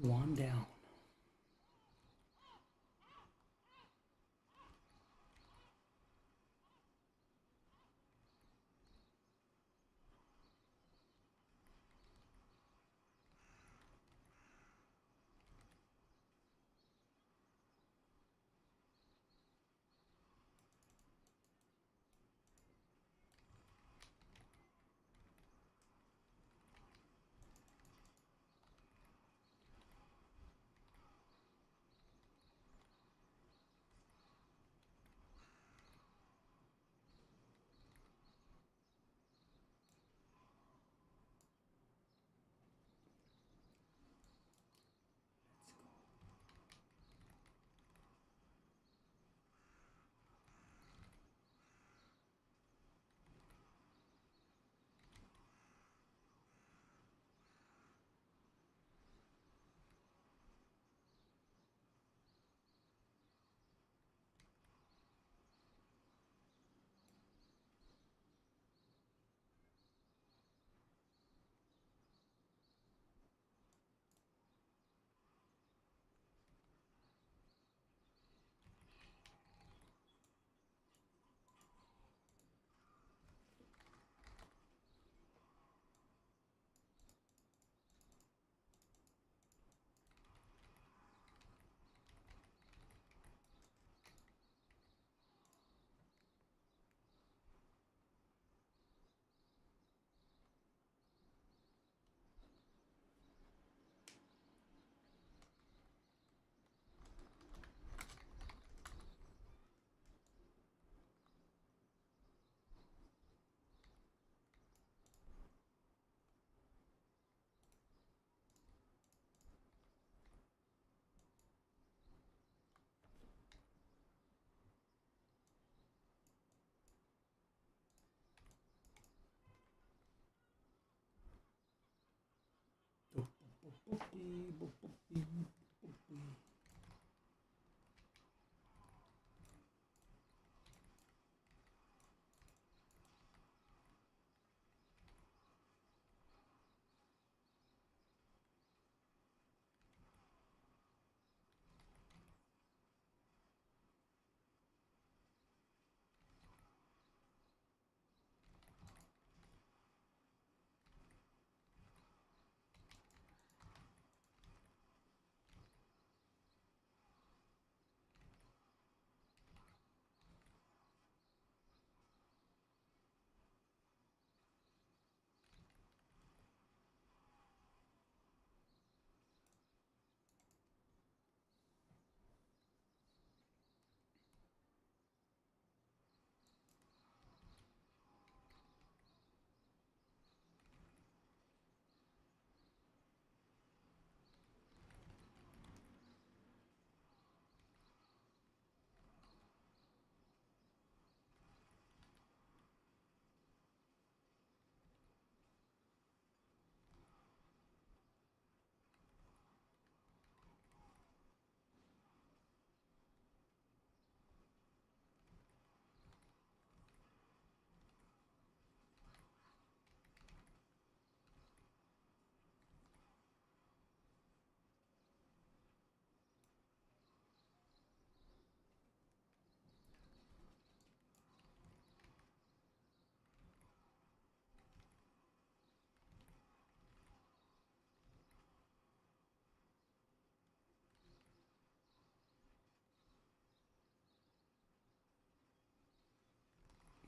One down.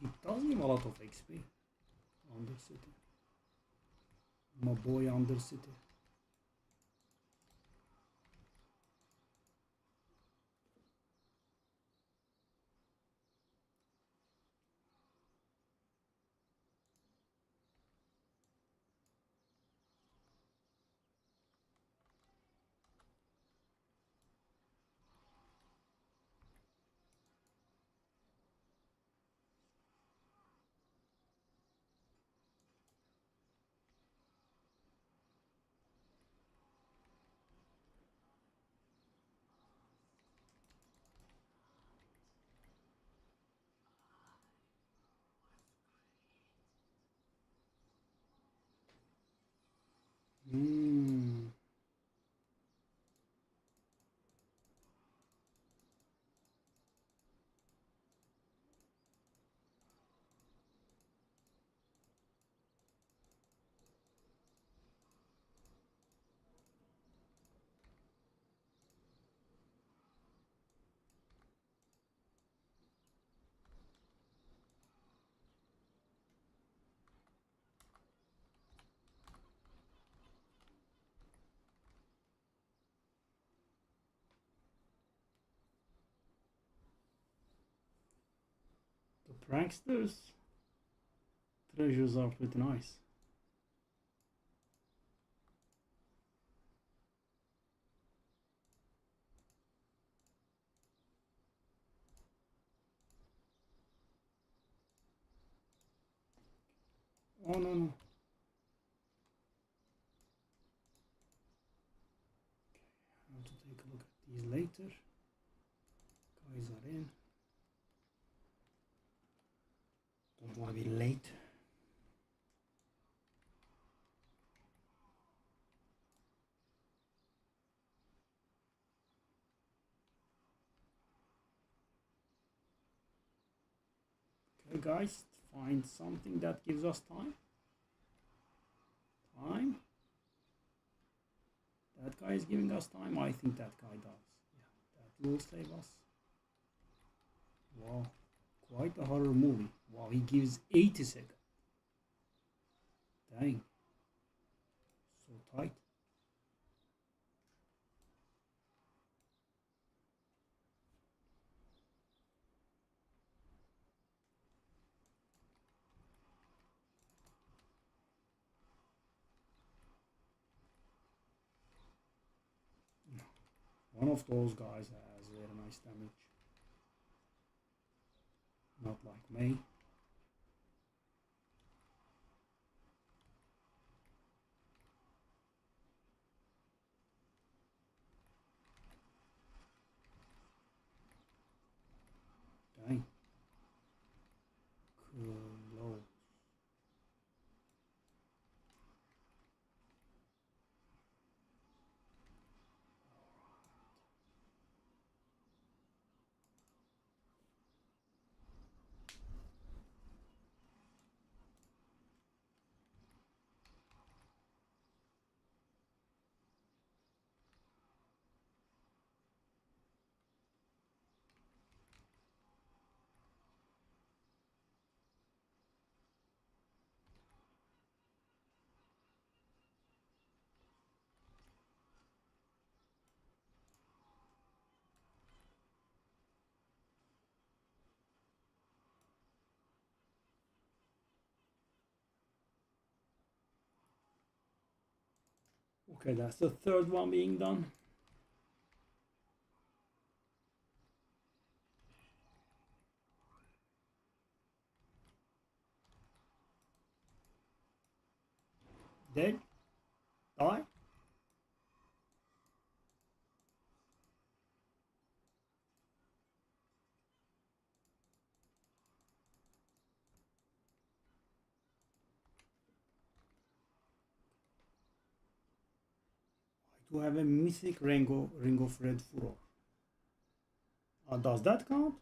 It does give a lot of XP. Undercity. My boy Undercity. pranksters treasures are pretty nice. Oh no. I have to take a look at these later. Guys are in. Don't want to be late. Okay guys, find something that gives us time. That guy is giving us time. I think that guy does. Yeah, that will save us. Wow, quite a horror movie. Wow, he gives 80 seconds. Dang, so tight. One of those guys has very nice damage. Not like me. Dang. Close. Okay, that's the third one being done. Dead? Die? I do have a mythic ring of red furor. Does that count?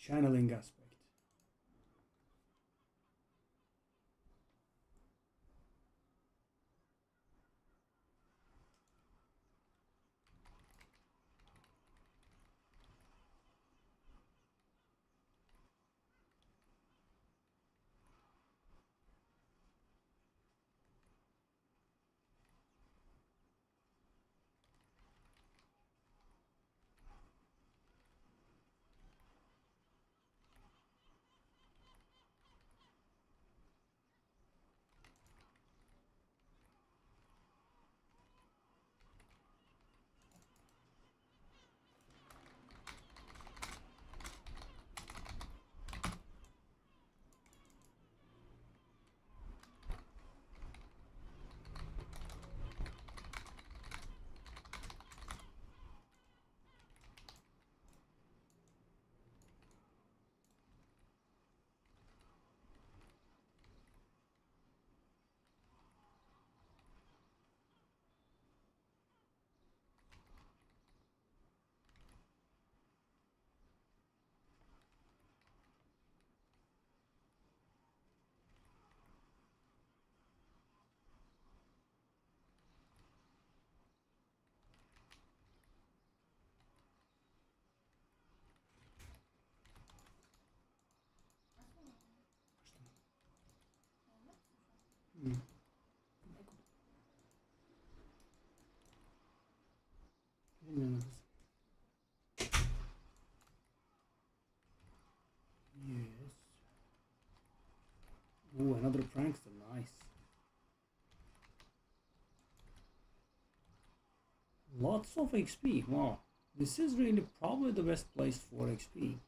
Channeling aspect. Mm. Give me another. Yes. Ooh, another prankster. Nice. Lots of XP. Wow. This is really probably the best place for XP.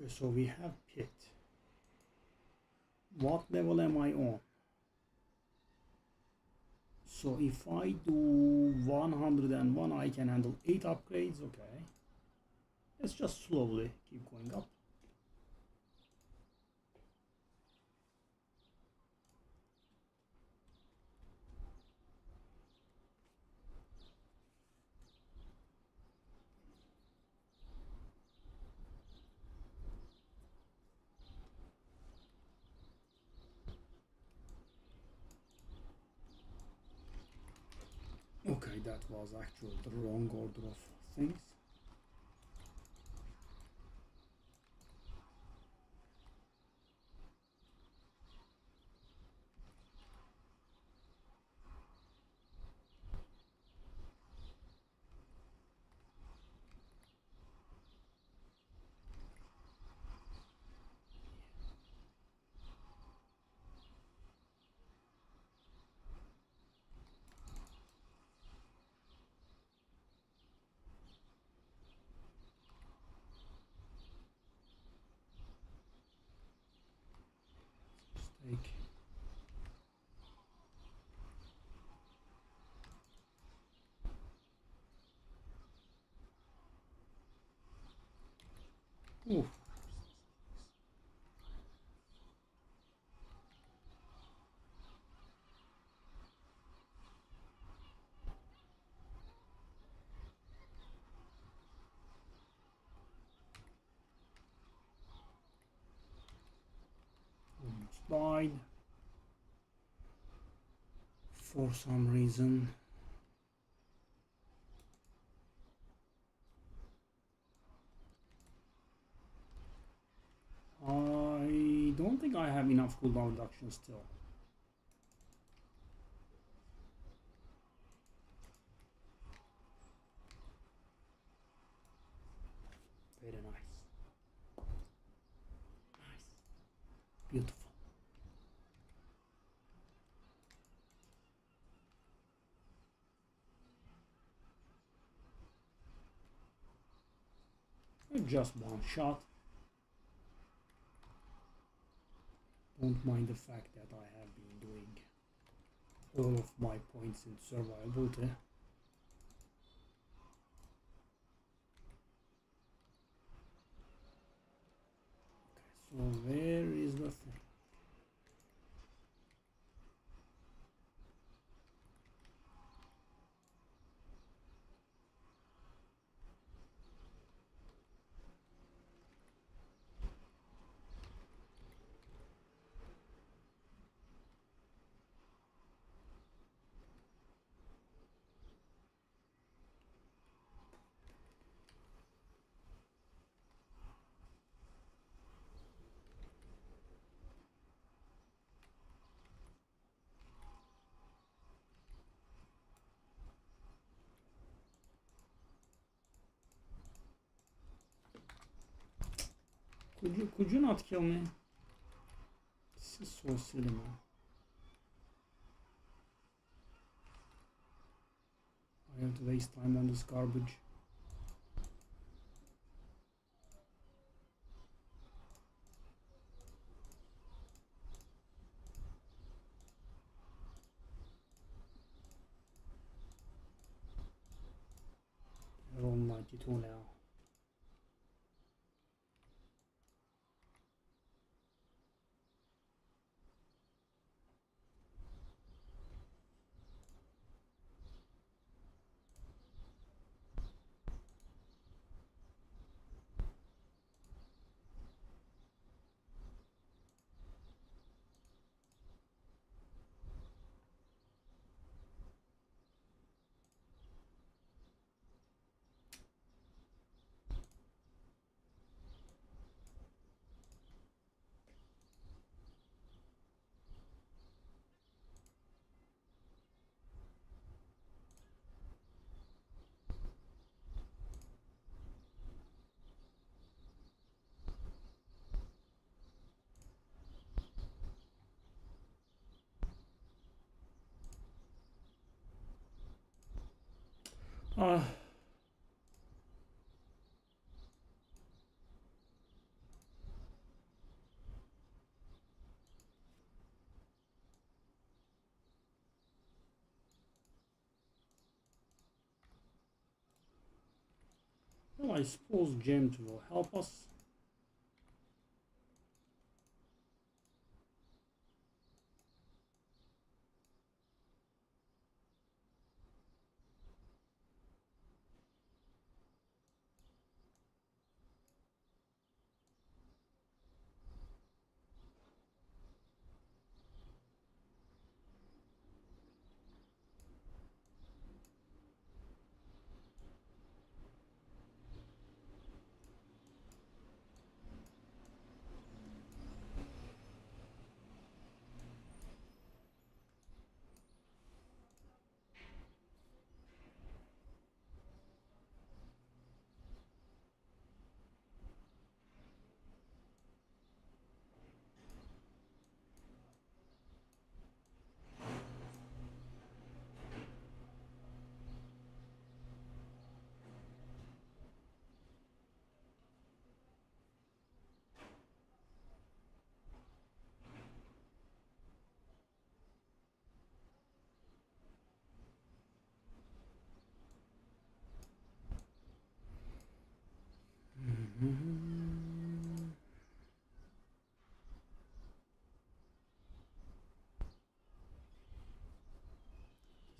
Okay, so we have pit. What level am I on? So if I do 101, I can handle 8 upgrades. Okay. Let's just slowly keep going up. Okay, that was actually the wrong order of things. Take oof. Almost died for some reason. I don't think I have enough cooldown reduction still. Very nice. Nice. Beautiful. Just one shot. Don't mind the fact that I have been doing all of my points in survivability. Okay, so where is the thing? Could you not kill me? This is so silly, man. I have to waste time on this garbage. We're on 92 now. Well, I suppose gems will help us.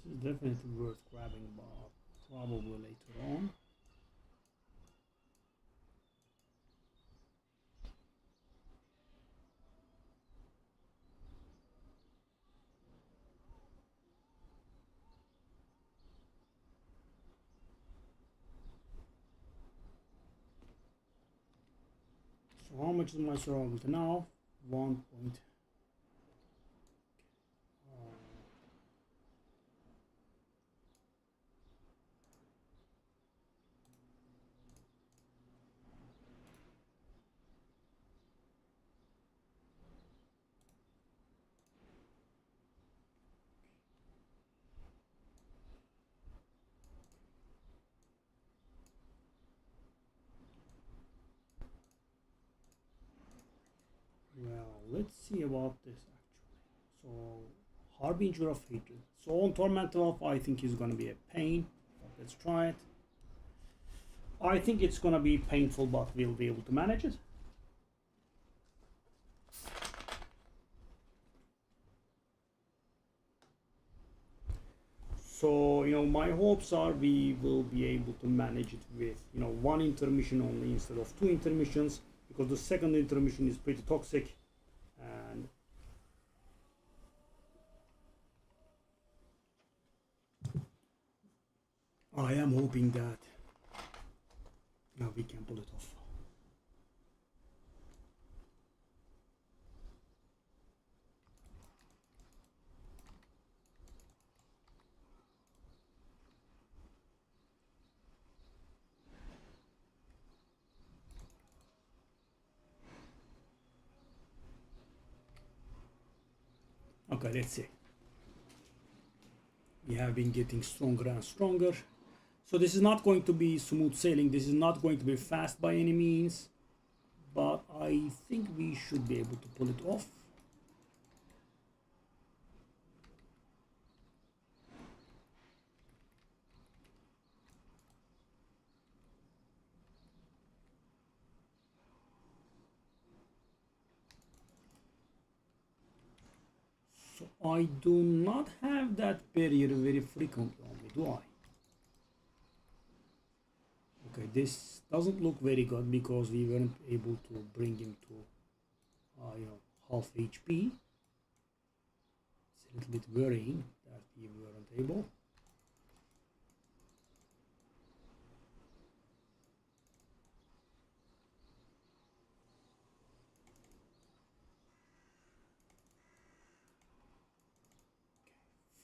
This is definitely worth grabbing, but probably later on. So how much is my survival now? 1 point. Well, let's see about this actually. So, Harbinger of Hatred. So on Torment 12, I think is gonna be a pain. But let's try it. I think it's gonna be painful, but we'll be able to manage it. So, my hopes are we will be able to manage it with, one intermission only instead of 2 intermissions, because the second intermission is pretty toxic. And I am hoping that we can pull it off. Okay, let's see. We have been getting stronger and stronger. So this is not going to be smooth sailing. This is not going to be fast by any means. But I think we should be able to pull it off. So I do not have that barrier very frequently on me, do I? Okay, this doesn't look very good because we weren't able to bring him to, half HP. It's a little bit worrying that we weren't able.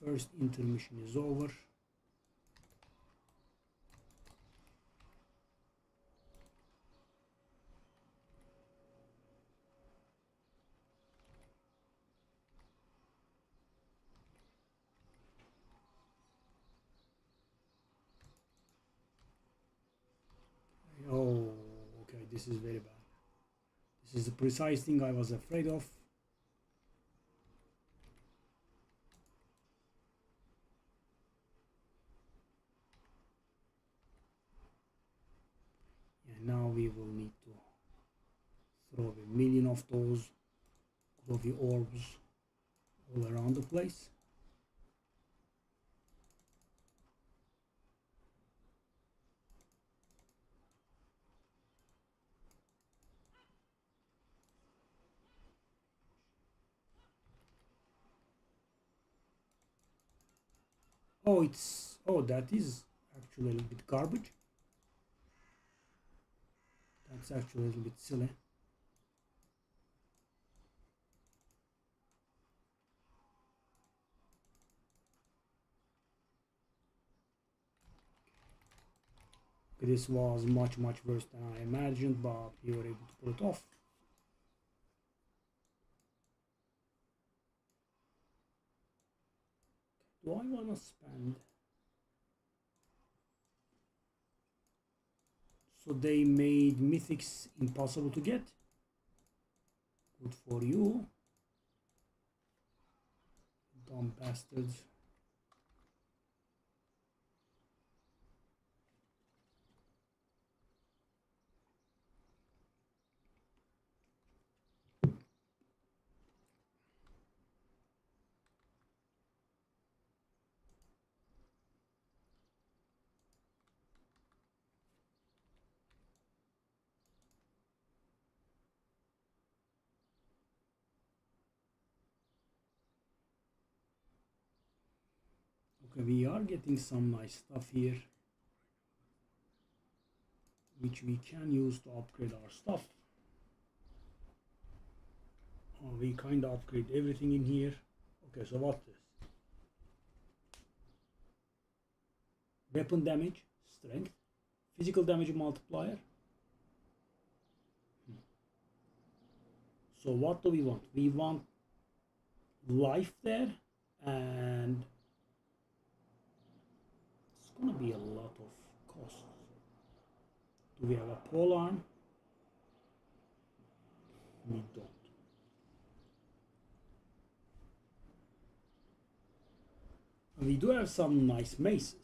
First intermission is over. Oh, okay, this is very bad. This is the precise thing I was afraid of. now we will need to throw a million of those glowy orbs all around the place. Oh, that is actually a little bit garbage. That's actually a little bit silly. This was much worse than I imagined, but we were able to pull it off. Do I want to spend? So they made mythics impossible to get. Good for you, dumb bastards. Okay, we are getting some nice stuff here, which we can use to upgrade our stuff. We kind of upgrade everything in here. Okay, so what's this? Weapon damage, strength, physical damage multiplier. So what do we want? We want life there, and it's gonna be a lot of costs. Do we have a pole arm? We don't. And we do have some nice maces.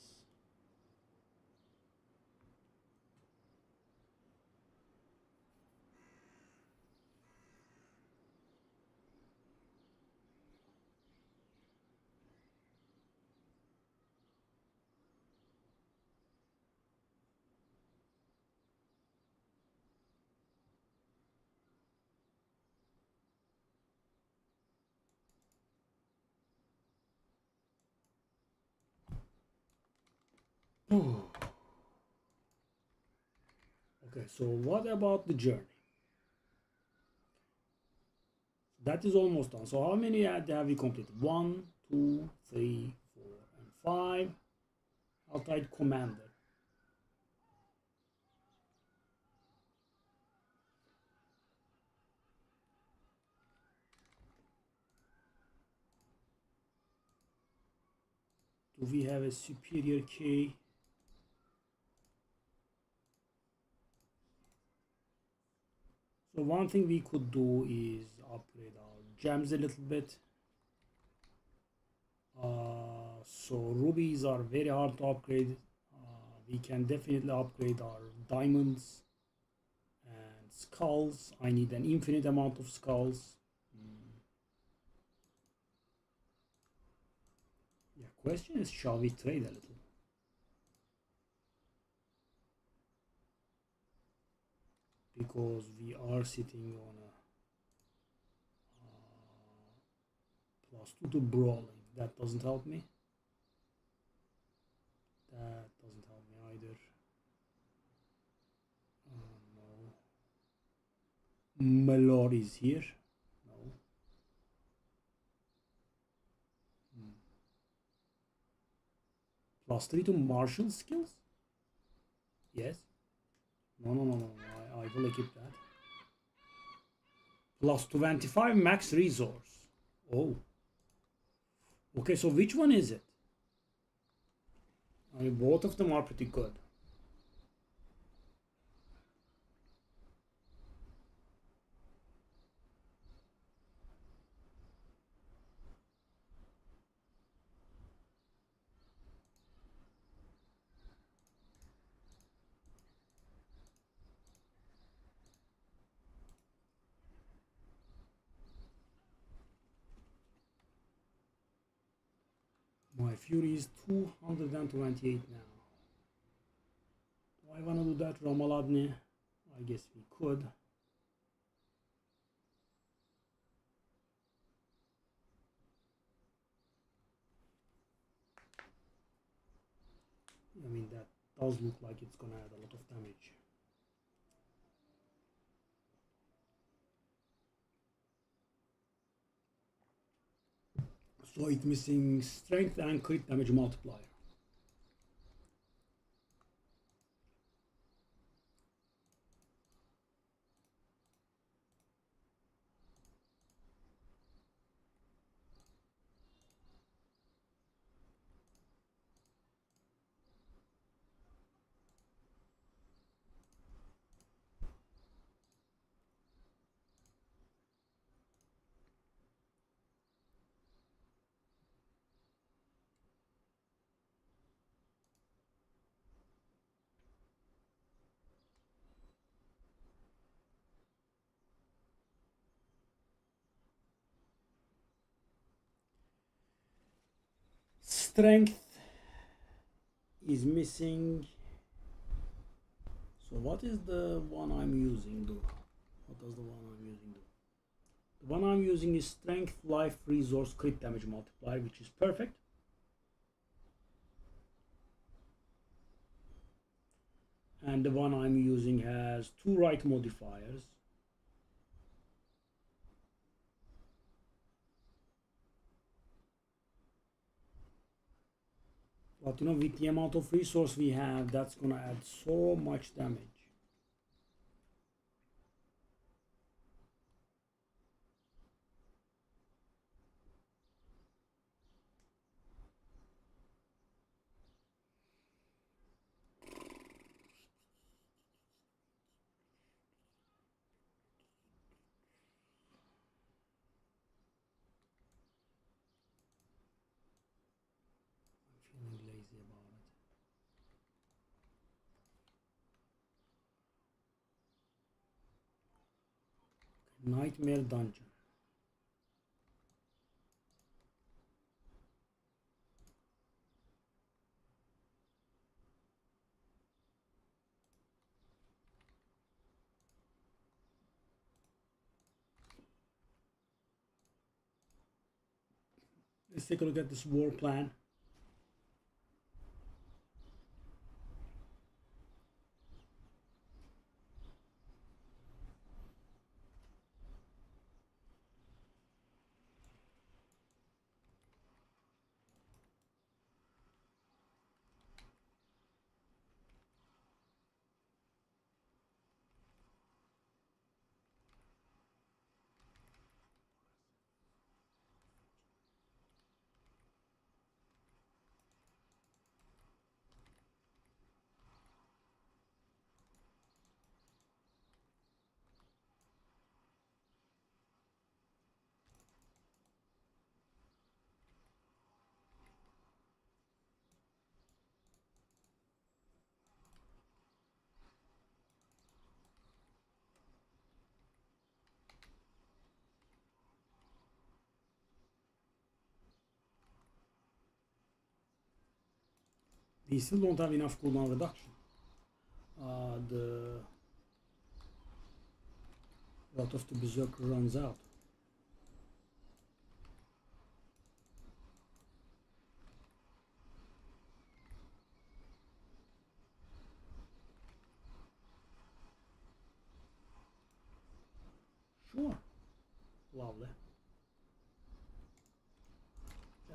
Okay, so what about the journey? That is almost done. So how many have we completed? 1, 2, 3, 4, and 5. I'll type commander. Do we have a superior key? So one thing we could do is upgrade our gems a little bit. So rubies are very hard to upgrade. We can definitely upgrade our diamonds and skulls. I need an infinite amount of skulls. Yeah, question is, shall we trade a little? Because we are sitting on a +2 to brawling. That doesn't help me. That doesn't help me either. No. Malor is here. No. +3 to martial skills? Yes. No. I will equip that. +25 max resource. Oh. Okay, so which one is it? I mean, both of them are pretty good. My fury is 228 now. Do I want to do that, Ramaladne? I guess we could. I mean, that does look like it's gonna add a lot of damage. So it's missing strength and crit damage multiplier. Strength is missing. So what is the one I'm using do? What does the one I'm using do? The one I'm using is strength, life, resource, crit damage multiplier, which is perfect. And the one I'm using has 2 right modifiers. But you know, with the amount of resource we have, that's gonna add so much damage. I'm feeling lazy about it. Nightmare dungeon. Let's take a look at this war plan. They still don't have enough cooldown reduction. The Wrath of the Berserker runs out. Sure. Lovely.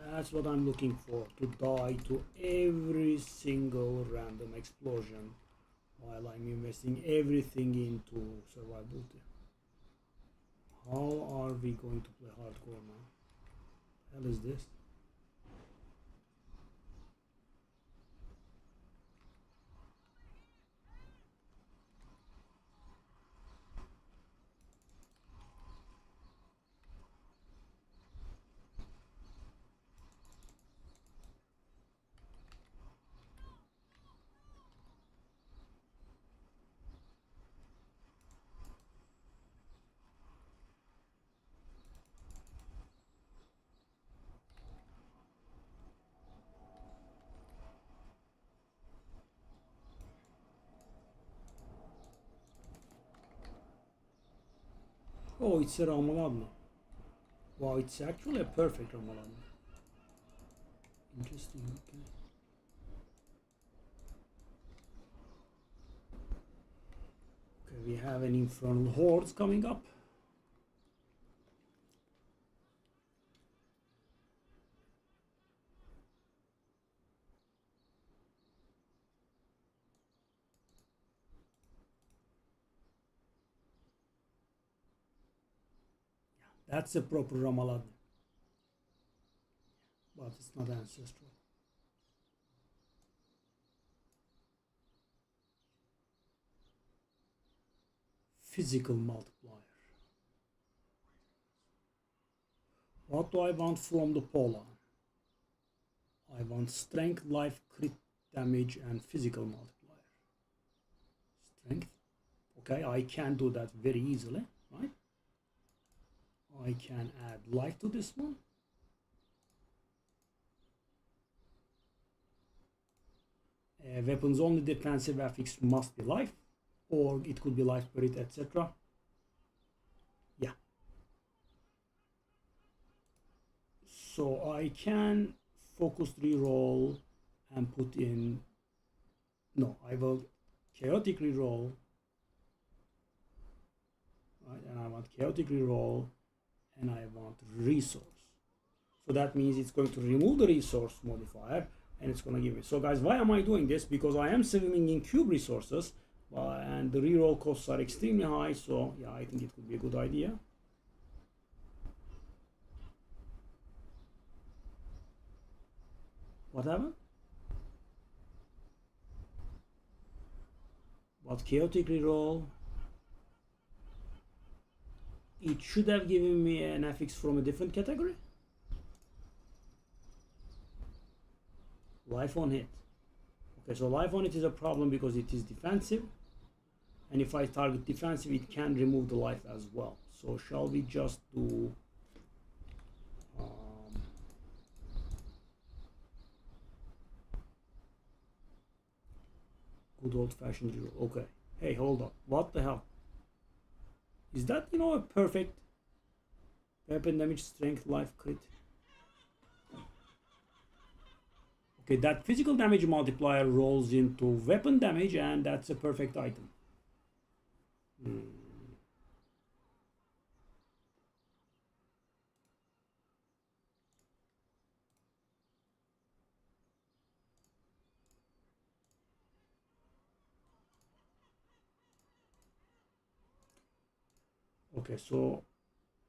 That's what I'm looking for, to die to every single random explosion while I'm investing everything into survivability. How are we going to play hardcore now? What the hell is this? Oh, it's a Ramaladna. Wow, it's actually a perfect Ramaladna. Interesting. Okay. Okay, we have an infernal hordes coming up. That's a proper Ramaladna. But it's not ancestral. Physical multiplier. What do I want from the Pola? I want strength, life, crit damage, and physical multiplier. Strength. Okay, I can do that very easily, right? I can add life to this one. Weapons only defensive affix must be life, or it could be life, crit, etc. Yeah. So I can focus reroll and put in. No, I will chaotic reroll. Right, and I want chaotic reroll, and I want resource. So that means it's going to remove the resource modifier, and it's going to give me. So guys, why am I doing this? Because I am swimming in cube resources, and the reroll costs are extremely high. So yeah, I think it could be a good idea. What happened? What chaotic reroll? It should have given me an affix from a different category. Life on hit. Okay, so life on it is a problem because it is defensive. And if I target defensive, it can remove the life as well. So shall we just do good old-fashioned reroll. Okay. Hey, hold on. What the hell? Is that, a perfect weapon damage, strength, life, crit? Okay, that physical damage multiplier rolls into weapon damage, and that's a perfect item. Okay, so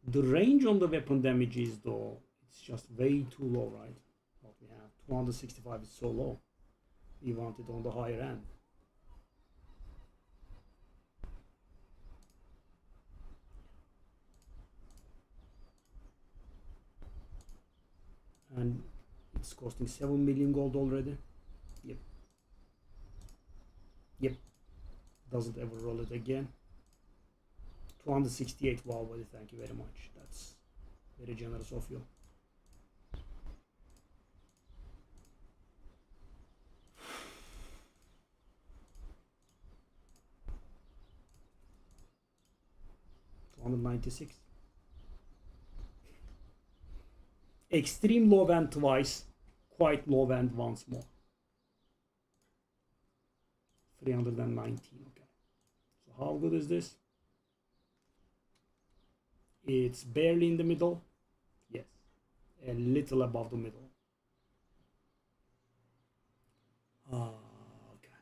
the range on the weapon damage is, though, it's just way too low, right? What we have, 265 is so low. We want it on the higher end. And it's costing 7 million gold already. Yep. Doesn't ever roll it again. 268. Wow, buddy, thank you very much. That's very generous of you. $296. Extreme low end twice, quite low end once more. 319. Okay. So how good is this? It's barely in the middle. Yes. A little above the middle. Okay.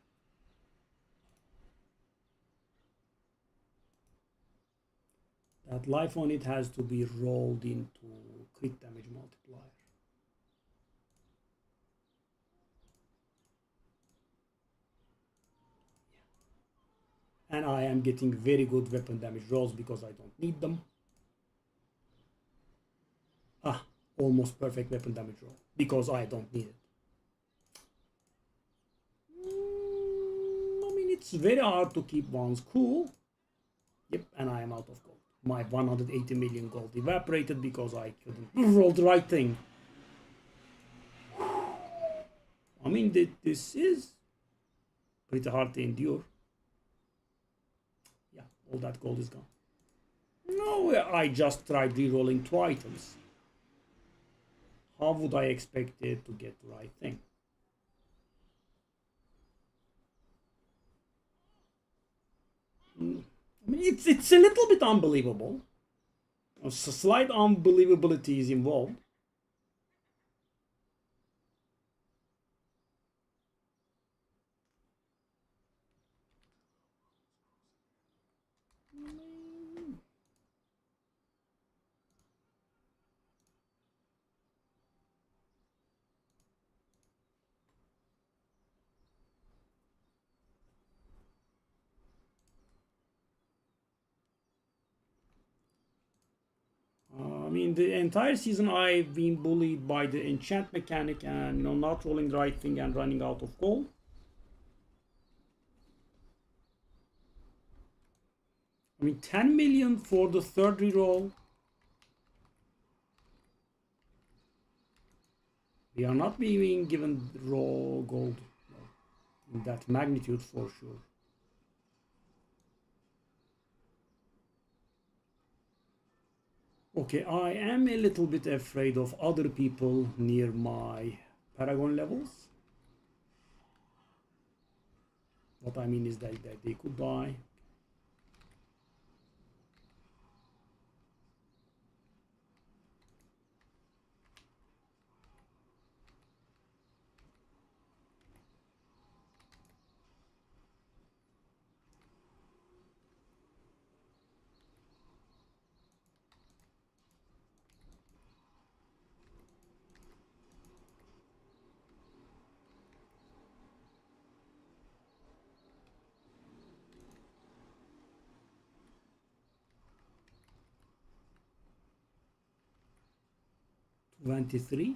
That life on it has to be rolled into crit damage multiplier. And I am getting very good weapon damage rolls because I don't need them. Almost perfect weapon damage roll because I don't need it. I mean, it's very hard to keep ones cool. Yep, and I am out of gold. My 180 million gold evaporated because I couldn't roll the right thing. I mean, this is pretty hard to endure. Yeah, all that gold is gone. No, I just tried re-rolling 2 items. How would I expect it to get the right thing? I mean, it's a little bit unbelievable. A slight unbelievability is involved. I mean, the entire season I've been bullied by the enchant mechanic and not rolling the right thing and running out of gold. I mean, 10 million for the third reroll. We are not being given raw gold in that magnitude for sure. Okay, I am a little bit afraid of other people near my Paragon levels. What I mean is that they could die. $23?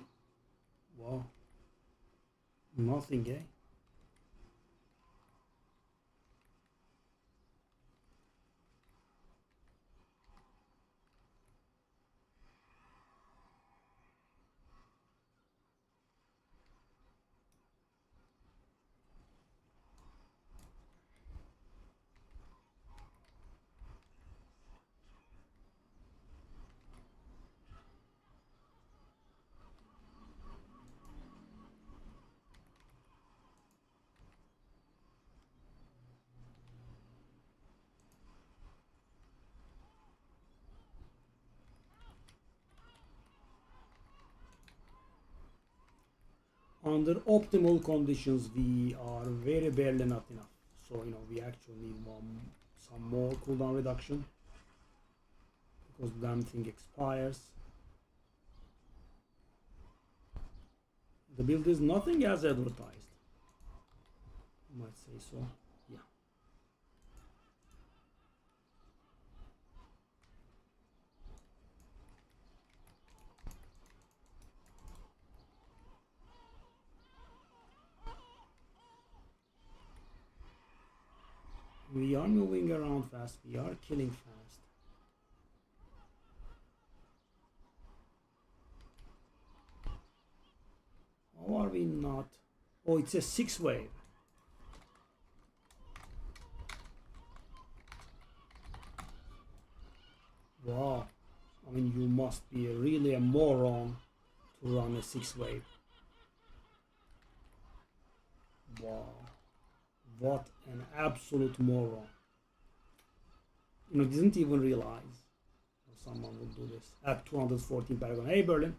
Wow. Nothing, eh? Under optimal conditions, we are very barely not enough. So, we actually need some more cooldown reduction because the damn thing expires. The build is nothing as advertised. You might say so. Yeah. We are moving around fast. We are killing fast. How are we not? Oh, it's a 6-wave. Wow. I mean, you must be really a moron to run a 6-wave. Wow. What an absolute moron. Didn't even realize someone would do this at 214 Paragon. Hey, Berlin.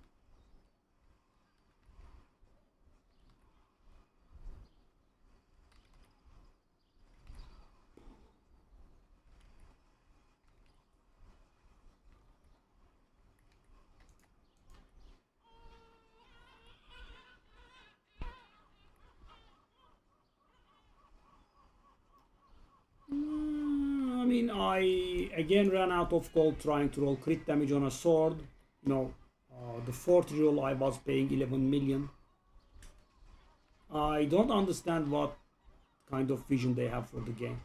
I mean, I again ran out of gold trying to roll crit damage on a sword. The fourth roll I was paying 11 million. I don't understand what kind of vision they have for the game.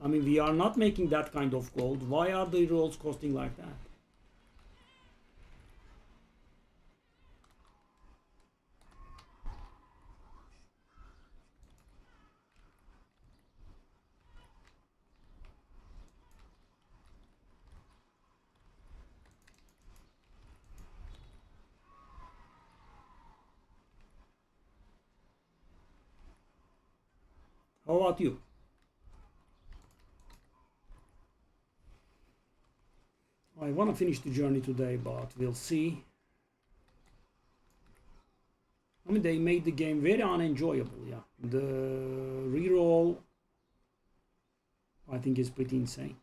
I mean, we are not making that kind of gold. Why are the rolls costing like that? How about you? I want to finish the journey today, but we'll see. I mean, they made the game very unenjoyable, yeah. The reroll, I think, is pretty insane.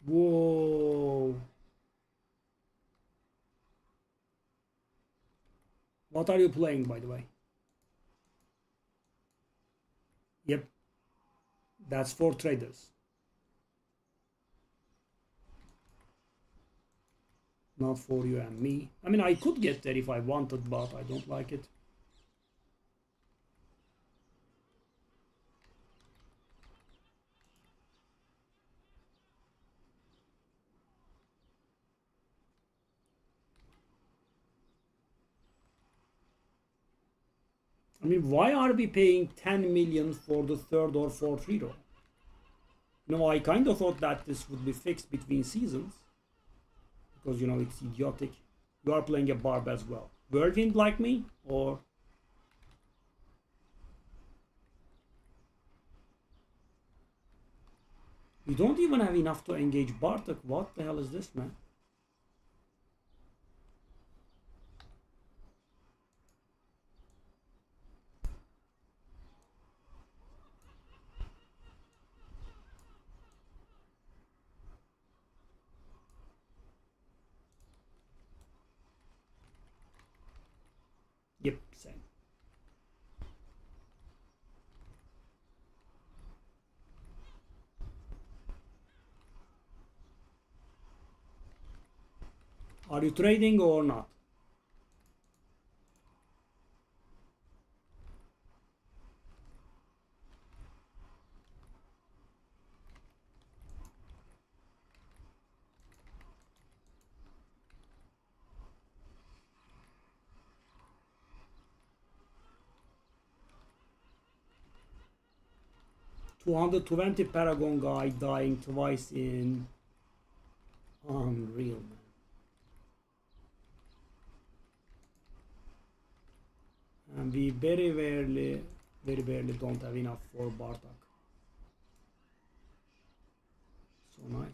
Whoa. What are you playing, by the way? Yep. That's for traders. Not for you and me. I mean, I could get there if I wanted, but I don't like it. I mean, why are we paying 10 million for the third or fourth reroll? No, I kind of thought that this would be fixed between seasons. Because, you know, it's idiotic. You are playing a barb as well. Whirlwind like me? Or... You don't even have enough to engage Bartek. What the hell is this, man? Yep, same. Are you trading or not? $220 Paragon guy dying twice in... Unreal, man. And we very barely don't have enough for Bartak. So nice.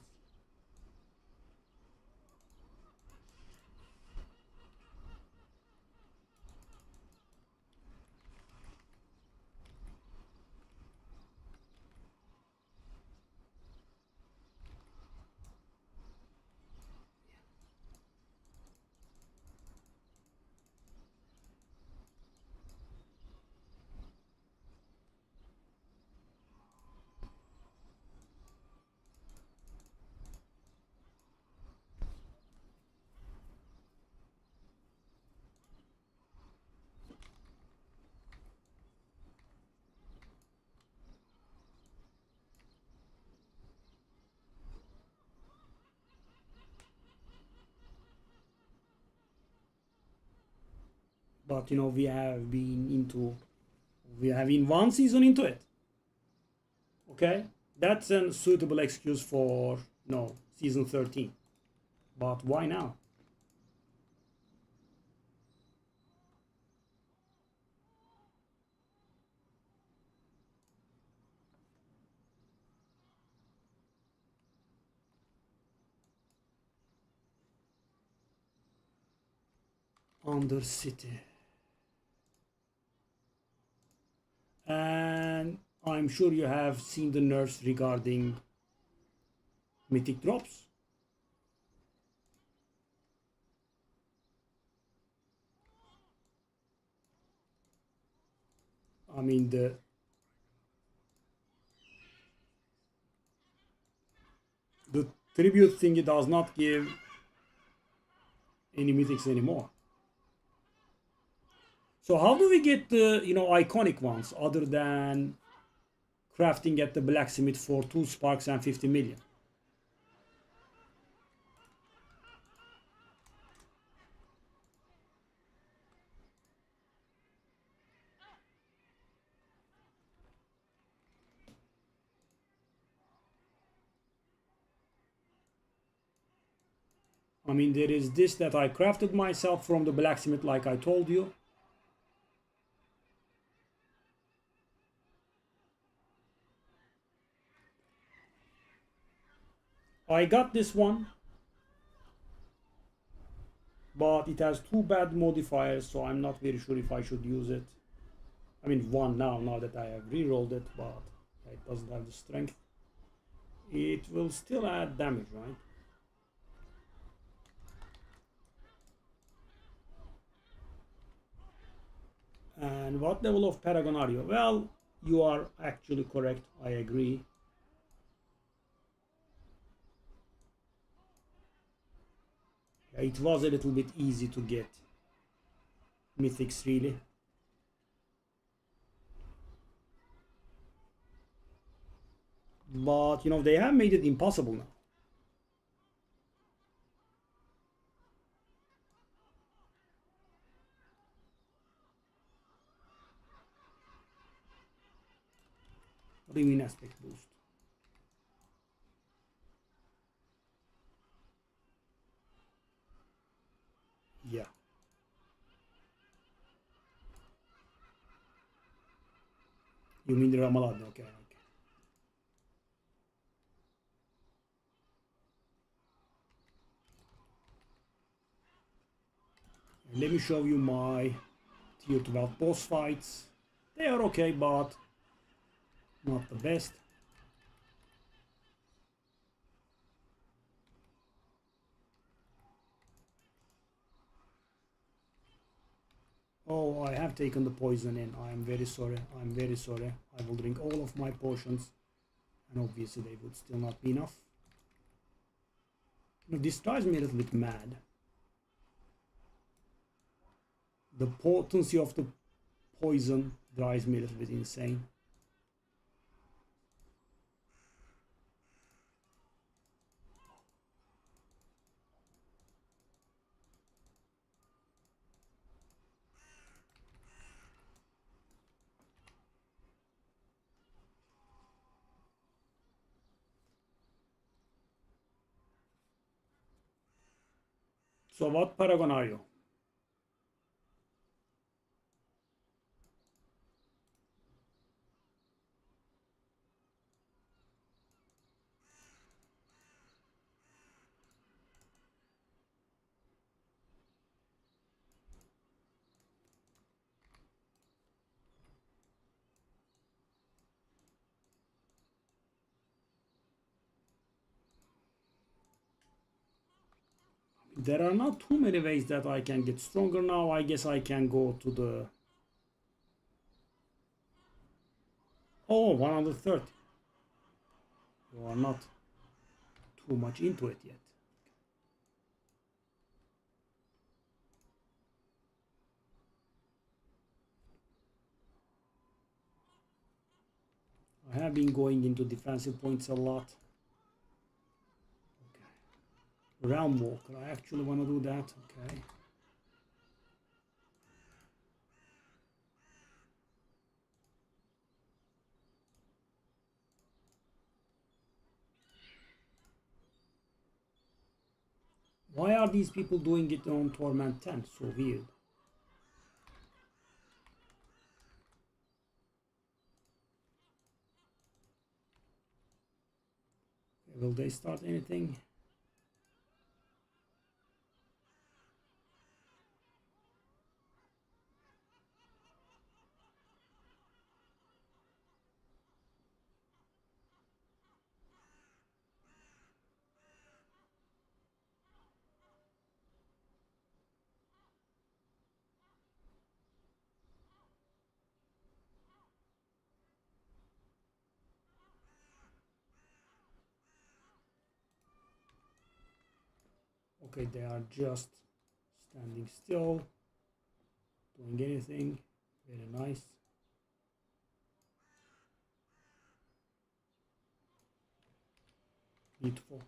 But you know, we have been one season into it. Okay, that's a suitable excuse for no season 13. But why now? Undercity. And I'm sure you have seen the nerfs regarding mythic drops. I mean, the tribute thing, it does not give any mythics anymore. So how do we get the, you know, iconic ones other than crafting at the blacksmith for 2 sparks and 50 million? I mean, there is this that I crafted myself from the blacksmith, like I told you. I got this one, but it has two bad modifiers, so I'm not very sure if I should use it. I mean, one now that I have re-rolled it, but it doesn't have the strength. It will still add damage, right? And what level of Paragon are you? Well, you are actually correct. I agree. It was a little bit easy to get mythics, really. But, you know, they have made it impossible now. What do you mean aspect boost? Yeah. You mean the Ramadan? Okay. Let me show you my tier 12 boss fights. They are okay, but not the best. Oh, I have taken the poison in. I am very sorry. I'm very sorry. I will drink all of my potions. And obviously they would still not be enough. This drives me a little bit mad. The potency of the poison drives me a little bit insane. So what Paragon are you? There are not too many ways that I can get stronger now. I guess I can go to the... Oh, 130. You are not too much into it yet. I have been going into defensive points a lot. Okay. Realm Walker, I actually want to do that. Okay. Why are these people doing it on Torment 10? So weird. Will they start anything? Okay, they are just standing still, doing anything. Very nice. Beautiful.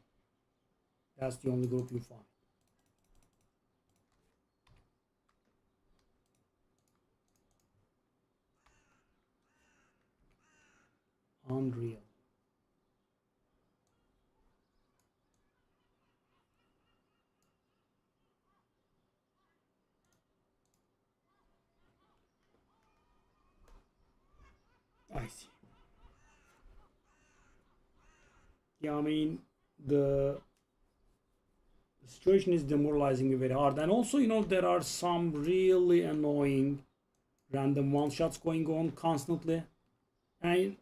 That's the only group you find. Unreal. see. Yeah, I mean, the situation is demoralizing me very hard. And also, you know, there are some really annoying random one-shots going on constantly. And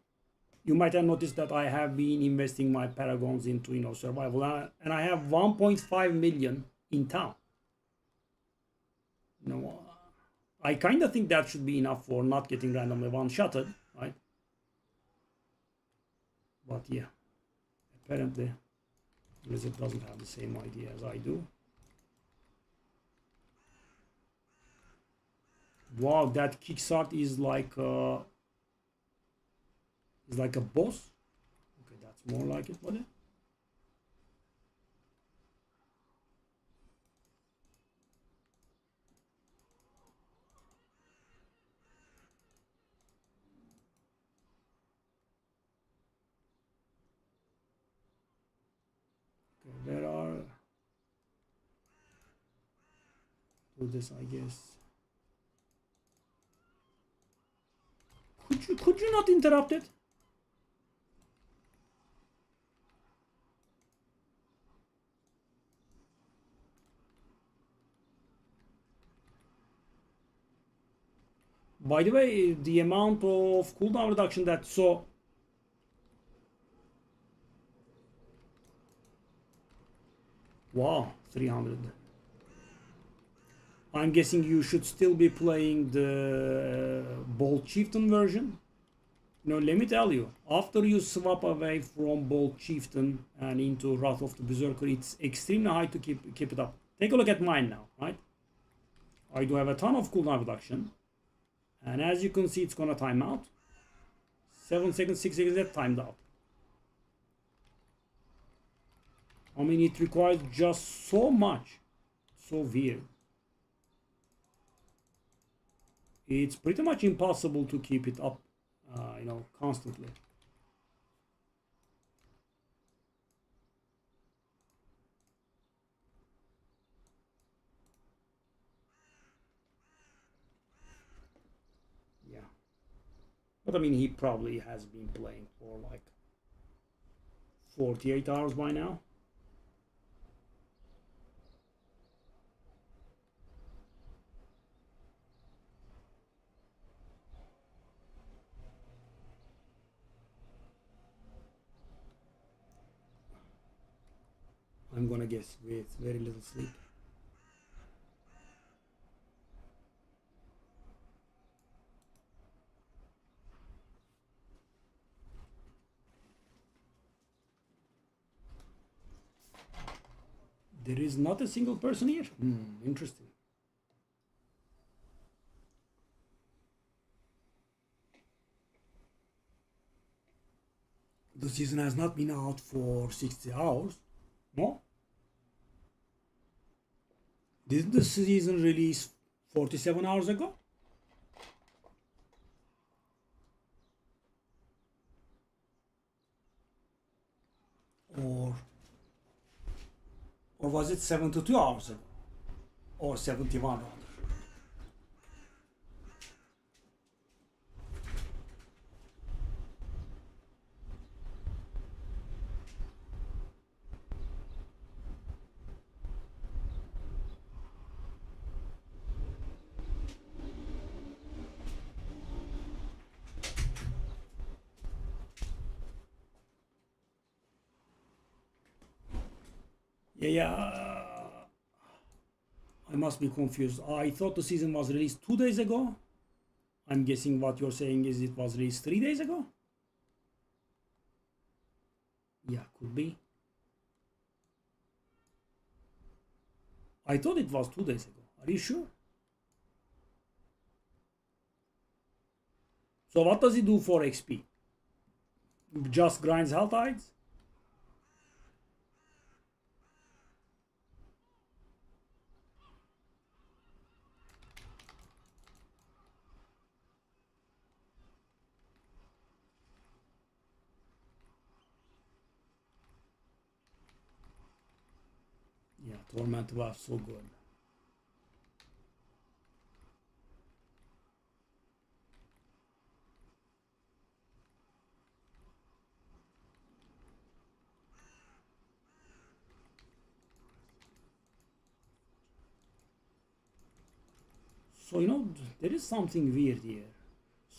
you might have noticed that I have been investing my paragons into, you know, survival. And I have 1.5 million in town. You know, I kind of think that should be enough for not getting randomly one-shotted, right? But yeah, apparently Blizzard doesn't have the same idea as I do. Wow, that kickstart is like a boss. Okay, that's more like it, buddy. There are do this, I guess. Could you not interrupt it? By the way, the amount of cooldown reduction that so wow, 300. I'm guessing you should still be playing the Bolt Chieftain version. No, let me tell you, after you swap away from Bolt Chieftain and into Wrath of the Berserker, it's extremely hard to keep it up. Take a look at mine now, right? I do have a ton of cooldown reduction. And as you can see, it's gonna time out. 7 seconds, 6 seconds, that timed out. I mean, it requires just so much. So weird. It's pretty much impossible to keep it up, you know, constantly. Yeah. But I mean, he probably has been playing for like 48 hours by now. I'm gonna guess with very little sleep. There is not a single person here. Interesting. The season has not been out for 60 hours. No? Didn't the season release 47 hours ago? Or was it 72 hours ago? Or 71 rather? Yeah. I must be confused. I thought the season was released 2 days ago. I'm guessing what you're saying is it was released 3 days ago? Yeah, could be. I thought it was 2 days ago. Are you sure? So what does it do for XP? Just grinds health hides? Yeah, Torment was so good. So, you know, there is something weird here.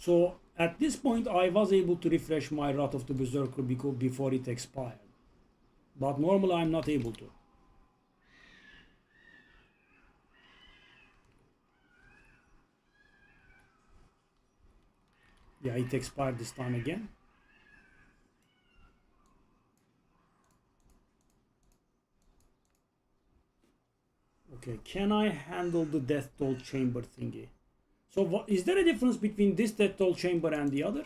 So, at this point, I was able to refresh my Wrath of the Berserker before it expired. But normally, I'm not able to. Yeah, it expired this time again. Okay, can I handle the Death Toll Chamber thingy? So is there a difference between this Death Toll Chamber and the other?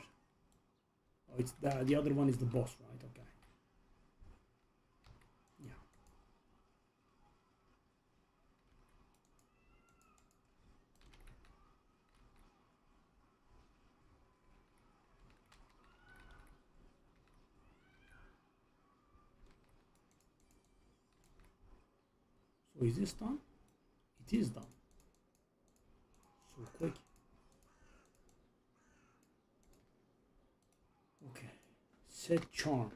Oh, it's the other one is the boss, right? Okay. Yeah. So is this done? It is done. So quick. Okay. Set charm.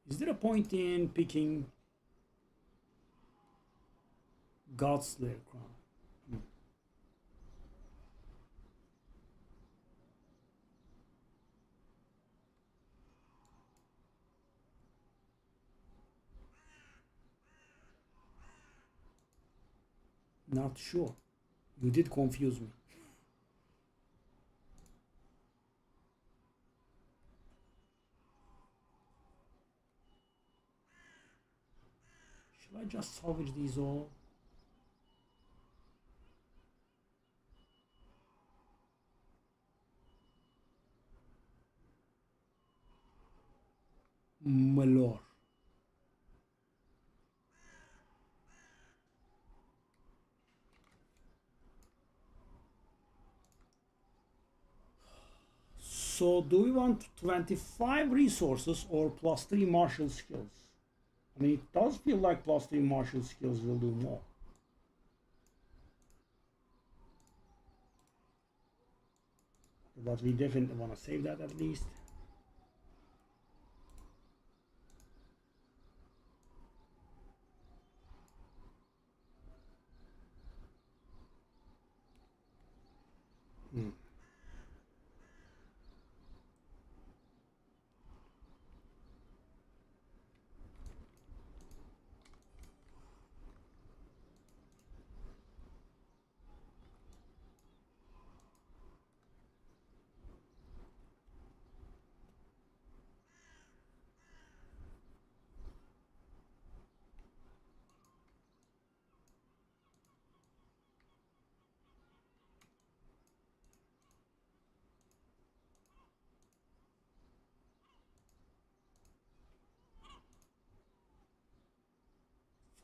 Is there a point in picking Godslayer crown? Not sure. You did confuse me. Shall I just salvage these all? Malor. So do we want 25 resources or plus 3 martial skills? I mean, it does feel like plus 3 martial skills will do more. But we definitely want to save that at least. Hmm.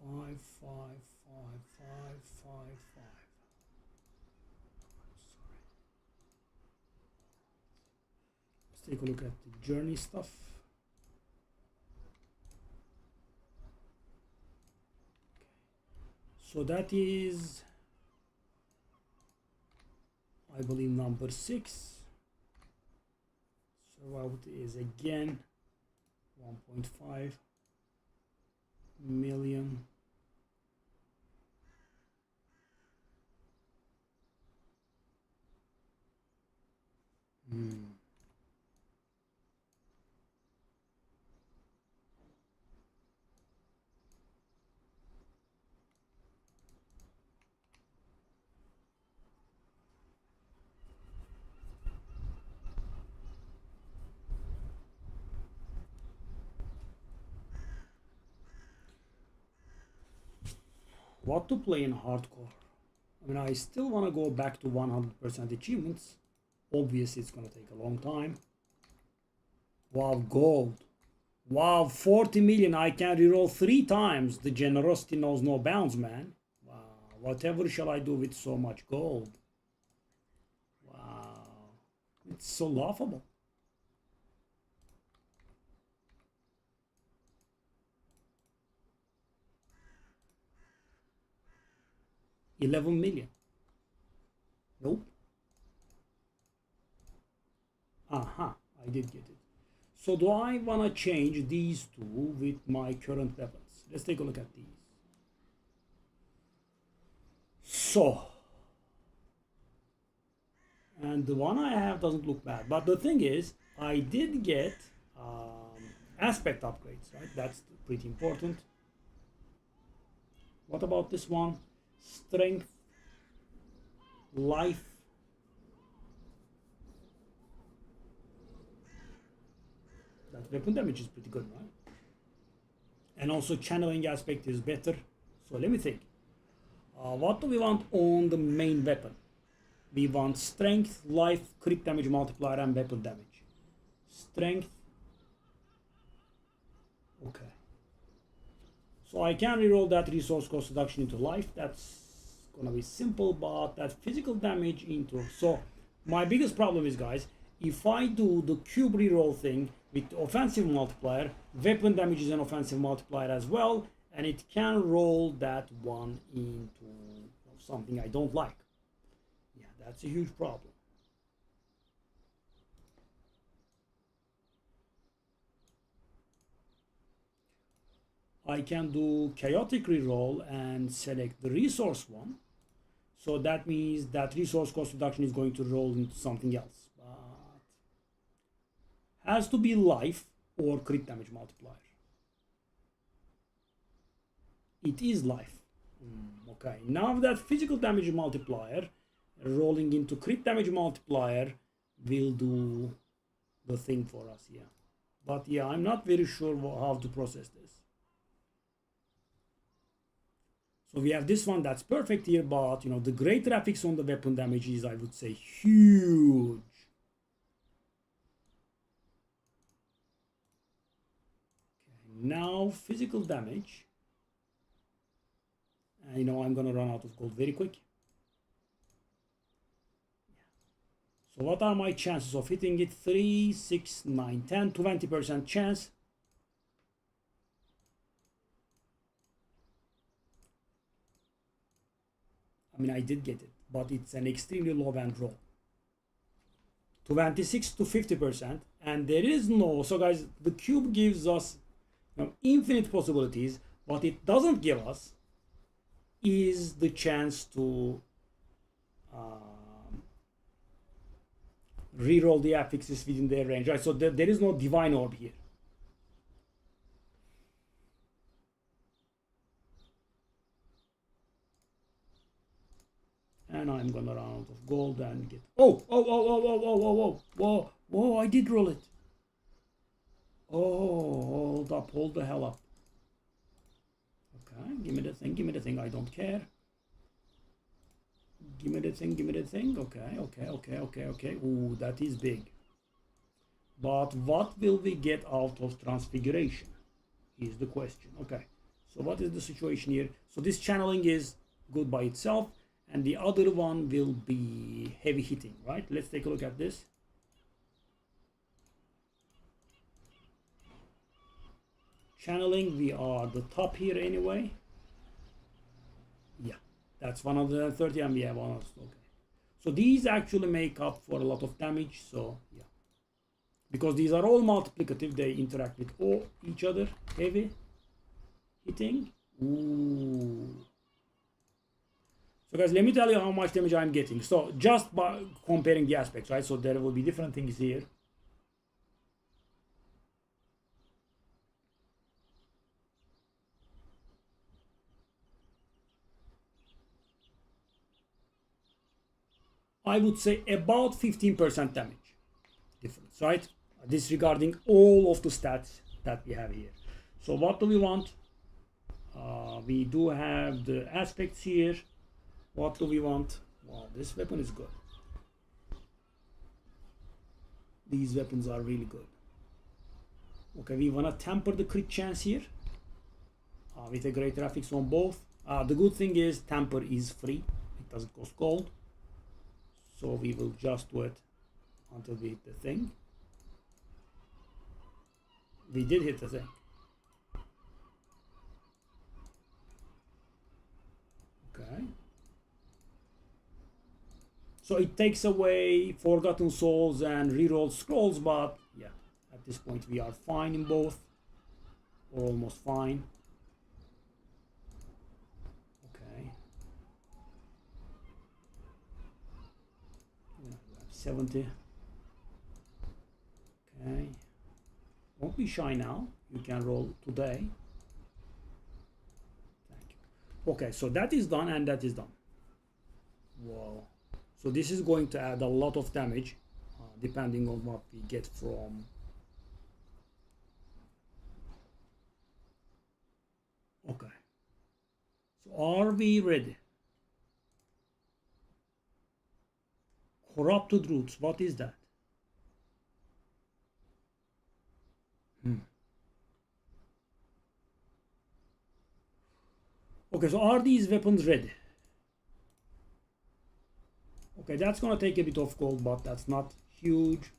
Five, five, five, five, five, five. Sorry. Let's take a look at the journey stuff. Okay. So that is, I believe, number 6. Survived is again 1.5 million. What to play in hardcore? I mean, I still want to go back to 100% achievements. Obviously, it's going to take a long time. Wow, gold. Wow, 40 million. I can reroll 3 times. The generosity knows no bounds, man. Wow, whatever shall I do with so much gold? Wow, it's so laughable. $11 million. Nope. Aha, I did get it. So do I want to change these two with my current weapons? Let's take a look at these. So, and the one I have doesn't look bad, but the thing is, I did get aspect upgrades, right? That's pretty important. What about this one? Strength, life. That weapon damage is pretty good, right? And also channeling aspect is better. So let me think. What do we want on the main weapon? We want strength, life, crit damage multiplier, and weapon damage. Strength. Okay. So I can reroll that resource cost reduction into life. That's gonna be simple, but that physical damage into. So my biggest problem is, guys, if I do the cube reroll thing with offensive multiplier, weapon damage is an offensive multiplier as well, and it can roll that one into something I don't like. Yeah, that's a huge problem. I can do chaotic reroll and select the resource one. So that means that resource cost reduction is going to roll into something else. But has to be life or crit damage multiplier. It is life. Okay, now that physical damage multiplier rolling into crit damage multiplier will do the thing for us, yeah. But yeah, I'm not very sure how to process this. So we have this one that's perfect here, but you know, the great graphics on the weapon damage is, I would say, huge. Okay, now physical damage. And you know, I'm gonna run out of gold very quick. So what are my chances of hitting it? 3, 6, 9, 10, 20% chance. I mean, I did get it, but it's an extremely low band roll. 26 to 50%, and there is no. So guys, the cube gives us, you know, infinite possibilities. What it doesn't give us is the chance to reroll the affixes within their range, right? So there is no divine orb here. And I'm gonna run out of gold and get. Whoa! I did roll it. Oh, hold the hell up. Okay, give me the thing. I don't care. Give me the thing. Okay. Ooh, that is big. But what will we get out of transfiguration is the question. Okay, so what is the situation here? So this channeling is good by itself, and the other one will be heavy hitting, right? Let's take a look at this. Channeling, we are the top here anyway. Yeah, that's 130, and we have 100. Okay, so these actually make up for a lot of damage. So yeah, because these are all multiplicative, they interact with each other. Heavy hitting. Ooh. So guys, let me tell you how much damage I'm getting. So just by comparing the aspects, right? So there will be different things here. I would say about 15% damage difference, right? Disregarding all of the stats that we have here. So what do we want? We do have the aspects here. What do we want? Wow, this weapon is good. These weapons are really good. Okay, we want to temper the crit chance here with a great graphics on both. The good thing is temper is free. It doesn't cost gold. So we will just do it until we hit the thing. We did hit the thing. Okay. So it takes away Forgotten Souls and rerolled scrolls, but yeah, at this point we are fine in both, or almost fine. Okay. 70. Okay. Don't be shy now. You can roll today. Thank you. Okay, so that is done and that is done. Wow. So this is going to add a lot of damage depending on what we get from. Okay. So are we ready? Corrupted roots. What is that? Okay, so are these weapons ready? Okay, that's gonna take a bit of gold, but that's not huge.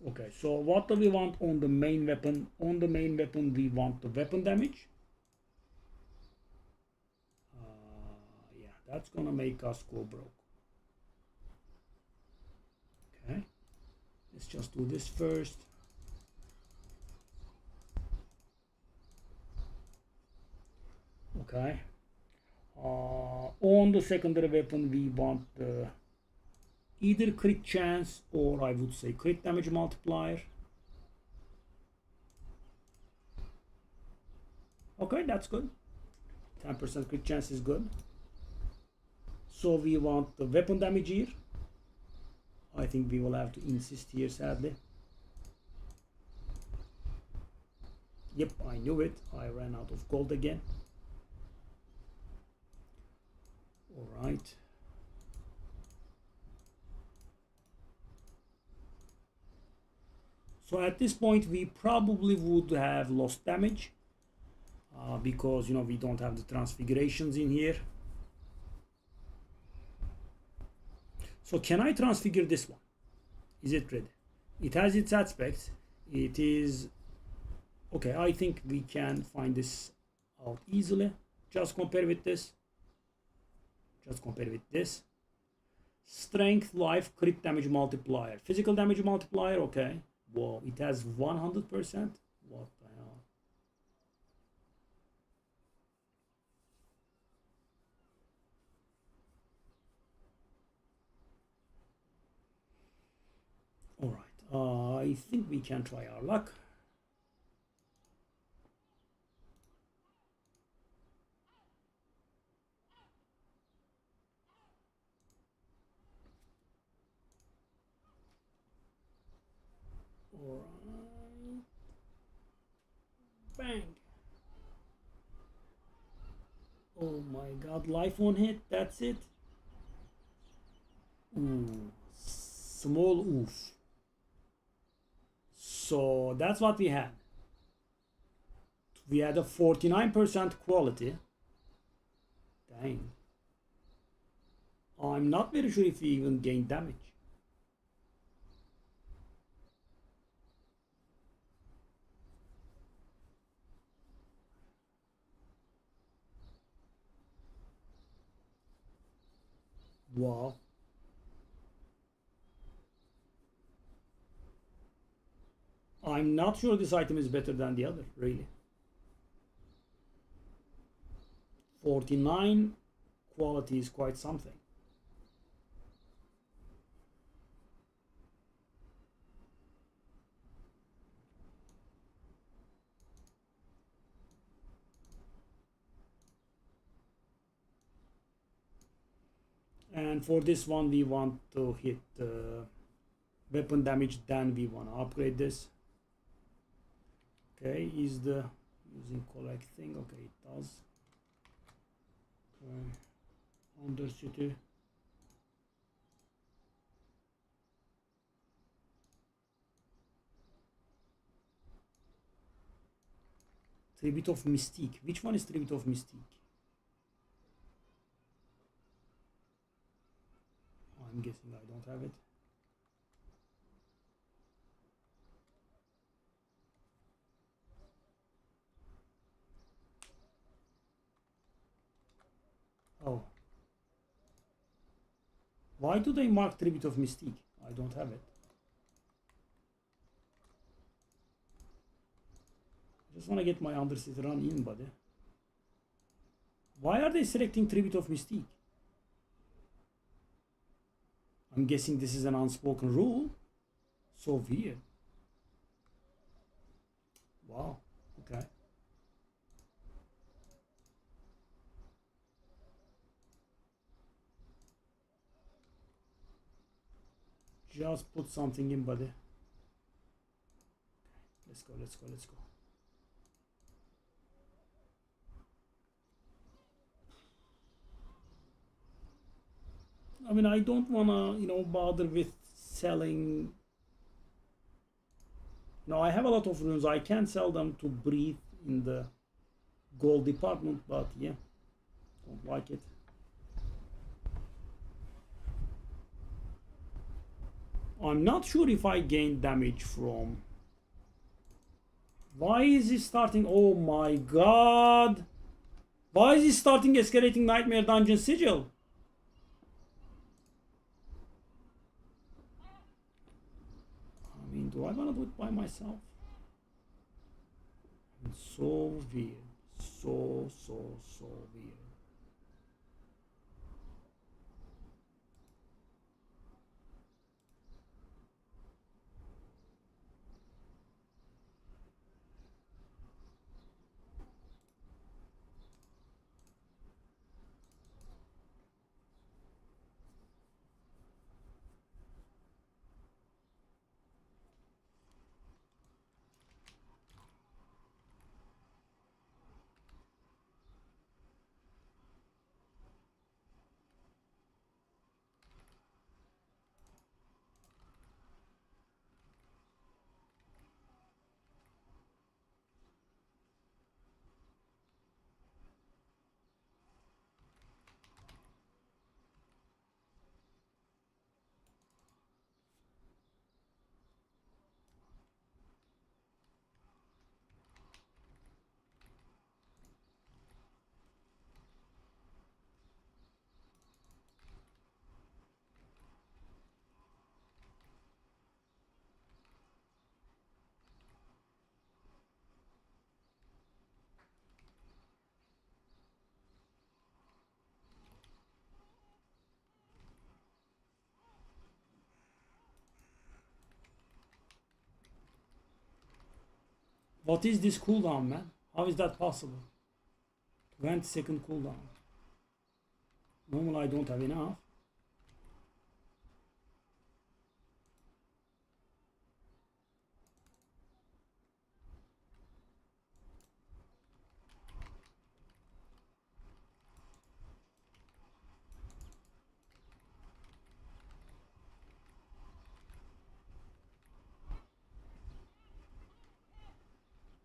Okay, so what do we want on the main weapon? On the main weapon, we want the weapon damage. Yeah, that's gonna make us go broke. Okay, let's just do this first. Okay. On the secondary weapon, we want either crit chance or I would say crit damage multiplier. Okay, that's good. 10% crit chance is good. So we want the weapon damage here. I think we will have to insist here, sadly. Yep, I knew it. I ran out of gold again. All right. So at this point, we probably would have lost damage because, you know, we don't have the transfigurations in here. So can I transfigure this one? Is it ready? It has its aspects. It is okay. I think we can find this out easily. Just compare with this. Just compare with this. Strength, life, crit damage multiplier, physical damage multiplier. Okay. Whoa, it has 100%. What the hell? All right. I think we can try our luck. All right. Bang. Oh my god, life one hit, that's it. Ooh, small oof. So that's what we had. We had a 49% quality. Dang. I'm not very sure if we even gained damage. Wow. I'm not sure this item is better than the other, really. 49 quality is quite something. And for this one, we want to hit weapon damage, then we want to upgrade this. Okay, is the using collect thing? Okay, it does. Okay, Undercity. Tribute of Mystique. Which one is Tribute of Mystique? I'm guessing I don't have it. Oh. Why do they mark Tribute of Mystique? I don't have it. I just want to get my Undercity run in, buddy. Why are they selecting Tribute of Mystique? I'm guessing this is an unspoken rule. So weird. Wow. Okay. Just put something in, buddy. Let's go, let's go, let's go. I mean, I don't wanna, bother with selling. I have a lot of runes. I can sell them to breathe in the gold department, but yeah, don't like it. I'm not sure if I gain damage from. Why is he starting? Oh my god! Why is he starting escalating Nightmare Dungeon Sigil? I mean, do I want to do it by myself? It's so weird. So weird. What is this cooldown, man? How is that possible? 20-second cooldown. Normally I don't have enough.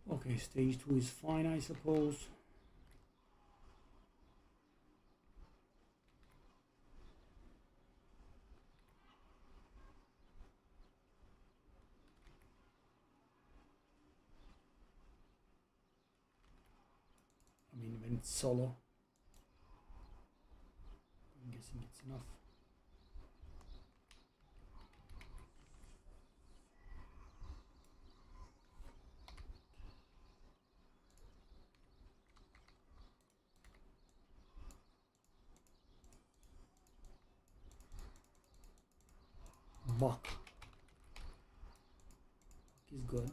Okay, stage 2 is fine, I suppose. I mean, when it's solo, I'm guessing it's enough. Buck is good.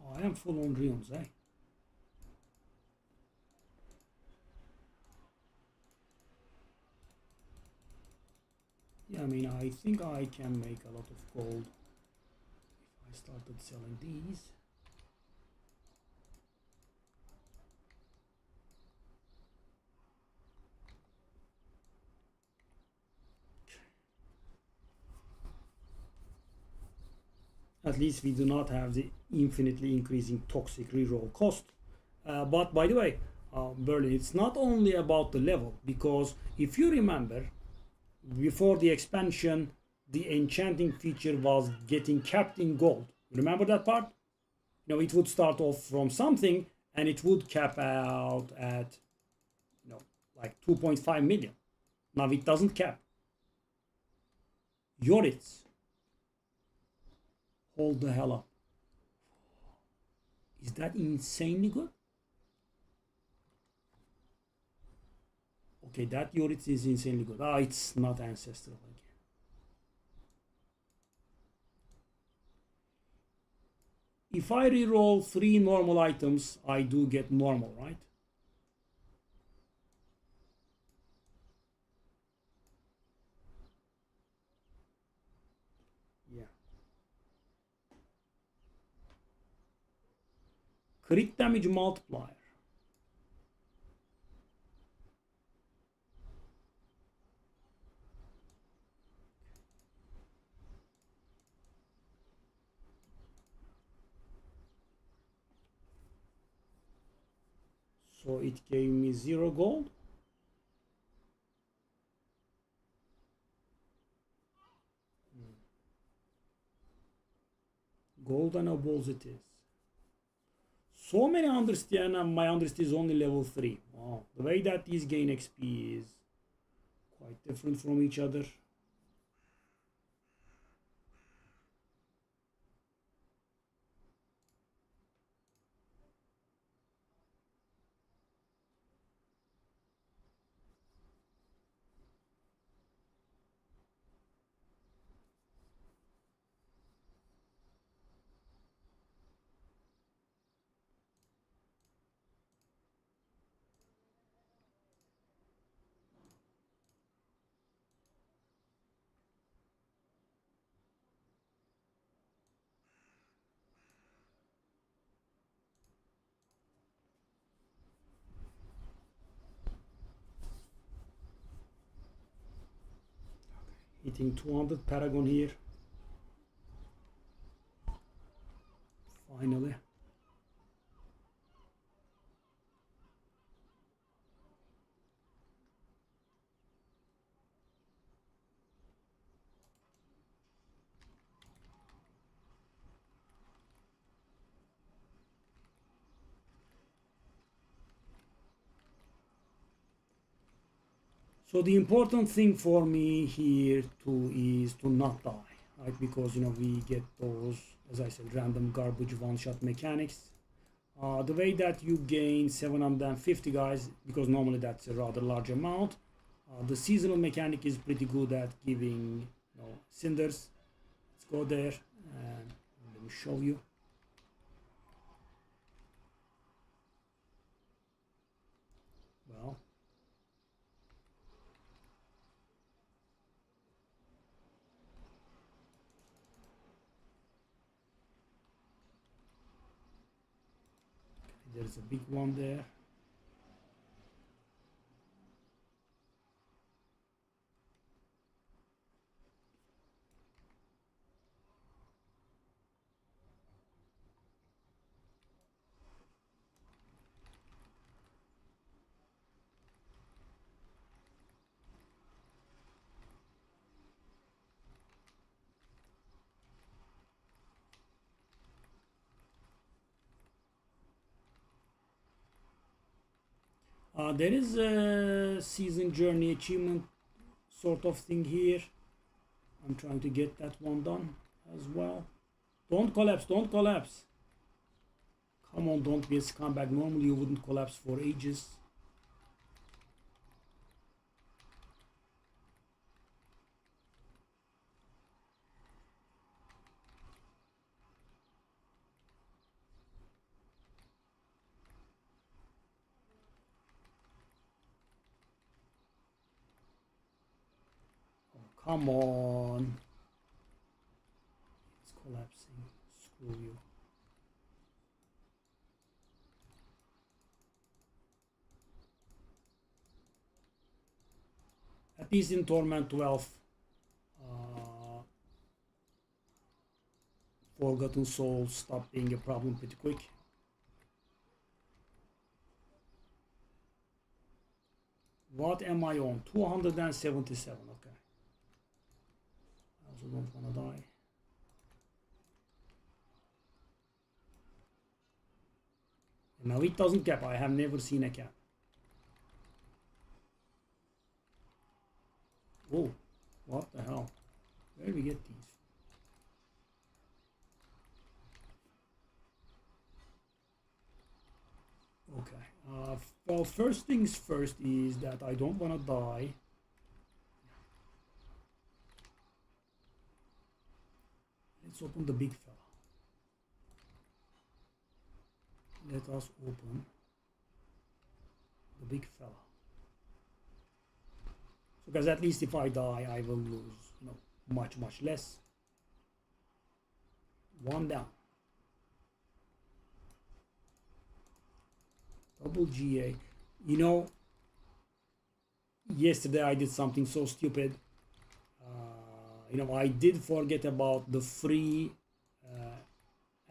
Oh, I am full on runes, eh? Yeah, I mean, I think I can make a lot of gold if I started selling these. At least we do not have the infinitely increasing toxic reroll cost. But by the way, Berlin, it's not only about the level, because if you remember, before the expansion, the enchanting feature was getting capped in gold. Remember that part? It would start off from something and it would cap out at, like 2.5 million. Now it doesn't cap. Yorits. Hold the hell up. Is that insanely good? Okay, that Yoritz is insanely good. Ah, it's not ancestral again. If I reroll 3 normal items, I do get normal, right? Yeah. Crit damage multiplier. So it gave me 0 gold. Golden balls it is. So many understand, and my understand is only level 3. Wow. The way that these gain XP is quite different from each other. Hitting 200 Paragon here. Finally. So the important thing for me here too is to not die, right? Because we get those, as I said, random garbage one-shot mechanics. The way that you gain 750 guys, because normally that's a rather large amount. The seasonal mechanic is pretty good at giving cinders. Let's go there and let me show you. Well, there's a big one there. There is a season journey achievement sort of thing here. I'm trying to get that one done as well. Don't collapse, don't collapse. Come on, don't be a scumbag. Normally you wouldn't collapse for ages. Come on. It's collapsing. Screw you. At least in Torment 12, Forgotten Souls stop being a problem pretty quick. What am I on? 277, okay. I also don't want to die. Now it doesn't cap. I have never seen a cap. Oh, what the hell? Where do we get these? Well, first things first is that I don't want to die. Let's open the big fella. Let us open the big fella. So, because at least if I die, I will lose, you know, much less. One down. Double GA. You know, yesterday I did something so stupid. You know, I did forget about the free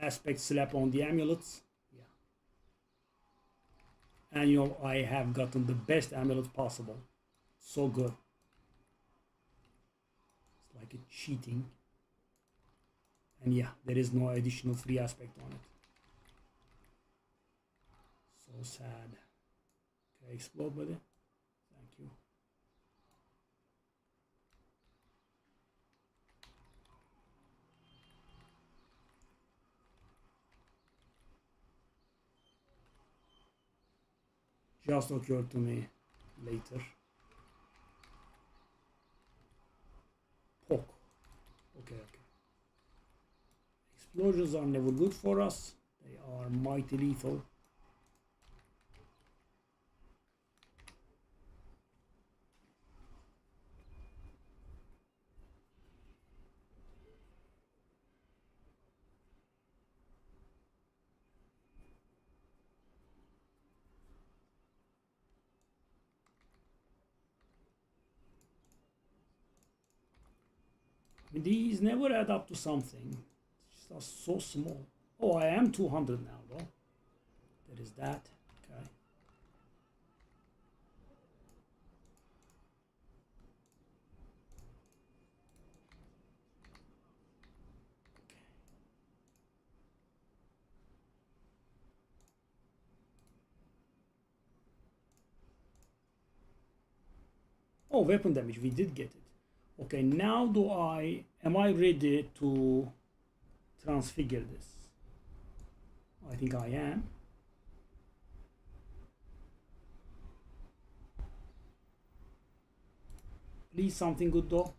aspect slap on the amulets. Yeah. And you know, I have gotten the best amulet possible. So good. It's like a cheating. And yeah, there is no additional free aspect on it. So sad. Okay, explode, buddy. Thank you. Just occurred to me later. Poke. Okay. Explosions are never good for us. They are mighty lethal. These never add up to something. It's just so small. Oh, I am 200 now, though. There is that. Okay. Oh, weapon damage. We did get it. Okay, now am I ready to transfigure this? I think I am. Please something good though.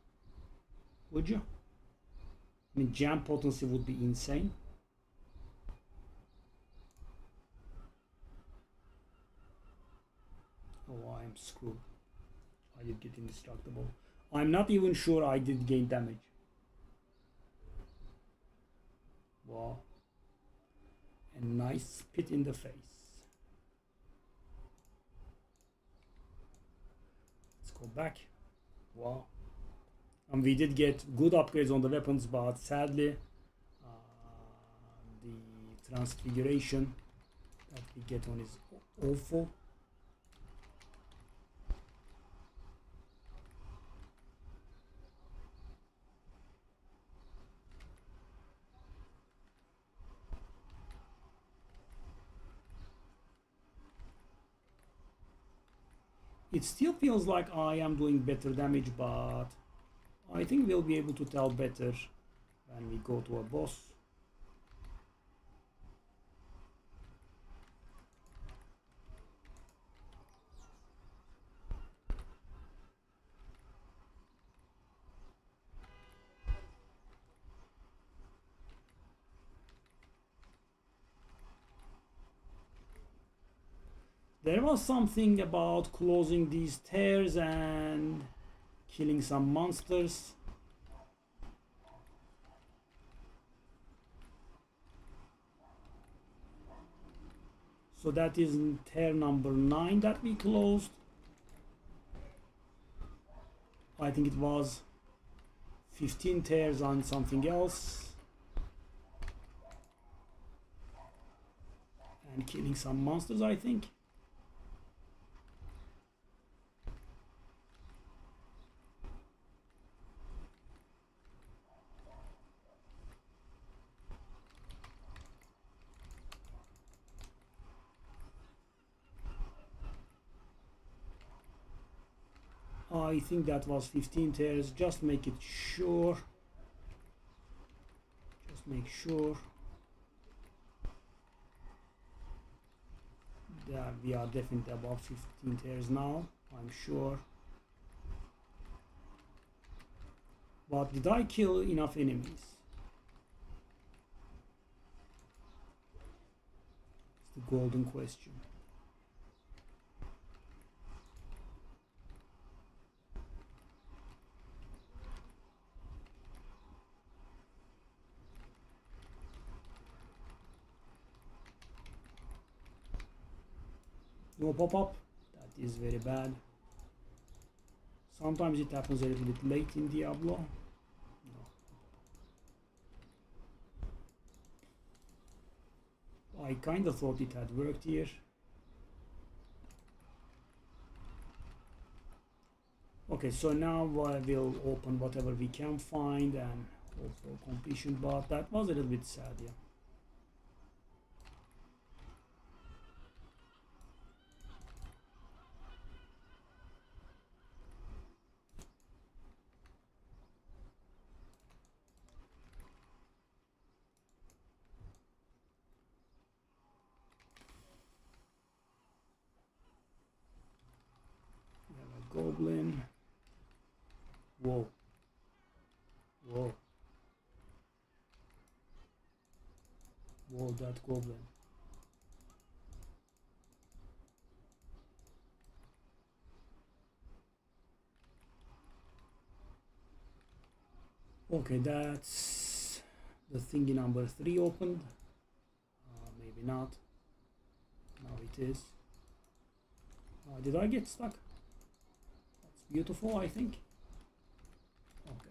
Would you? I mean, jam potency would be insane. Oh, I am screwed. I did get indestructible. I'm not even sure I did gain damage. Wow. A nice spit in the face. Let's go back. Wow. And we did get good upgrades on the weapons, but sadly, the transfiguration that we get on is awful. It still feels like I am doing better damage, but I think we'll be able to tell better when we go to a boss. There was something about closing these stairs and killing some monsters. So that is tier number 9 that we closed. I think it was 15 tiers on something else. And killing some monsters, I think. I think that was 15 tiers. Just make it sure. Just make sure. Yeah, we are definitely above 15 tiers now, I'm sure. But did I kill enough enemies? It's the golden question. No pop-up. That is very bad. Sometimes it happens a little bit late in Diablo. No. I kind of thought it had worked here. Okay, so now I will open whatever we can find and hope for completion, but that was a little bit sad, yeah. We have a goblin. Whoa. Whoa. Whoa, that goblin. Okay, that's the thingy number 3 opened. Maybe not. Now it is. Did I get stuck? That's beautiful, I think. Okay.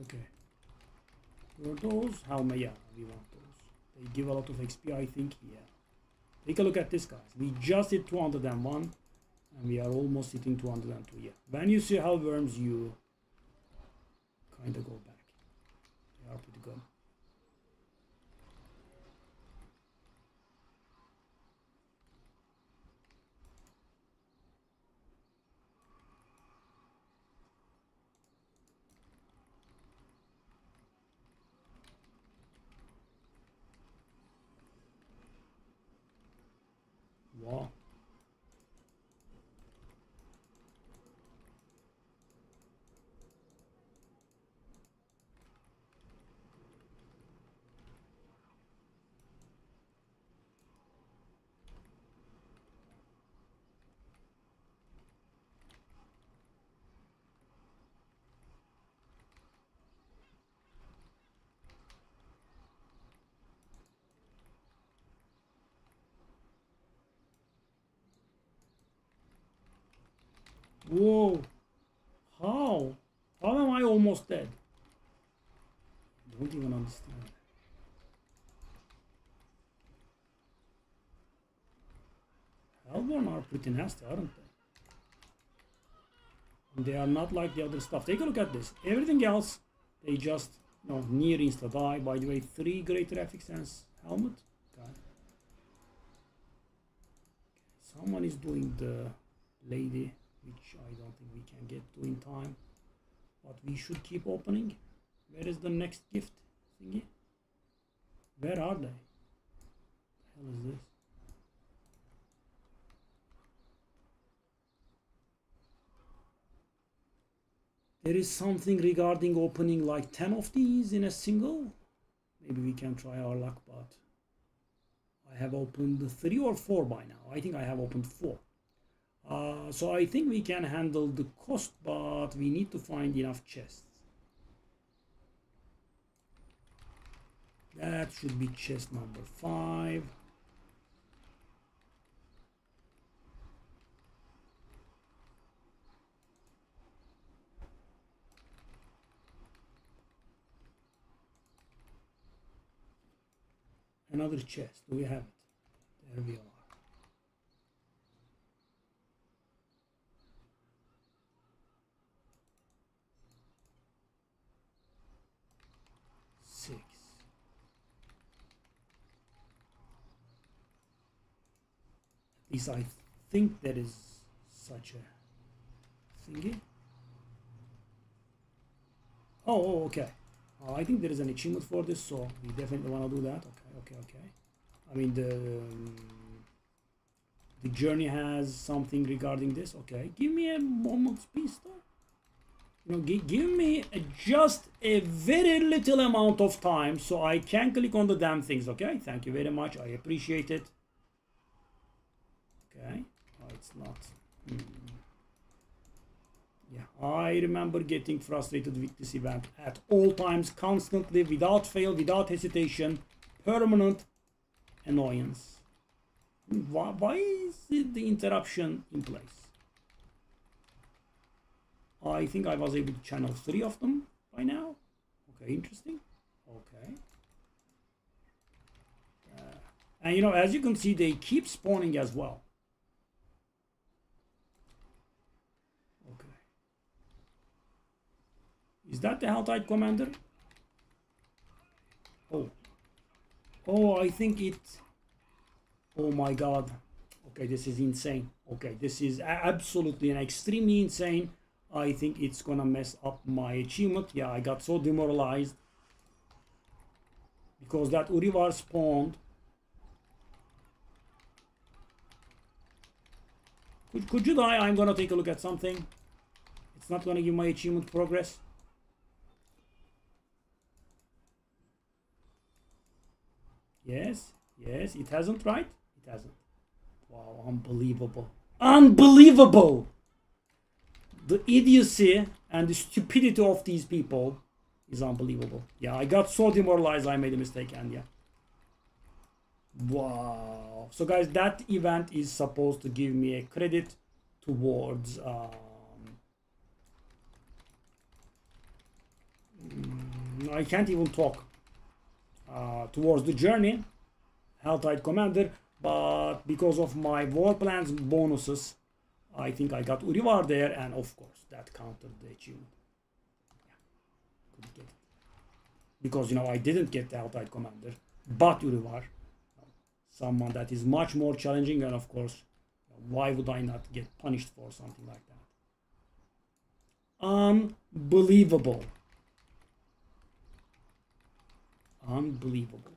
Okay. Were those? How many? Yeah, we want those. They give a lot of XP, I think. Yeah. Take a look at this, guys. We just hit 201 and we are almost hitting 202. Yeah. When you see hellworms, you kind of go back. They are pretty good. Wow. Whoa. How? How am I almost dead? I don't even understand. Hellborn are pretty nasty, aren't they? They are not like the other stuff. Take a look at this. Everything else, they just, near insta die. By the way, 3 greater FX sense helmet. Okay. Someone is doing the lady, which I don't think we can get to in time. But we should keep opening. Where is the next gift thingy? Where are they? What the hell is this? There is something regarding opening like 10 of these in a single. Maybe we can try our luck, but I have opened 3 or 4 by now. I think I have opened 4. So I think we can handle the cost, but we need to find enough chests. That should be chest number 5. Another chest. Do we have it? There we are. Six. At least I think there is such a thingy. Oh, okay. I think there is an achievement for this, so we definitely want to do that. Okay. I mean, the journey has something regarding this. Okay, give me a moment's peace, though. You know, give me just a very little amount of time so I can click on the damn things. Okay, thank you very much. I appreciate it. Okay, oh, it's not. Yeah, I remember getting frustrated with this event at all times, constantly, without fail, without hesitation, permanent annoyance. Why is the interruption in place? I think I was able to channel 3 of them by now. Okay, interesting. Okay. And you know, as you can see, they keep spawning as well. Is that the Helltide Commander? Oh, I think it... Oh my god. Okay, this is insane. Okay, this is absolutely and extremely insane. I think it's gonna mess up my achievement. Yeah, I got so demoralized. Because that Urivar spawned. Could you die? I'm gonna take a look at something. It's not gonna give my achievement progress. Yes, it hasn't, right? It hasn't. Wow, unbelievable. Unbelievable! The idiocy and the stupidity of these people is unbelievable. Yeah, I got so demoralized I made a mistake, and yeah. Wow. So guys, that event is supposed to give me a credit towards I can't even talk. Towards the journey, Helltide Commander, but because of my war plans bonuses, I think I got Urivar there, and of course that countered the achievement. Yeah, couldn't get it. Because, you know, I didn't get the Helltide Commander, but Urivar, someone that is much more challenging, and of course, why would I not get punished for something like that? Unbelievable. Unbelievable.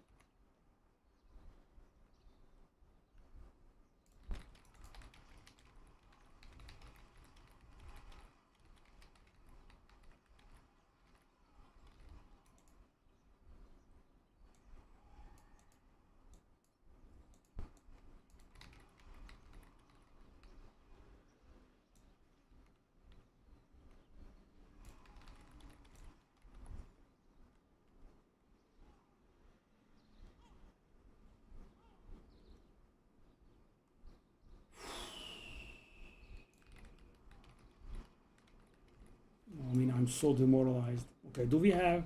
I mean, I'm so demoralized. Okay, do we have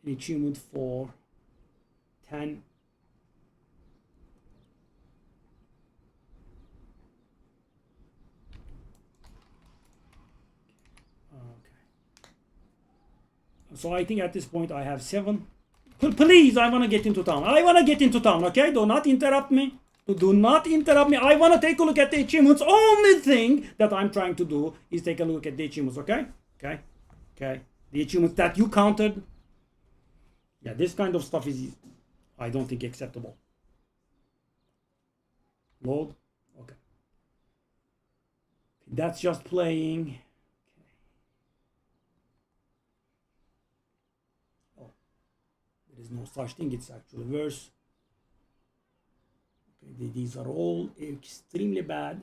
an achievement for 10? Okay. So I think at this point I have 7. Please, I want to get into town. I want to get into town, okay? Do not interrupt me. Do not interrupt me. I want to take a look at the achievements. Only thing that I'm trying to do is take a look at the achievements, okay? Okay. The achievements that you counted. Yeah, this kind of stuff is, I don't think, acceptable. Load. Okay. That's just playing. Okay. Oh, there is no such thing. It's actually worse. Okay, these are all extremely bad.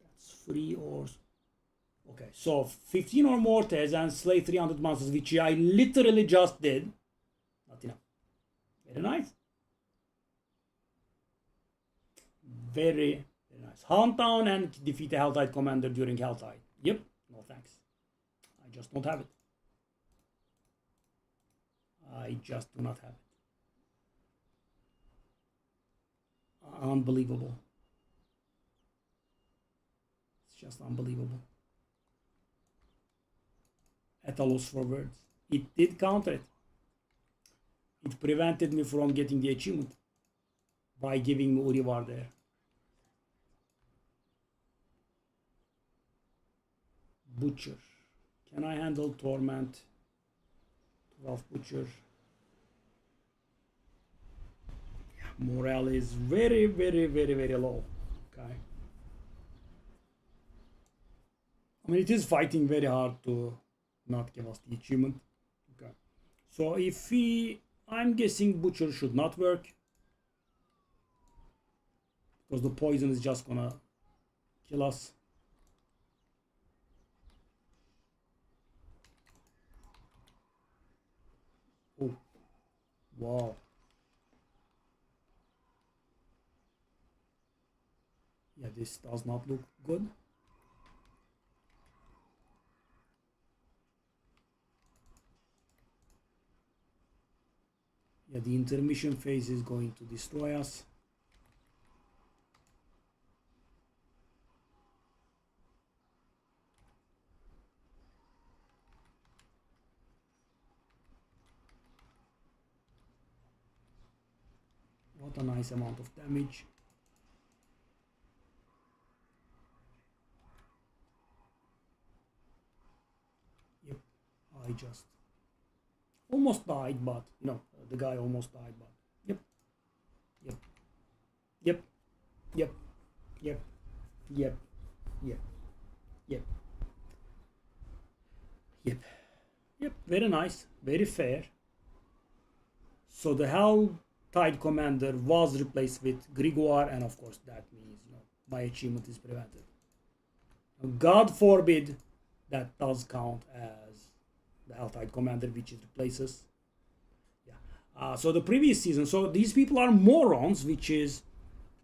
That's 3 or... Okay, so 15 or more tests and slay 300 monsters, which I literally just did. Not enough. Very nice. Very nice. Hunt down and defeat the Helltide Commander during Helltide. Yep. No thanks. I I just don't have it. I just do not have it. Unbelievable. It's just unbelievable. At a loss for words. It did counter it. It prevented me from getting the achievement by giving me Urivar there. Butcher. Can I handle Torment? 12 Butcher. Morale is very, very, very, very low. Okay. I mean, it is fighting very hard to not give us the achievement. Okay. So if I'm guessing Butcher should not work, because the poison is just gonna kill us. Oh, wow. Yeah, this does not look good. Yeah, the intermission phase is going to destroy us. What a nice amount of damage. Yep, I just almost died, but no, the guy almost died, but yep, yep, yep, yep, yep, yep, yep, yep, yep, yep. Very nice, very fair. So the Hell Tide Commander was replaced with Grigor, and of course that means, you know, my achievement is prevented. God forbid that does count as the Hell Tide Commander, which it replaces. Yeah. So the previous season, so these people are morons, which is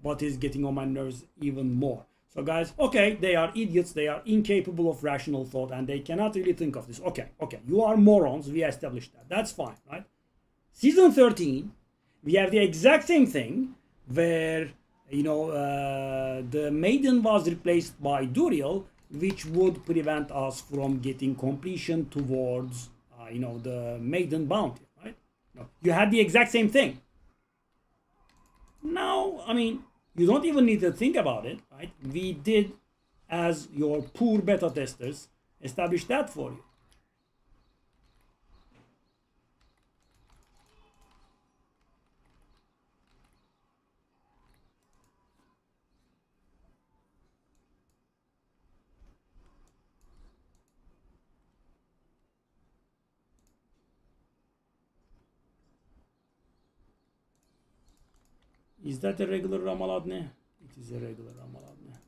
what is getting on my nerves even more. So guys, okay, they are idiots, they are incapable of rational thought, and they cannot really think of this. Okay, you are morons, we established that. That's fine, right? Season 13, we have the exact same thing where, you know, the Maiden was replaced by Duriel, which would prevent us from getting completion towards, you know, the Maiden bounty, right? No, you had the exact same thing. Now, I mean, you don't even need to think about it, right? We did, as your poor beta testers, establish that for you. Is that a regular Ramaladne? It is a regular Ramaladne.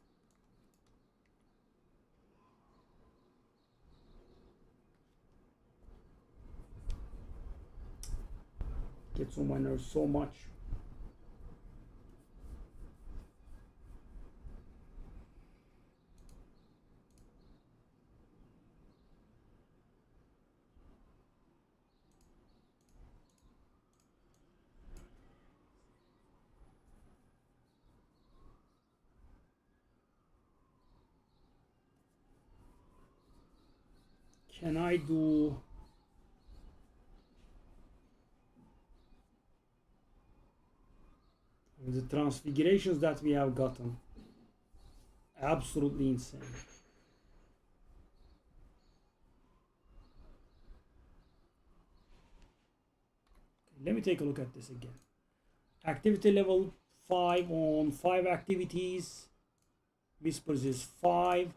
Gets on my nerves so much. Can I do the transfigurations that we have gotten? Absolutely insane. Let me take a look at this again. Activity level 5 on 5 activities. Whispers is 5.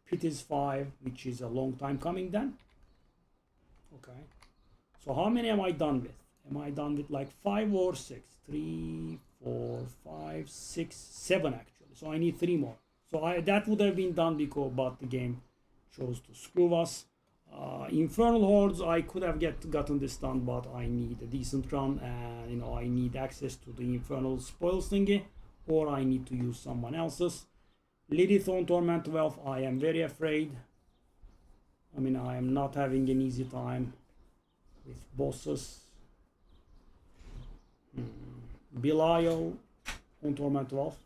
Pit is 5, which is a long time coming then. Okay. So how many am I done with? Am I done with like 5 or 6? 3, 4, 5, 6, 7 actually. So I need 3 more. So that would have been done because, but the game chose to screw us. Infernal Hordes, I could have gotten this done, but I need a decent run, and you know, I need access to the Infernal Spoils thingy, or I need to use someone else's. Lilith on Torment 12, I am very afraid. I mean, I am not having an easy time with bosses. Belial on Torment 12.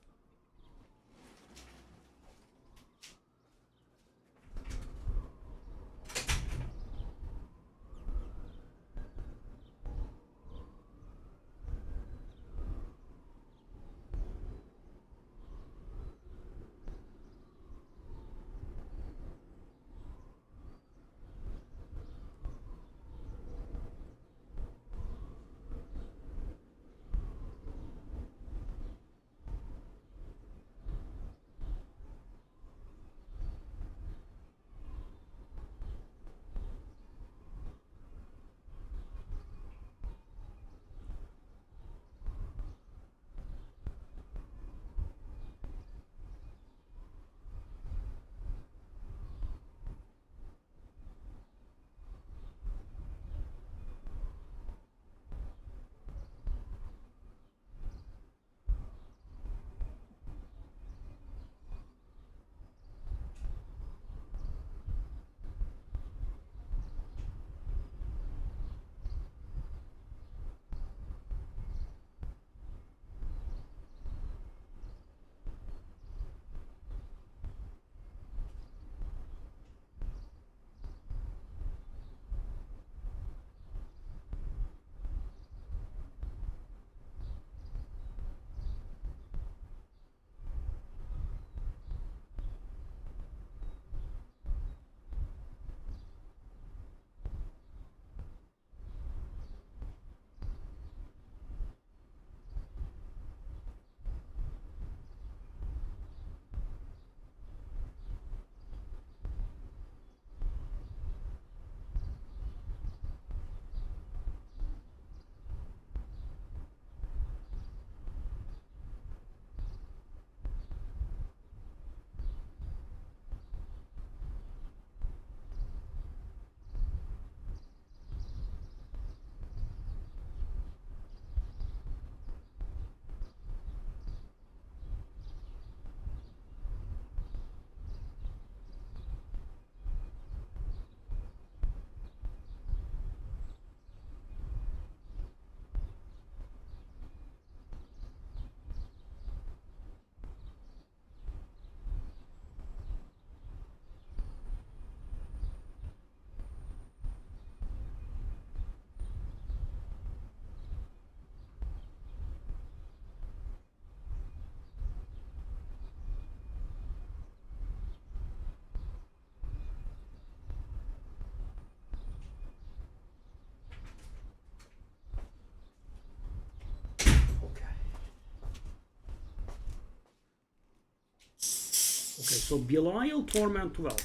Okay, so Belial Torment 12.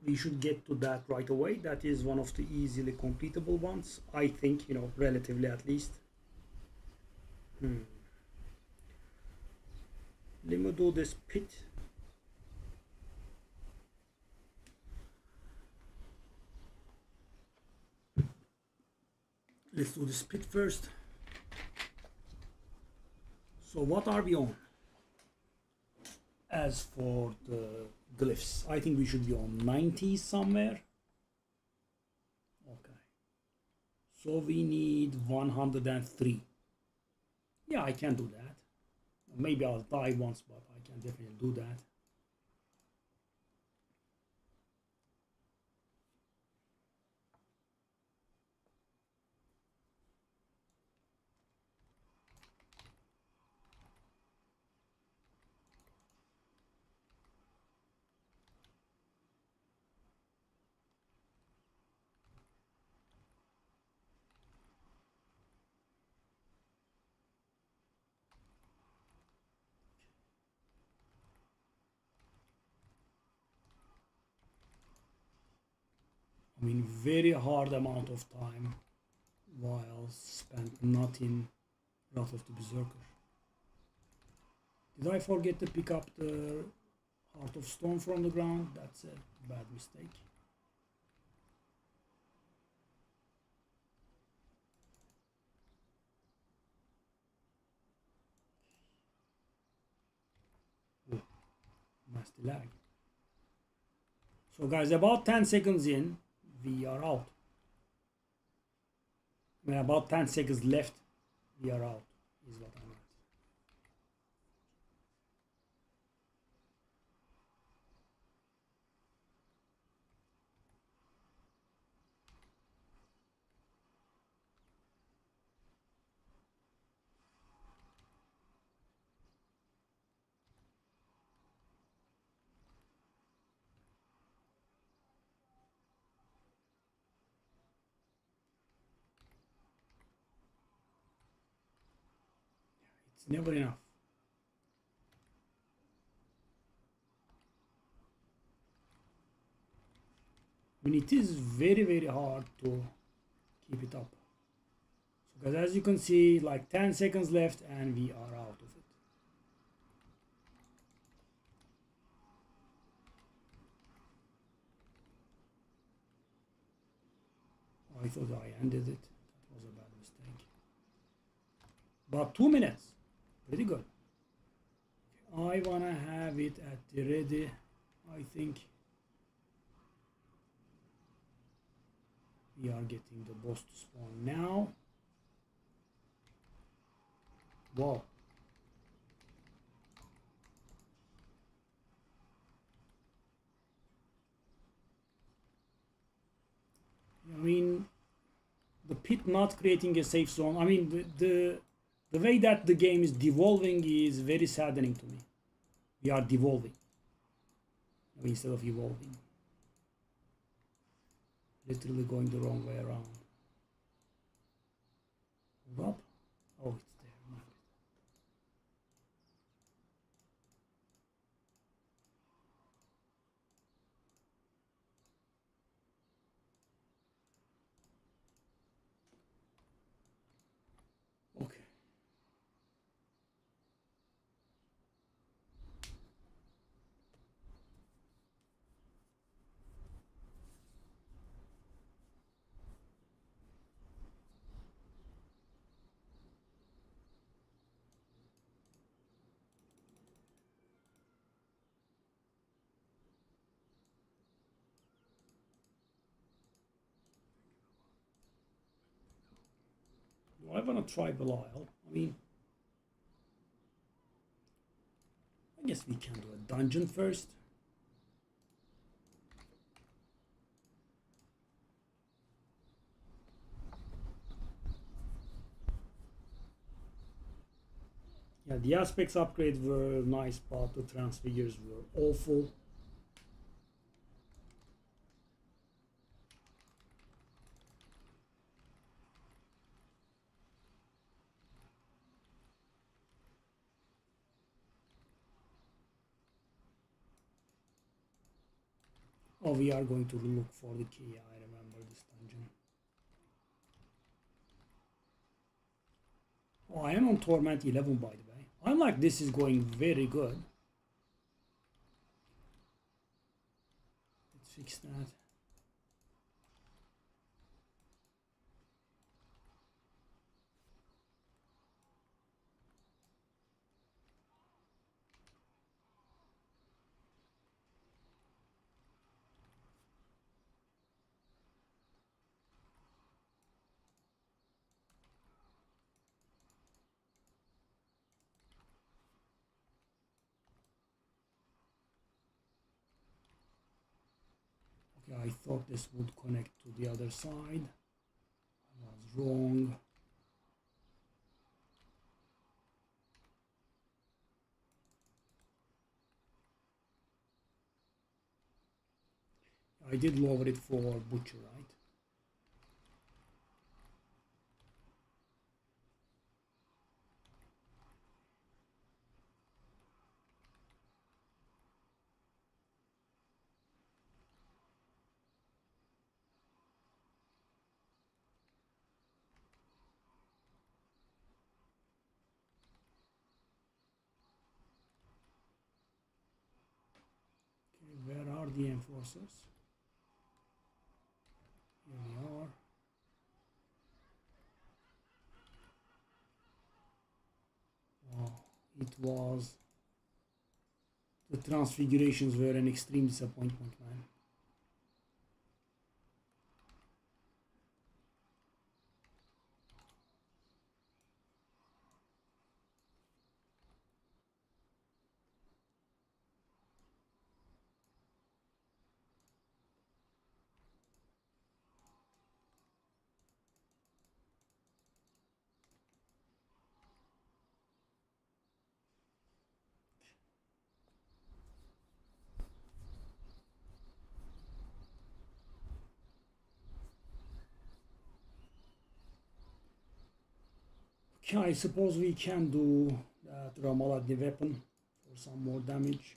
We should get to that right away. That is one of the easily completable ones, I think, you know, relatively at least. Let me do this pit. Let's do this pit first. So what are we on? As for the glyphs, I think we should be on 90 somewhere. Okay. So we need 103. Yeah, I can do that. Maybe I'll die once, but I can definitely do that. I mean, very hard amount of time while spent not in Wrath of the Berserker. Did I forget to pick up the Heart of Stone from the ground? That's a bad mistake. nasty lag. So guys, about 10 seconds in, we are out. When about 10 seconds left, we are out, is what I meant. It's never enough. I mean, it is very hard to keep it up. So guys, as you can see, like 10 seconds left and we are out of it. I thought I ended it. That was a bad mistake. But 2 minutes, pretty good. I wanna have it at the ready. I think we are getting the boss to spawn now. Wow. I mean, the pit not creating a safe zone. I mean, the way that the game is devolving is very saddening to me. We are devolving instead of evolving. Literally going the wrong way around. Hold up. Oh, it's there. Okay. I want to try Belial. I mean, I guess we can do a dungeon first. Yeah, the aspects upgrades were nice, but the transfigures were awful. Oh, we are going to look for the key. I remember this dungeon. Oh, I am on Torment 11, by the way. I'm like, this is going very good. Let's fix that. Okay, I thought this would connect to the other side. I was wrong. I did lower it for Butcher, right? Okay, where are the enforcers? Here we are. Wow, it was The transfigurations were an extreme disappointment, man. Okay, I suppose we can do that Ramaladni weapon for some more damage.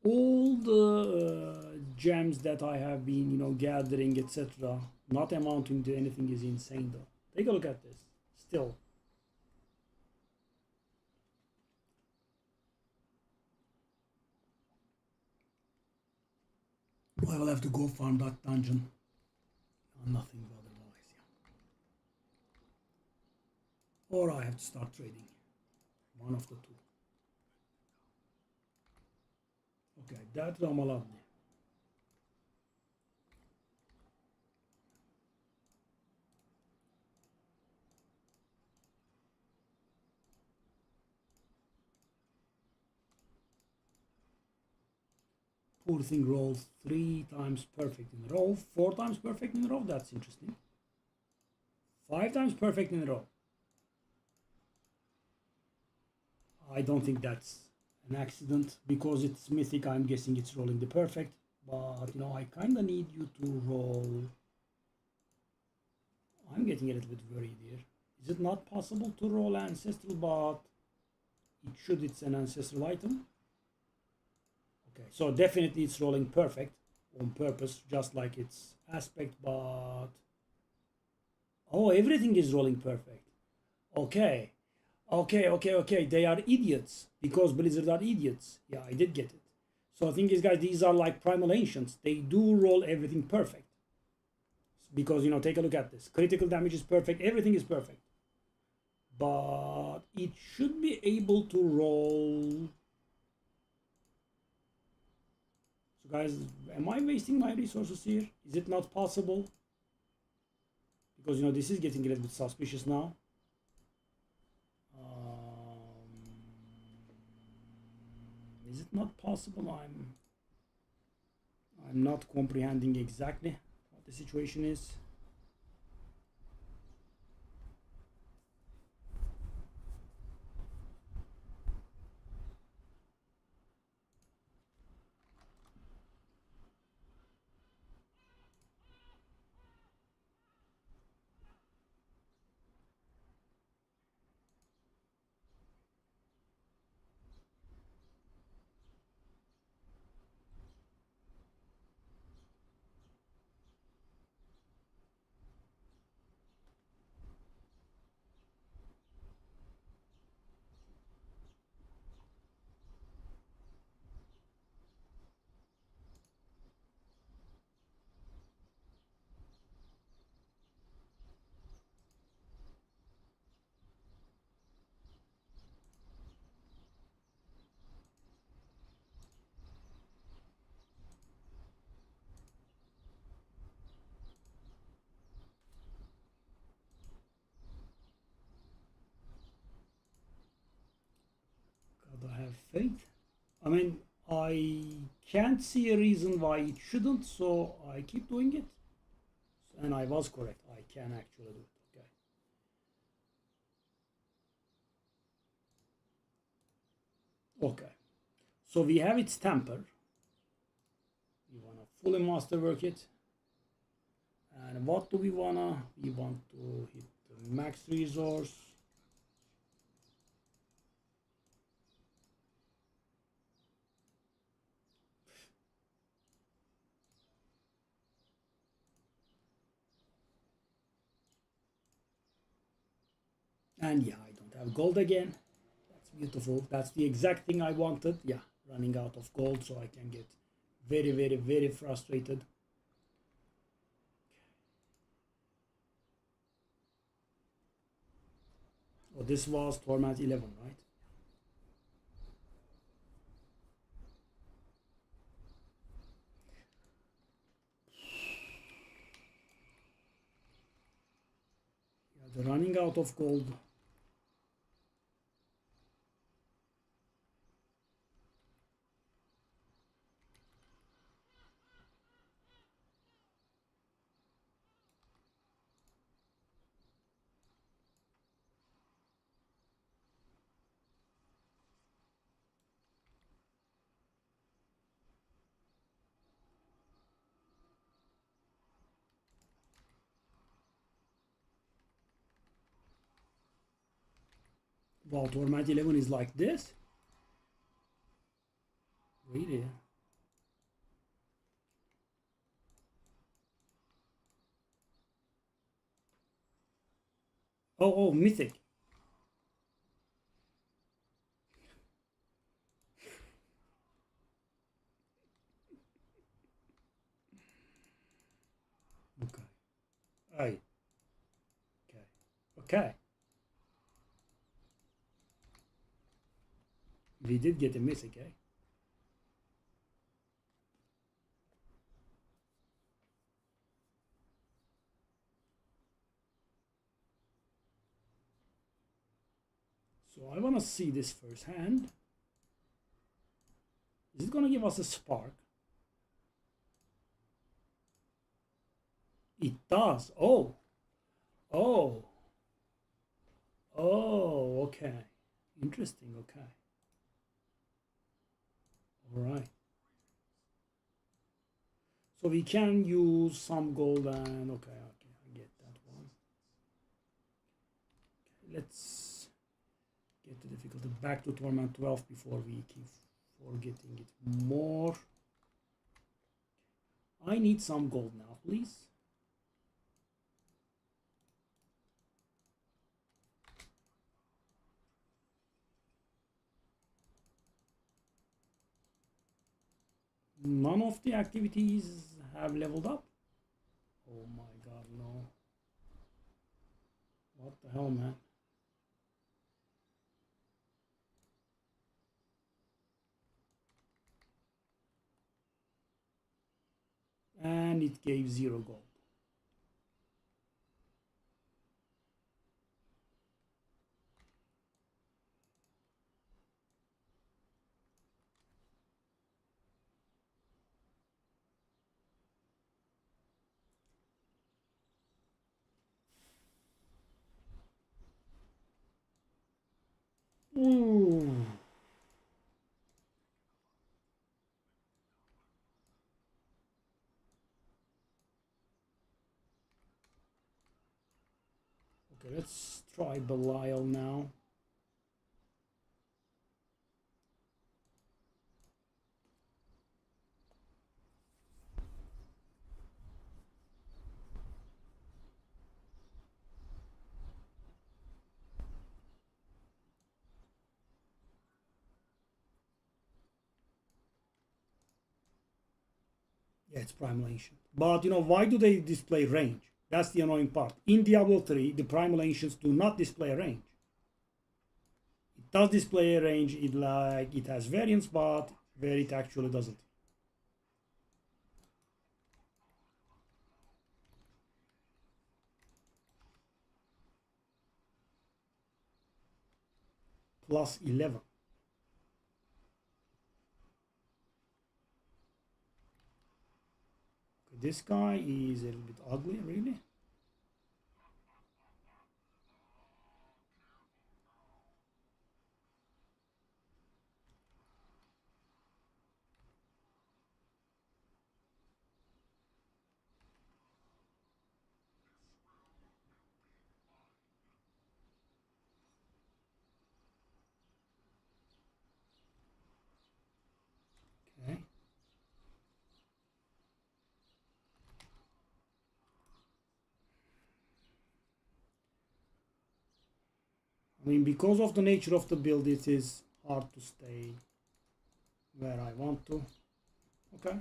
All the gems that I have been, gathering, etc., not amounting to anything is insane though. Take a look at this. Still. I will have to go farm that dungeon. Nothing otherwise, yeah. Or I have to start trading. One of the two. Okay, that Ramaladni. Poor thing rolls 3 times perfect in a row, 4 times perfect in a row. That's interesting. 5 times perfect in a row. I don't think that's an accident because it's mythic. I'm guessing it's rolling the perfect, but I kind of need you to roll. I'm getting a little bit worried here. Is it not possible to roll ancestral, but it's an ancestral item? Okay, so definitely it's rolling perfect on purpose, just like its aspect, but oh, everything is rolling perfect. Okay. Okay. They are idiots because Blizzard are idiots. Yeah, I did get it. So the thing is, guys, these are like primal ancients. They do roll everything perfect. Because, take a look at this. Critical damage is perfect. Everything is perfect. But it should be able to roll. So, guys, am I wasting my resources here? Is it not possible? Because, this is getting a little bit suspicious now. Is it not possible? I'm not comprehending exactly what the situation is. Gotta have faith. I mean, I can't see a reason why it shouldn't, so I keep doing it. And I was correct. I can actually do it. Okay. Okay. So we have its temper. We wanna fully masterwork it. And what do we wanna? We want to hit the max resource. And yeah, I don't have gold again. That's beautiful. That's the exact thing I wanted. Yeah, running out of gold, so I can get very, very, very frustrated. So this was Torment 11, right? Yeah, they're running out of gold. Wow, Torment 11 is like this? Really? Oh, Mythic. Okay. Right. Okay. Okay. We did get a Mythic, eh? So I want to see this first hand. Is it going to give us a spark? It does. Oh. Oh. Oh, okay. Interesting. Okay. All right. So we can use some gold and okay, I get that one. Okay, let's get the difficulty back to Torment 12 before we keep forgetting it more. I need some gold now, please. None of the activities have leveled up. Oh my god, no. What the hell, man? And it gave 0 gold. Ooh. Okay, let's try Belial now. Yeah, it's Primal Ancient. But you know, why do they display range? That's the annoying part. In Diablo 3, the Primal Ancients do not display range. It does display a range, it has variance, but where it actually doesn't. Plus 11. Okay, this guy is a little bit ugly, really. Okay. I mean, because of the nature of the build, it is hard to stay where I want to. Okay.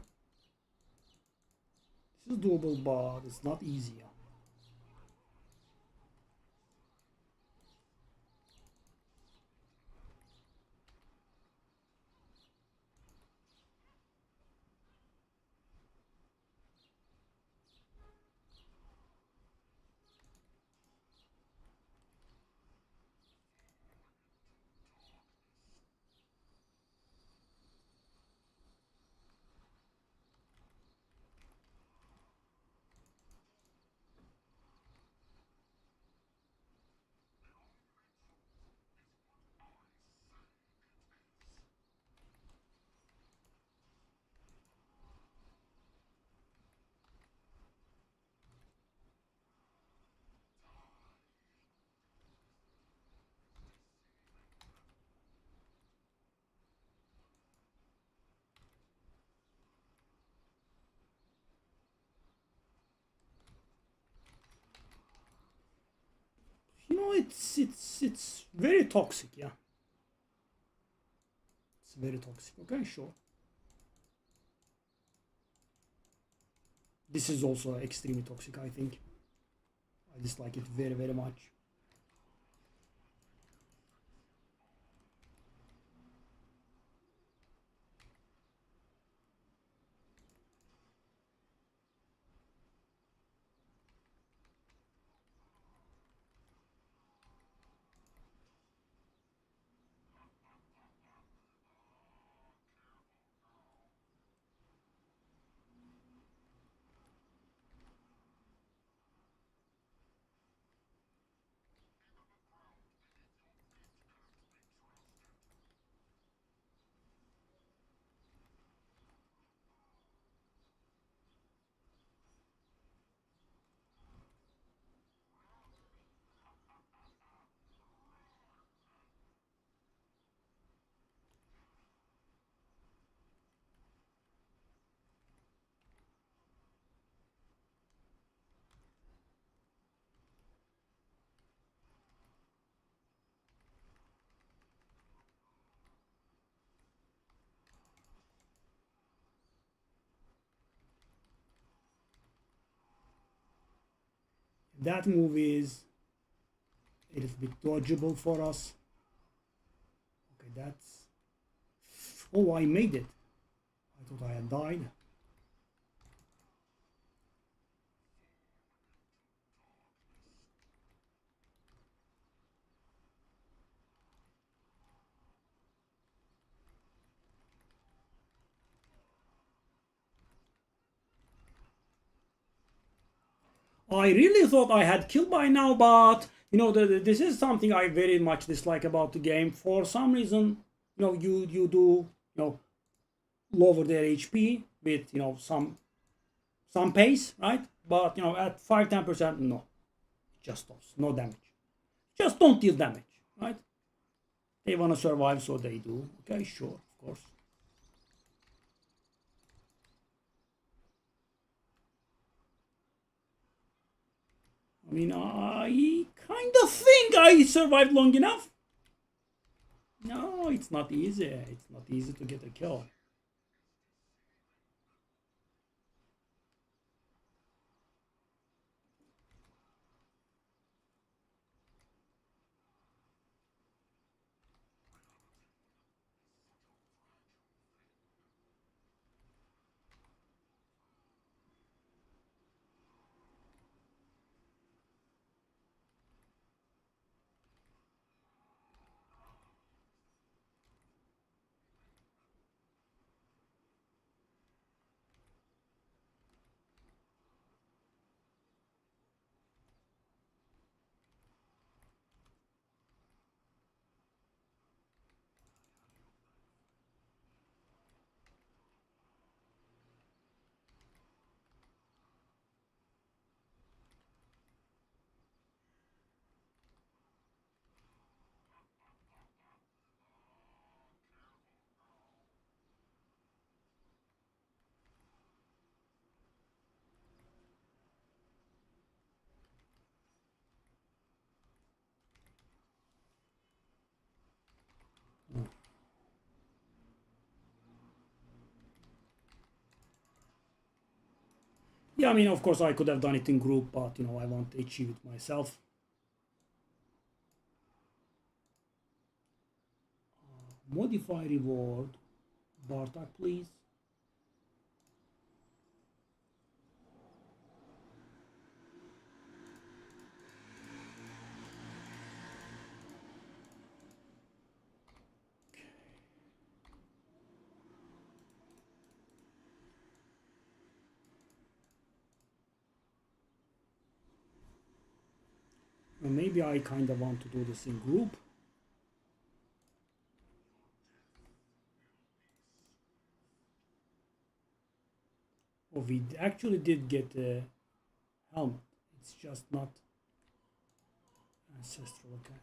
This is doable, but it's not easy. it's very toxic. Yeah, it's very toxic. Okay, sure. This is also extremely toxic, I think. I dislike it very, very much. That move is a little bit dodgeable for us. Okay, that's... Oh, I made it. I thought I had died. I really thought I had killed by now, but you know, this is something I very much dislike about the game. For some reason, you know, you do, you know, lower their HP with, you know, some pace, right? But you know, at 5-10%, no, just stops, no damage. Just don't deal damage, right? They wanna survive, so they do. Okay, sure, of course. I mean, I kind of think I survived long enough. No, it's not easy. It's not easy to get a kill. Yeah, I mean, of course, I could have done it in group, but you know, I want to achieve it myself. Modify reward, Bartak, please. Maybe I kind of want to do this in group. Oh, we actually did get a helmet. It's just not ancestral. Okay.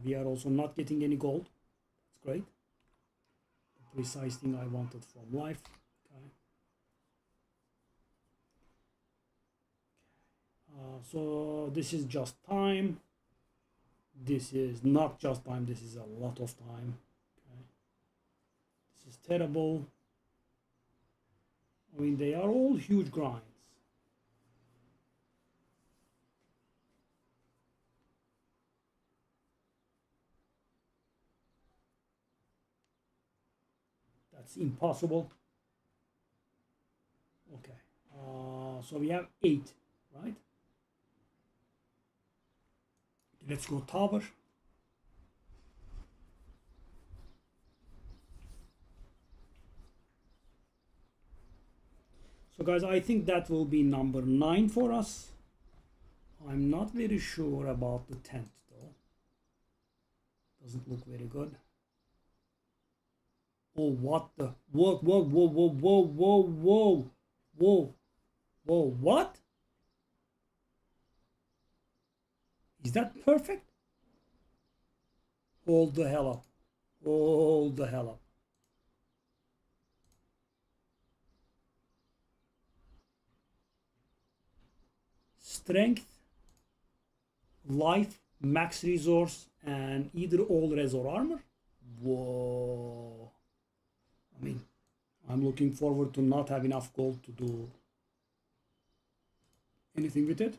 We are also not getting any gold. That's great. The precise thing I wanted from life. Okay. So this is just time. This is not just time, this is a lot of time. Okay. This is terrible. I mean, they are all huge grinds. That's impossible. Okay. So we have 8, right? Let's go tower. So guys, I think that will be number 9 for us. I'm not very sure about the 10th though. Doesn't look very good. Oh, what the? Whoa, whoa, whoa, whoa, whoa, whoa, whoa, whoa, whoa, what? Is that perfect? Hold the hell up. Hold the hell up. Strength, life, max resource, and either all res or armor. Whoa. I mean, I'm looking forward to not have enough gold to do anything with it.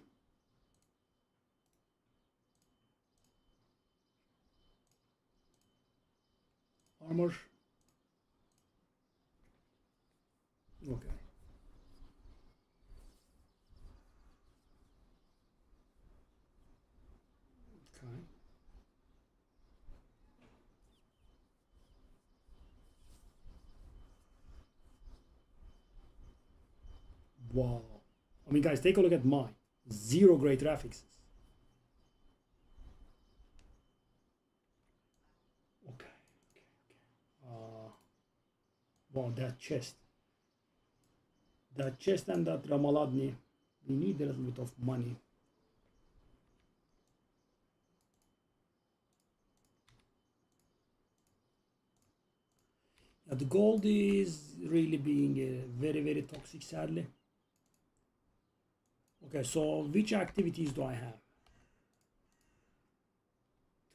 Armor. Okay. Okay. Wow. I mean, guys, take a look at mine. 0 great graphics. Okay. Wow, that chest. That chest and that Ramaladni. We need a little bit of money. Yeah, the gold is really being very, very toxic, sadly. Okay, so which activities do I have?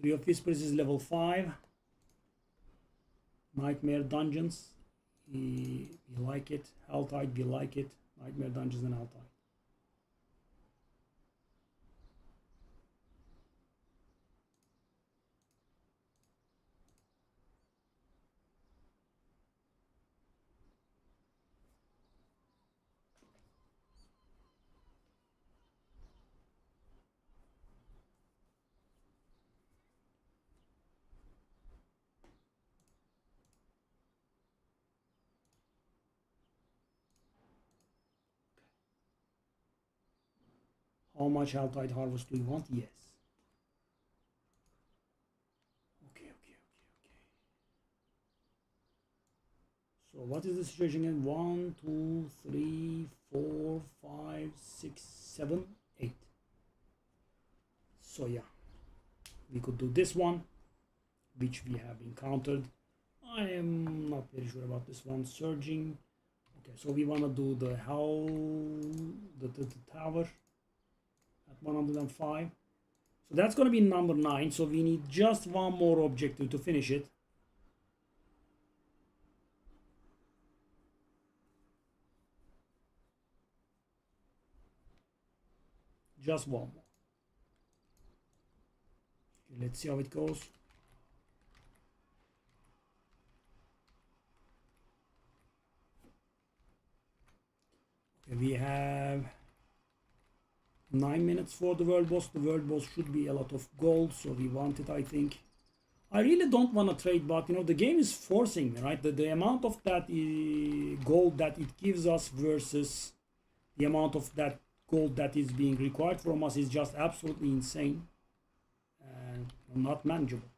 Tree of Whispers is level 5. Nightmare Dungeons. We like it. Helltide, we like it. Nightmare Dungeons and Helltide. How much Helltide Harvest do we want? Yes. Okay. So what is the situation again? 1, 2, 3, 4, 5, 6, 7, 8. So yeah, we could do this one, which we have encountered. I am not very sure about this one. Surging. Okay, so we want to do the hell, the tower at 105. So that's going to be number 9. So we need just one more objective to finish it. Just one more. Okay, let's see how it goes. Okay, we have 9 minutes for the world boss. The world boss should be a lot of gold, so we want it, I think. I really don't want to trade, but you know, the game is forcing me, right? The amount of that gold that it gives us versus the amount of that gold that is being required from us is just absolutely insane and not manageable.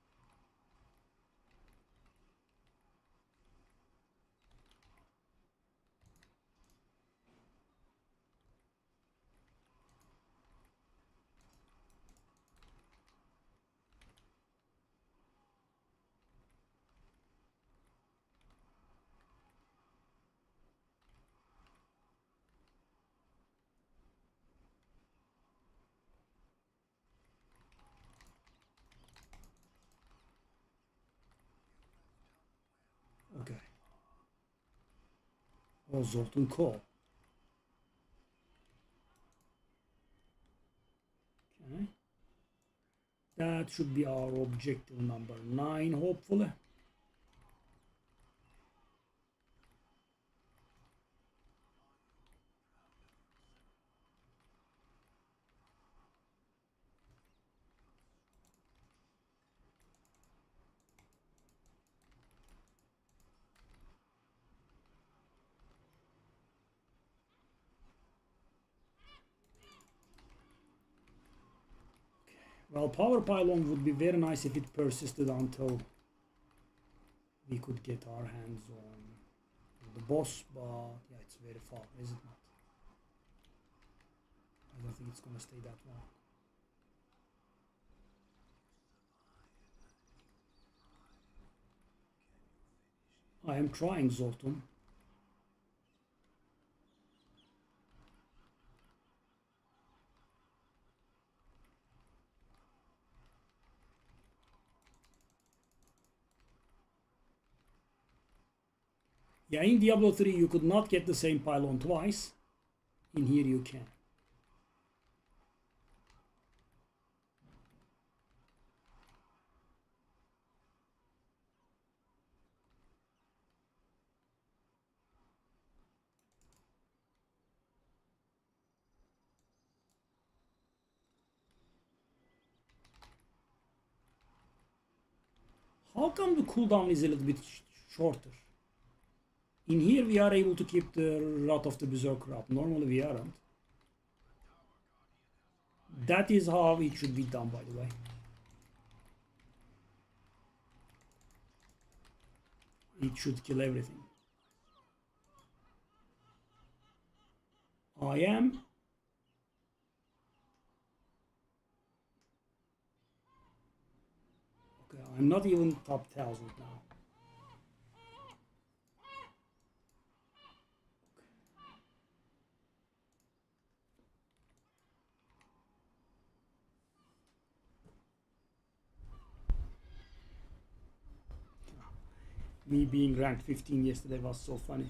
Oh, Zoltan Call. Okay. That should be our objective number 9, hopefully. Well, power pylon would be very nice if it persisted until we could get our hands on the boss, but yeah, it's very far, is it not? I don't think it's gonna stay that long. I am trying, Zoltan. Yeah, in Diablo 3 you could not get the same pylon twice. In here you can. How come the cooldown is a little bit shorter? In here we are able to keep the Wrath of the Berserker up. Normally we aren't. That is how it should be done, by the way. It should kill everything. I am. Okay, I'm not even top 1000 now. Me being ranked 15 yesterday was so funny.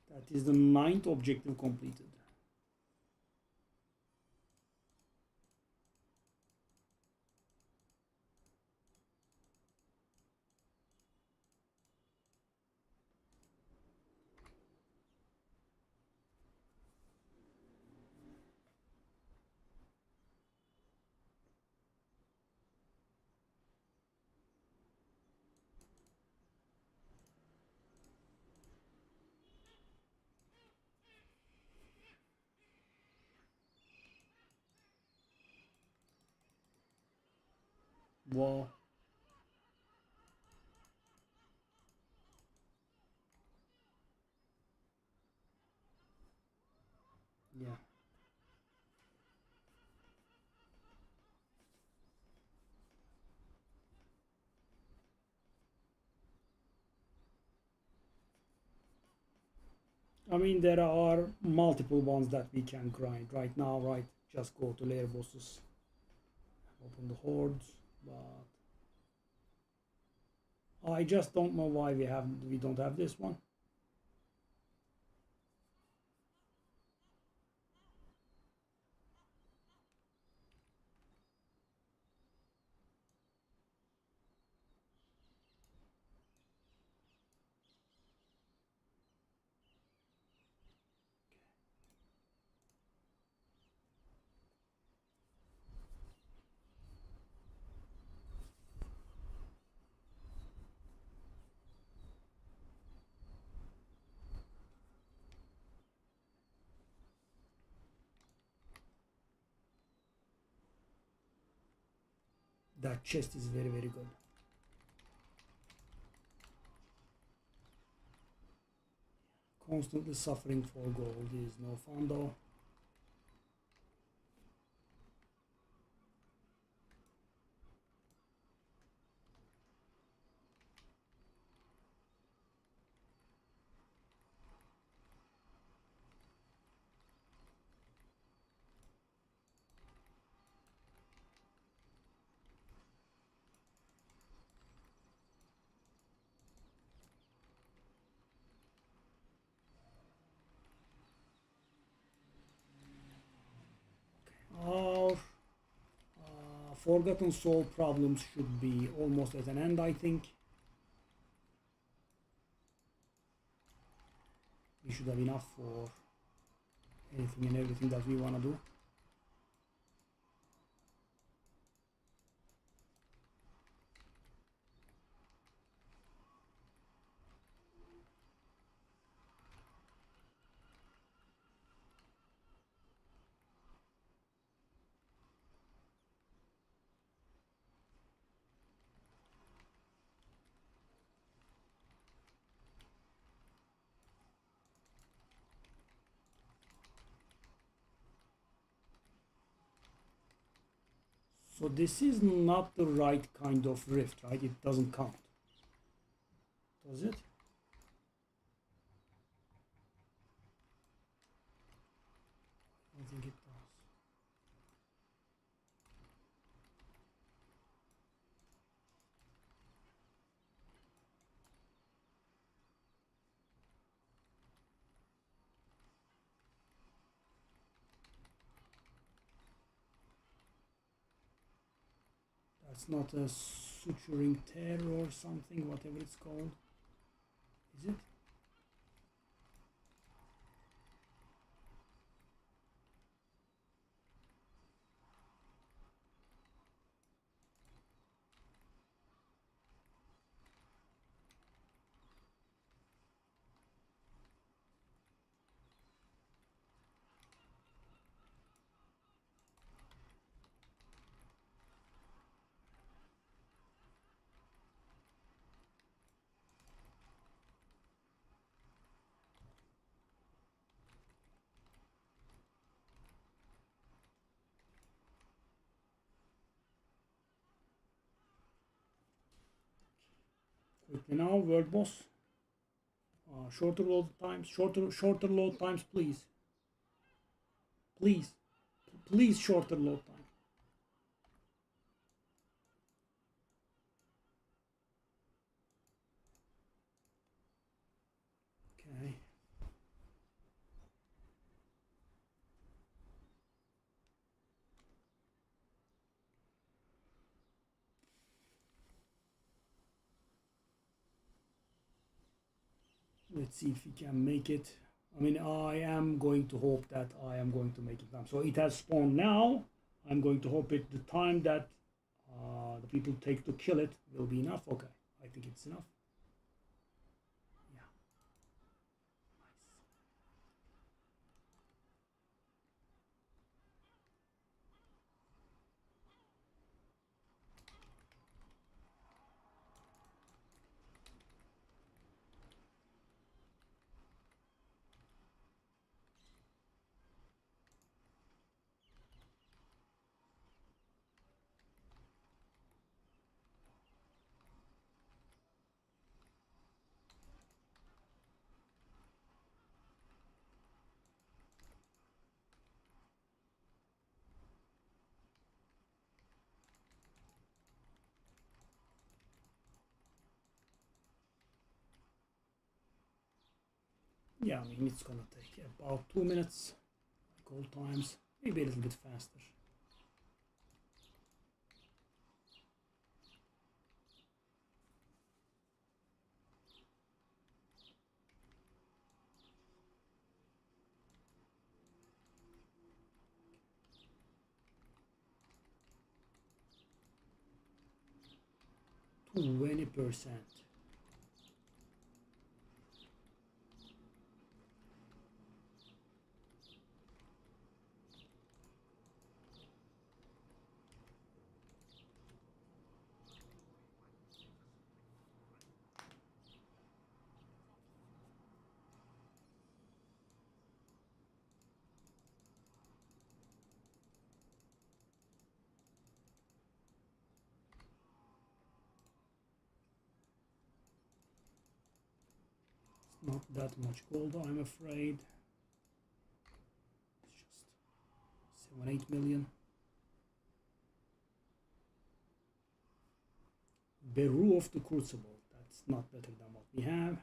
That is the 9th objective completed. Wow. Yeah. I mean, there are multiple ones that we can grind right now, right? Just go to layer bosses, open the hordes, but I just don't know why we don't have this one. That chest is very, very good. Constantly suffering for gold is no fun though. Forgotten Soul problems should be almost at an end, I think. We should have enough for anything and everything that we want to do. So this is not the right kind of rift, right? It doesn't count. Does it? I don't think it does. That's not a suturing tear or something, whatever it's called. Is it? Quickly now, word boss. Shorter load times, shorter load times, please. Please, shorter load time. Okay. Let's see if we can make it. I mean, I am going to hope that I am going to make it time. So it has spawned now. I'm going to hope the time that the people take to kill it will be enough. Okay, I think it's enough. Yeah. Yeah, I mean, it's gonna take about 2 minutes, like all times, maybe a little bit faster. %20%. Not that much gold, I'm afraid. It's just 7-8 million. Beru of the Crucible. That's not better than what we have.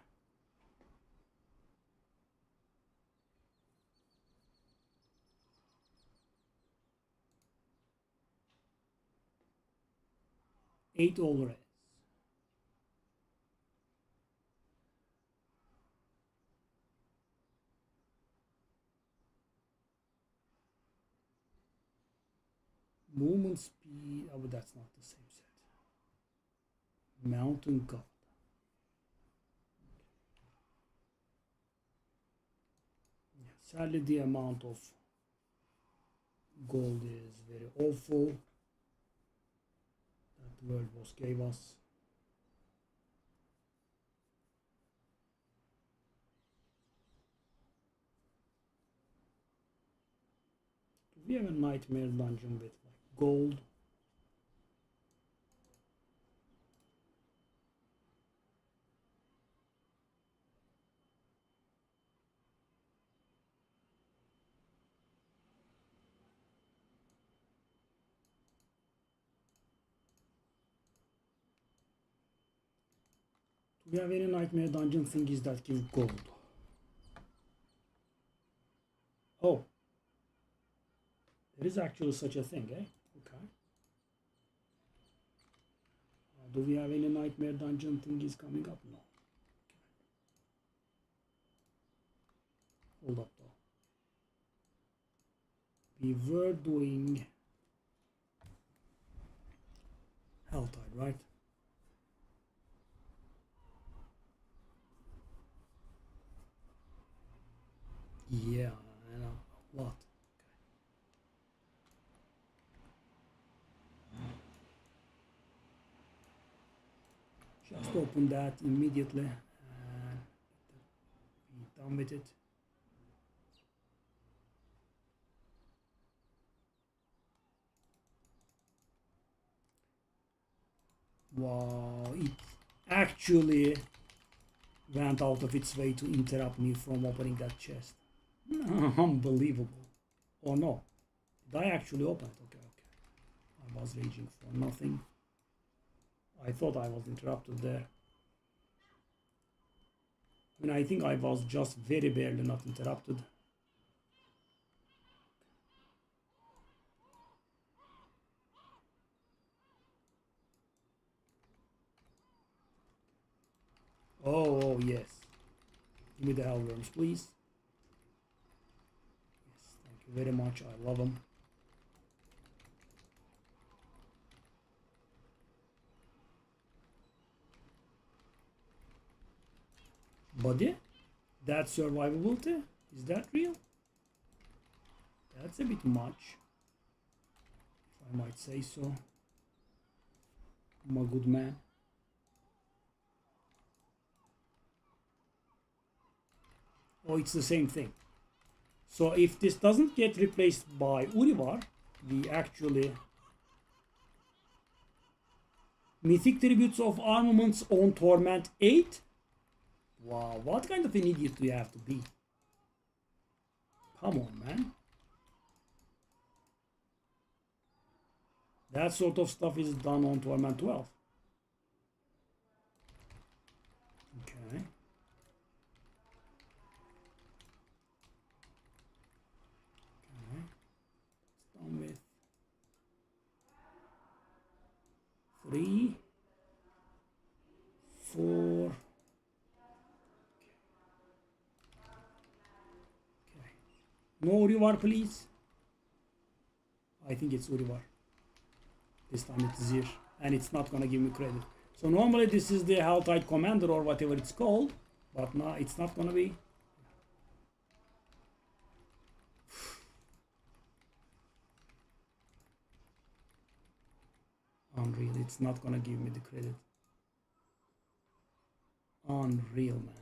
8 all res. Movement speed, oh, but that's not the same set. Mountain God. Sadly, the amount of gold is very awful that the world boss gave us. Do we have a nightmare dungeon with like gold? Do we have any nightmare dungeon thingies that give gold? Oh, there is actually such a thing, eh? Okay. Do we have any nightmare dungeon thingies coming up? No. Okay. Hold up though. We were doing Helltide, right? Yeah, I know. A lot. Okay. Just open that immediately and be done with it. Wow, it actually went out of its way to interrupt me from opening that chest. Unbelievable. Oh no, did I actually open it? Okay, okay. I was raging for nothing. I thought I was interrupted there. I mean, I think I was just very barely not interrupted. Oh, yes. Give me the hellworms, please. Yes, thank you very much. I love them. Buddy, that survivability? Is that real? That's a bit much, if I might say so. My good man. Oh, it's the same thing. So if this doesn't get replaced by Urivar, we actually... Mythic Tributes of Armaments on Torment 8? Wow, what kind of an idiot do you have to be? Come on, man. That sort of stuff is done on Torment 12. Okay. Okay. It's done with 3, 4. Okay. No Urivar, please. I think it's Urivar. This time it's Zir, and it's not gonna give me credit. So normally this is the Helltide Commander or whatever it's called, but now it's not gonna be. Unreal, it's not gonna give me the credit. Unreal, man.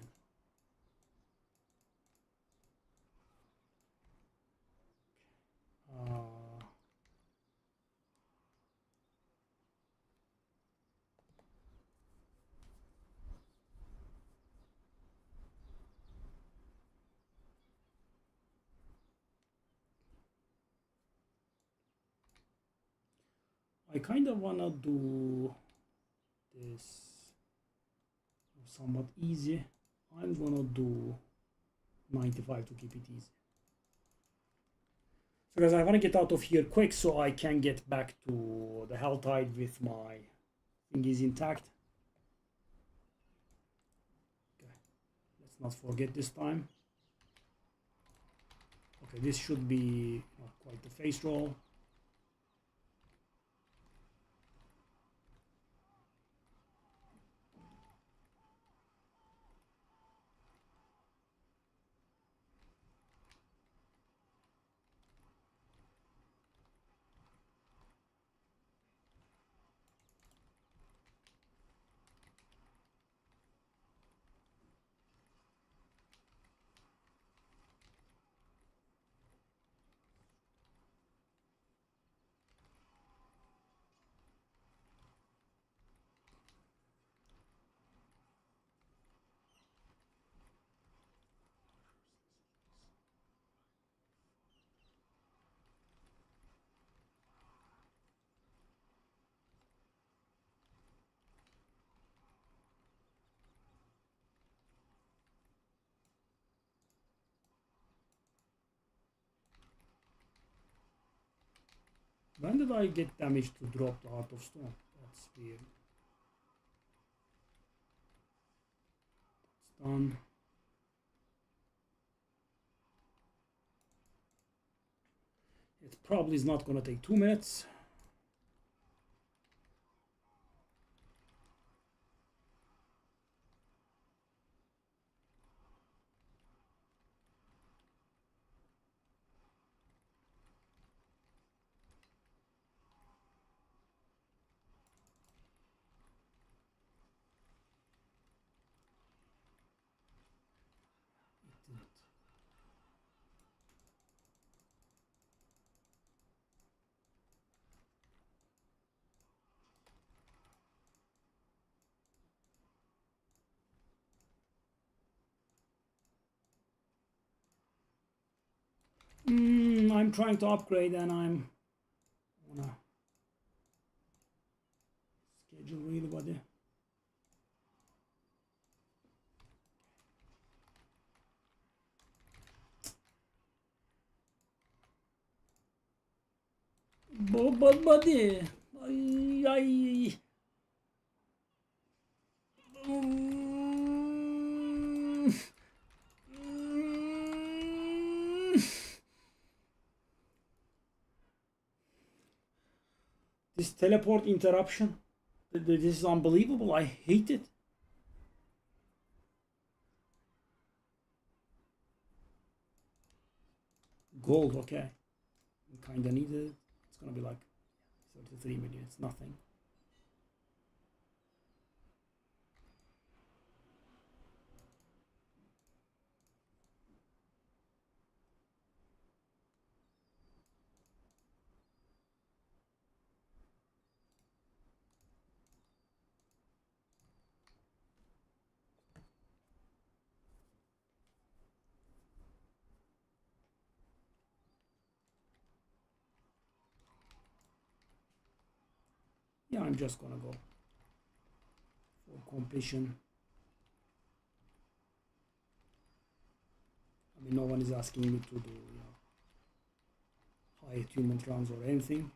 I kind of wanna do this somewhat easy. I'm gonna do 95 to keep it easy. So guys, I want to get out of here quick so I can get back to the Helltide with my Thing is intact. Okay, let's not forget this time. Okay, this should be not quite the face roll. When did I get damage to drop the Heart of Stone? That's weird. It's done. It probably is not gonna take 2 minutes. I'm trying to upgrade and I'm wanna schedule really buddy. But buddy, I this teleport interruption, this is unbelievable. I hate it. Gold, okay. Kinda need it. It's gonna be like 33 million. It's nothing. Yeah, I'm just gonna go for completion. I mean, no one is asking me to do high attunement runs or anything.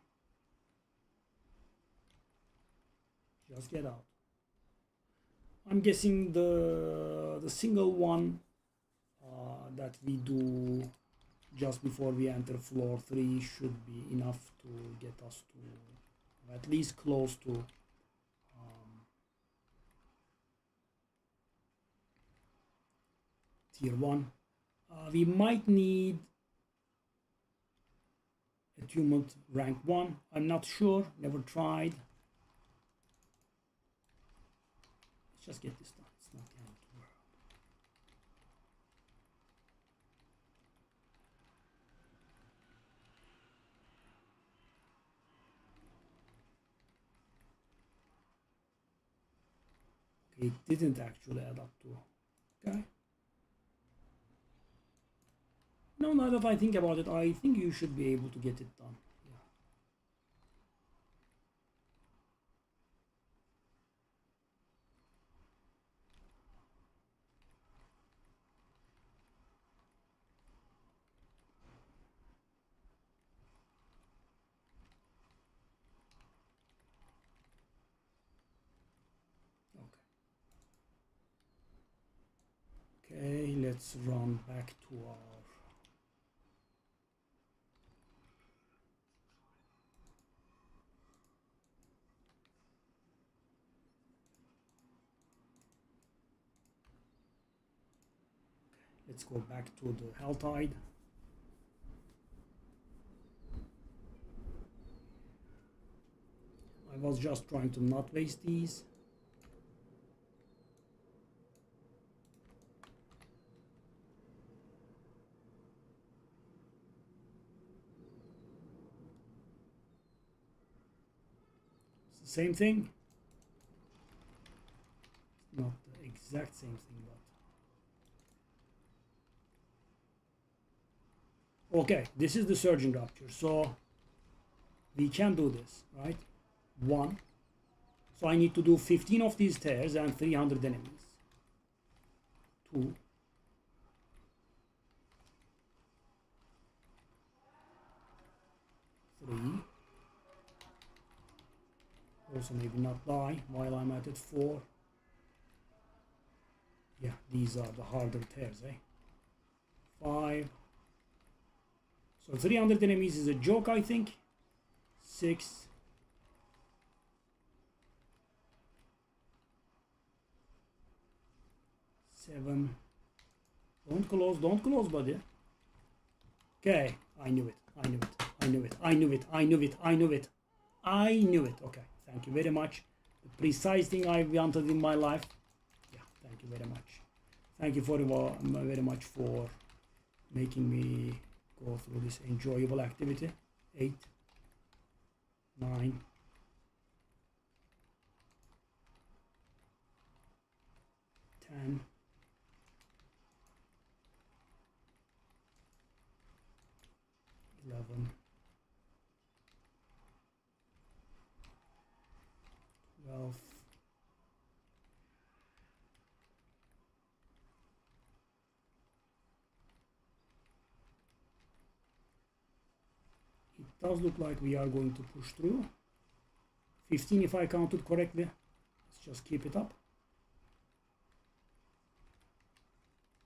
Just get out. I'm guessing the single one that we do just before we enter floor 3 should be enough to get us to at least close to tier 1. We might need attunement rank 1. I'm not sure, never tried. Let's just get this done. It's not the end of the world. Okay, it didn't actually add up to. Okay. No, now that I think about it, I think you should be able to get it done. Yeah. let's run back to our let's go back to the Hell Tide. I was just trying to not waste these. It's the same thing. Not the exact same thing, but okay, this is the Surging Rapture, so we can do this, right? 1. So I need to do 15 of these tears and 300 enemies. 2. 3. Also maybe not die while I'm at it. 4. Yeah, these are the harder tears, eh? 5. So 300 enemies is a joke, I think. 6. 7. Don't close, buddy. Okay, I knew it. Okay, thank you very much. The precise thing I wanted in my life. Yeah, thank you very much. Thank you very much for making me go through this enjoyable activity. 8, 9, 10, 11, 12, 'It does look like we are going to push through. 15 if I counted correctly. Let's just keep it up.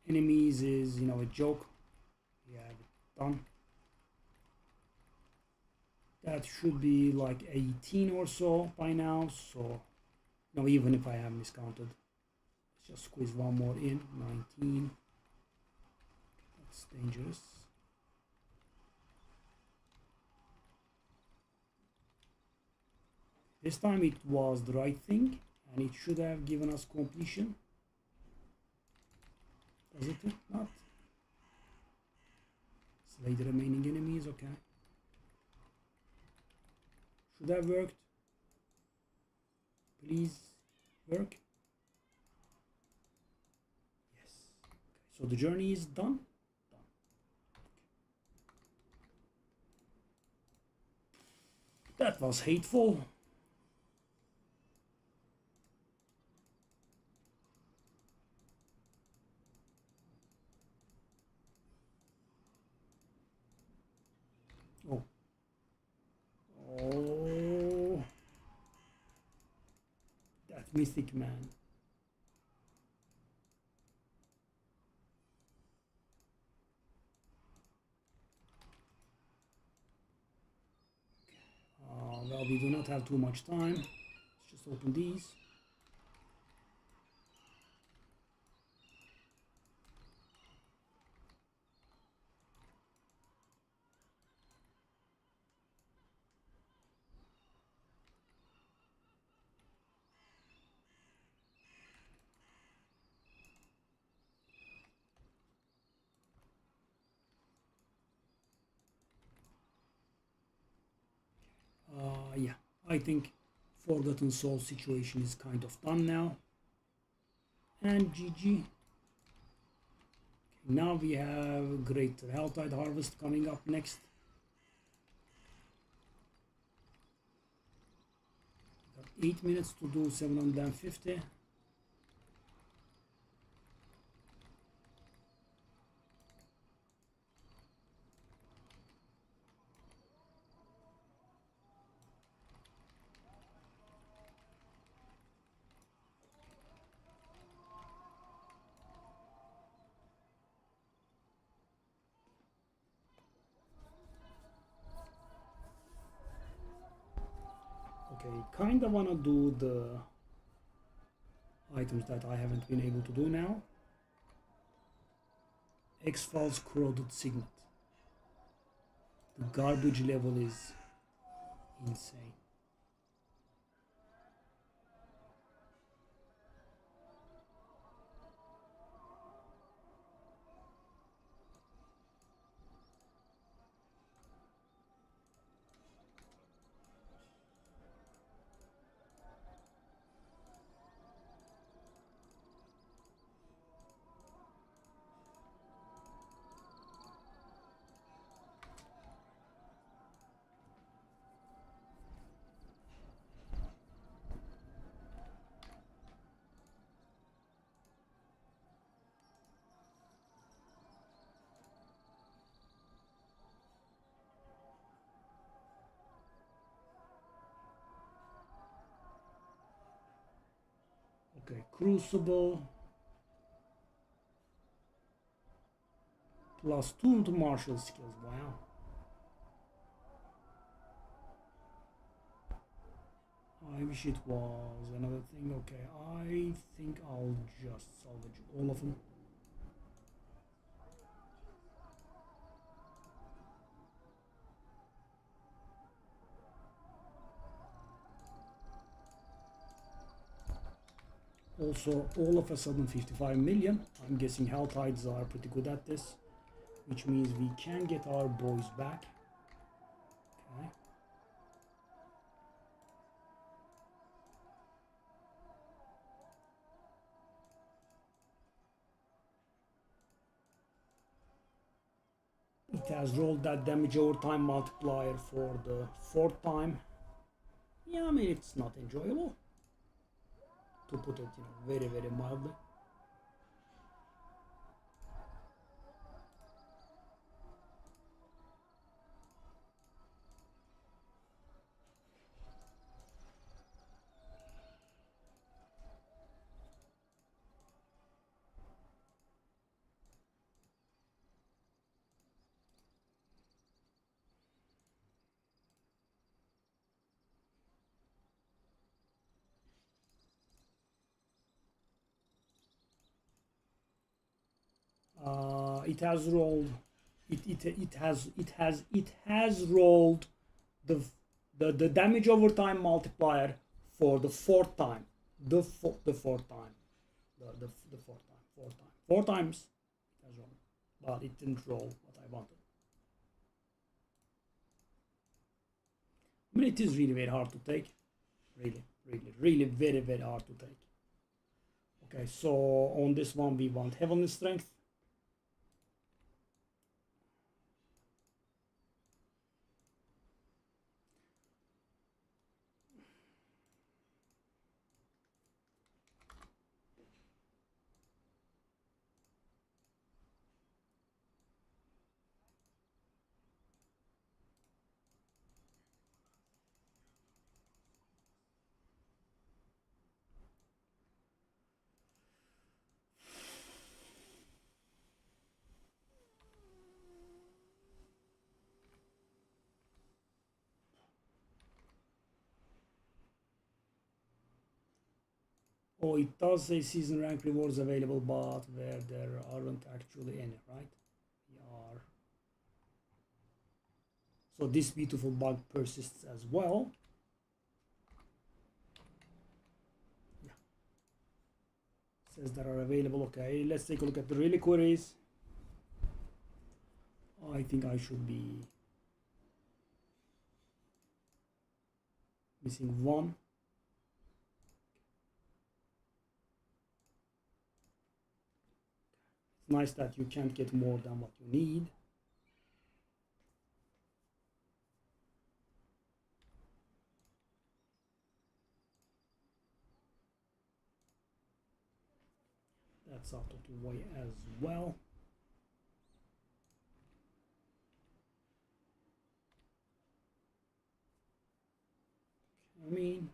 Enemies is, a joke. We have it done. That should be like 18 or so by now. So, even if I have miscounted. Let's just squeeze one more in. 19. That's dangerous. This time it was the right thing, and it should have given us completion. Does it not? Slay the remaining enemies, okay. Should have worked. Please work. Yes. Okay. So the journey is done. That was hateful. Oh, that Mystic Man. Well, we do not have too much time. Let's just open these. Yeah, I think Forgotten Soul situation is kind of done now. And GG. Okay, now we have Great Helltide Harvest coming up next. Got 8 minutes to do 750. kind of want to do the items that I haven't been able to do now. X-Files Corroded Signet. The garbage level is insane. Okay, Crucible plus 2 to martial skills. Wow. I wish it was another thing. Okay, I think I'll just salvage all of them. Also, all of a sudden 55 million. I'm guessing Hell Tides are pretty good at this, which means we can get our boys back. Okay. It has rolled that damage over time multiplier for the 4th time. Yeah, I mean, it's not enjoyable, to put it, very, very mildly. It has rolled. It has rolled the damage over time multiplier for the 4th time. The 4th time. The 4th time. 4 times it has rolled, but it didn't roll what I wanted. I mean, it is really very hard to take. Really very, very hard to take. Okay, so on this one we want Heavenly Strength. Oh, it does say season rank rewards available, but where there aren't actually any, right? We are. So this beautiful bug persists as well. Yeah. Says that are available. Okay, let's take a look at the really queries. I think I should be missing one. It's nice that you can't get more than what you need. That's out of the way as well. I mean,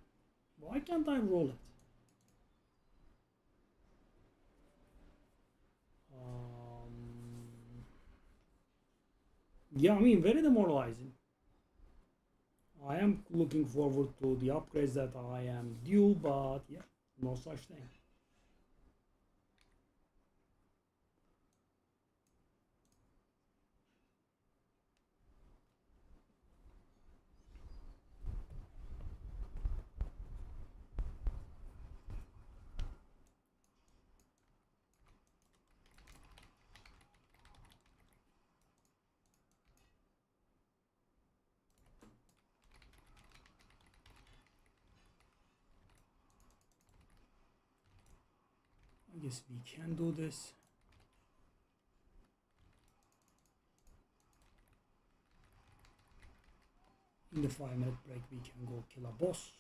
why can't I roll it? Yeah, I mean, very demoralizing. I am looking forward to the upgrades that I am due, but yeah, no such thing. I guess we can do this. In the 5-minute break, we can go kill a boss.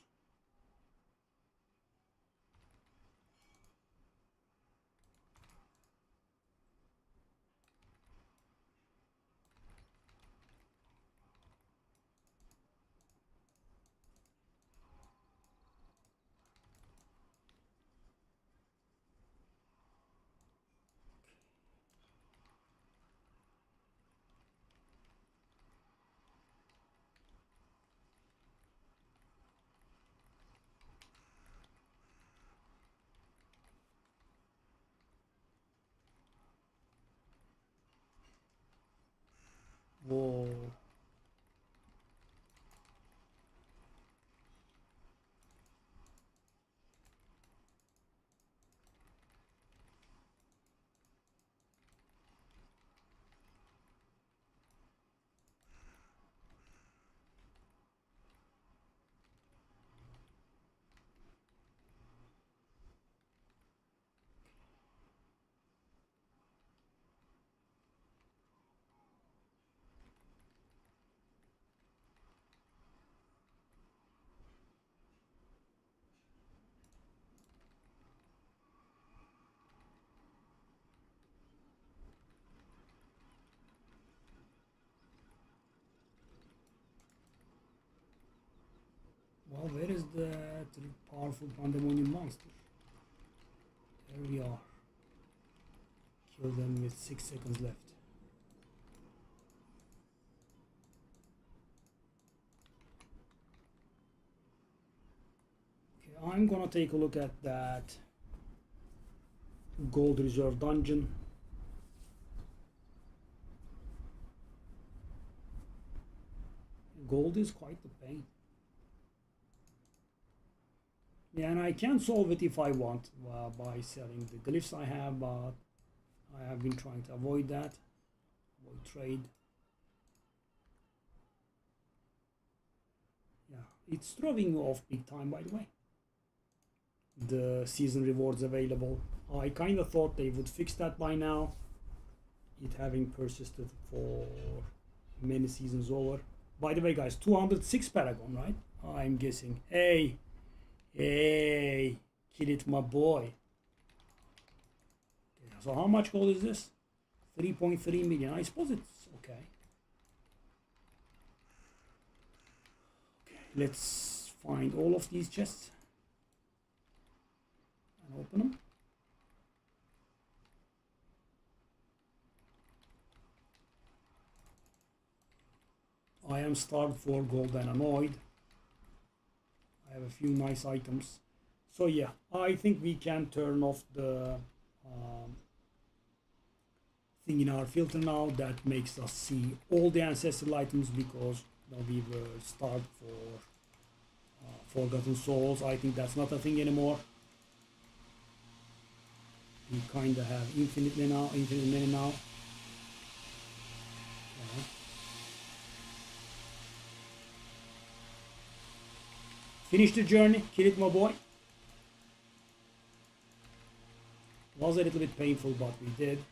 Whoa. Well, where is the powerful pandemonium monster? There we are. Kill them with 6 seconds left. Okay, I'm gonna take a look at that gold reserve dungeon. Gold is quite the pain. Yeah, and I can solve it if I want by selling the glyphs I have, but I have been trying to avoid that. Avoid trade. Yeah, it's throwing me off big time, by the way. The season rewards available. I kind of thought they would fix that by now. It having persisted for many seasons over. By the way, guys, 206 Paragon, right? I'm guessing. Hey, kill it, my boy. Okay, so how much gold is this? 3.3 million. I suppose it's okay. Okay, let's find all of these chests and open them. I am starved for gold and annoyed. I have a few nice items. So yeah, I think we can turn off the thing in our filter now that makes us see all the ancestral items, because we were starved for forgotten souls. I think that's not a thing anymore. We kind of have infinite many now. Okay. Finish the journey, kill it, my boy. Was a little bit painful, but we did.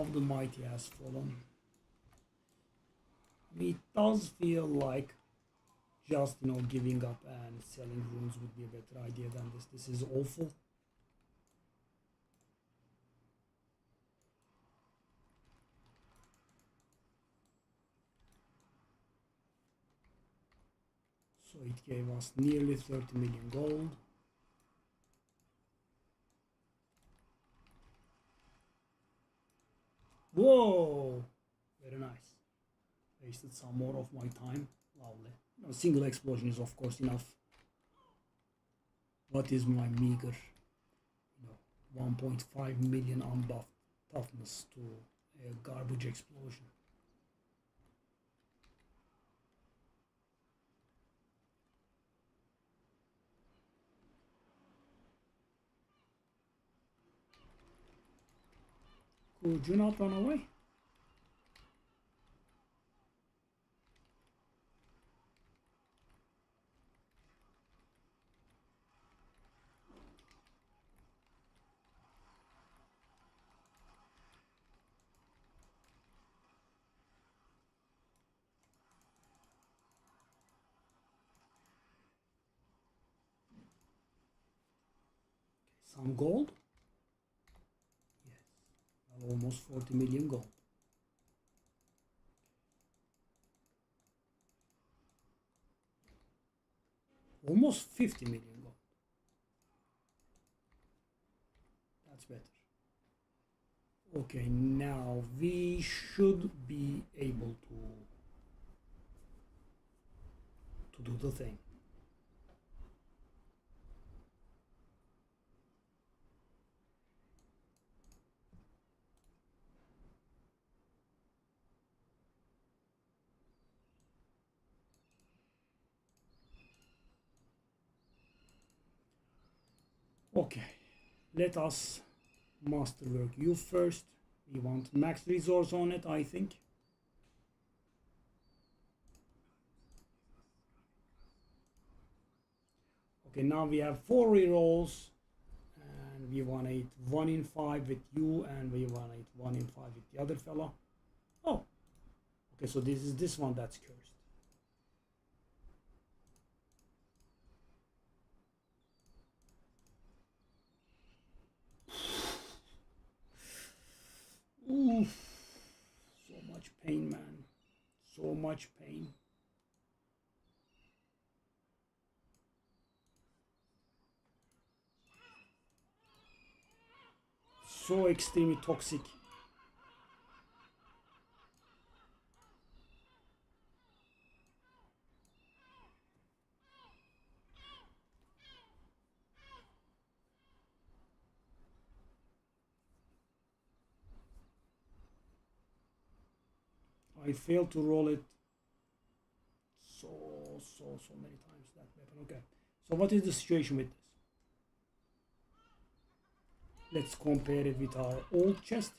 of the mighty has fallen. I mean, it does feel like just, you know, giving up and selling runes would be a better idea than this. This is awful. So it gave us nearly 30 million gold. Whoa! Very nice. Wasted some more of my time. Lovely. A single explosion is of course enough. What is my meager, you know, 1.5 million unbuffed toughness to a garbage explosion? Could you not run away? Some gold? Yes. Well, almost 40 million gold. Almost 50 million gold. That's better. Okay, now we should be able to do the thing. Okay, let us masterwork you first. We want max resource on it, I think. Okay, now we have 4 rerolls, and we want it 1 in 5 with you, and we want it 1 in 5 with the other fella. Oh, okay, so this is this one that's cursed. Oof. So much pain, man. So much pain. So extremely toxic. I failed to roll it so many times, that weapon. Okay, so what is the situation with this? Let's compare it with our old chest.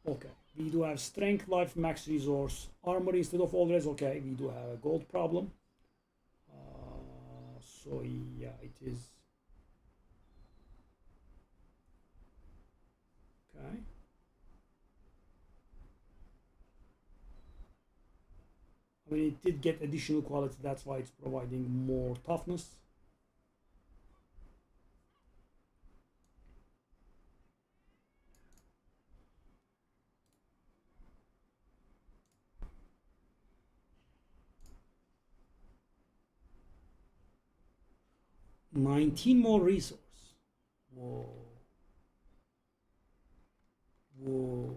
Okay, we do have strength, life, max resource, armor instead of all res. Okay, we do have a gold problem. So yeah, it is. Okay. I mean, it did get additional quality, that's why it's providing more toughness. $19 more resource. Whoa. Whoa.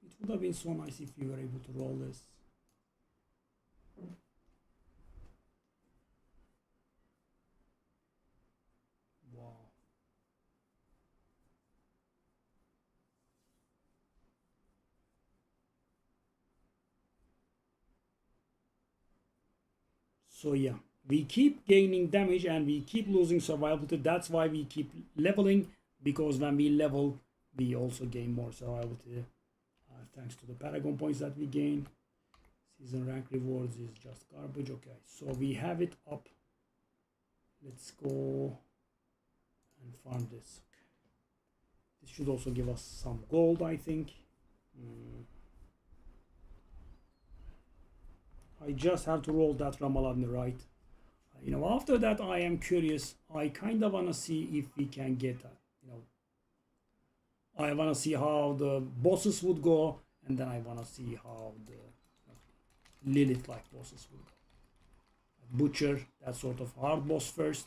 It would have been so nice if we were able to roll this. Wow. So yeah, we keep gaining damage and we keep losing survivability. That's why we keep leveling, because when we level, we also gain more survivability. Thanks to the Paragon points that we gain. Season rank rewards is just garbage. Okay, so we have it up. Let's go and farm this. This should also give us some gold, I think. I just have to roll that Ramaladni right. You know, after that I am curious. I kind of want to see if we can get that. You know, I want to see how the bosses would go, and then I want to see how the Lilith-like bosses will go. Butcher, that sort of hard boss first.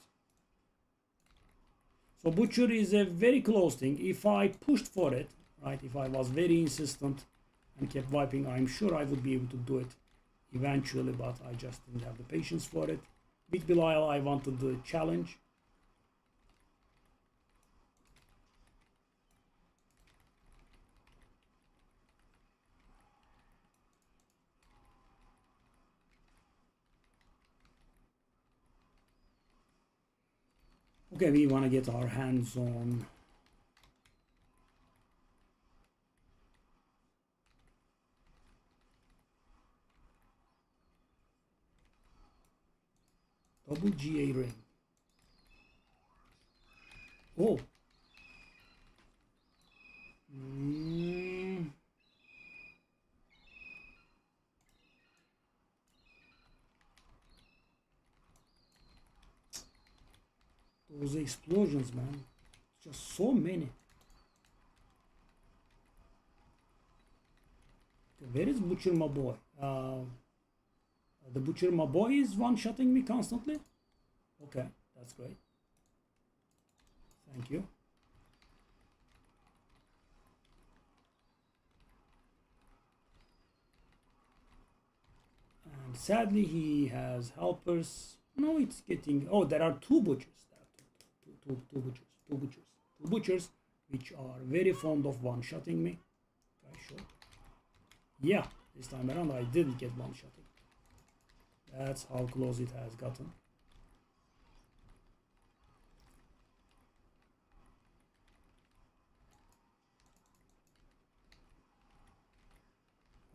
So Butcher is a very close thing. If I pushed for it, right, if I was very insistent and kept wiping, I'm sure I would be able to do it eventually, but I just didn't have the patience for it. With Belial, I wanted the challenge. Okay, we want to get our hands on double GA ring. Oh. Those explosions, man. Just so many. Okay, where is Butcher my boy? The Butcher my boy is one-shotting me constantly. Okay, that's great. Thank you. And sadly, he has helpers. No, it's getting. Oh, there are two butchers. Two butchers, which are very fond of one-shotting me. Okay, sure. Yeah, this time around I didn't get one-shotting. That's how close it has gotten.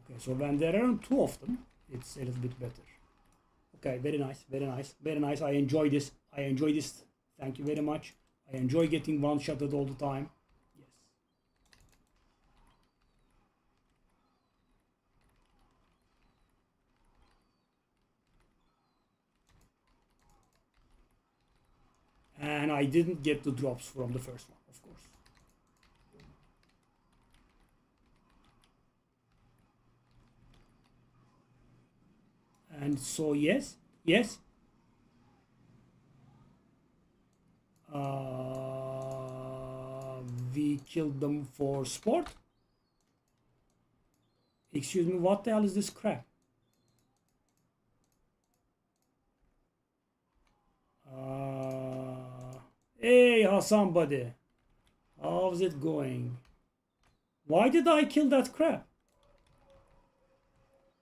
Okay, so when there aren't two of them, it's a little bit better. Okay, very nice, very nice, very nice. I enjoy this. I enjoy this. Thank you very much. I enjoy getting one-shotted all the time. Yes. And I didn't get the drops from the first one, of course. And so, yes. We killed them for sport. Excuse me, what the hell is this crap? Hey, Hassan buddy. How's it going? Why did I kill that crap?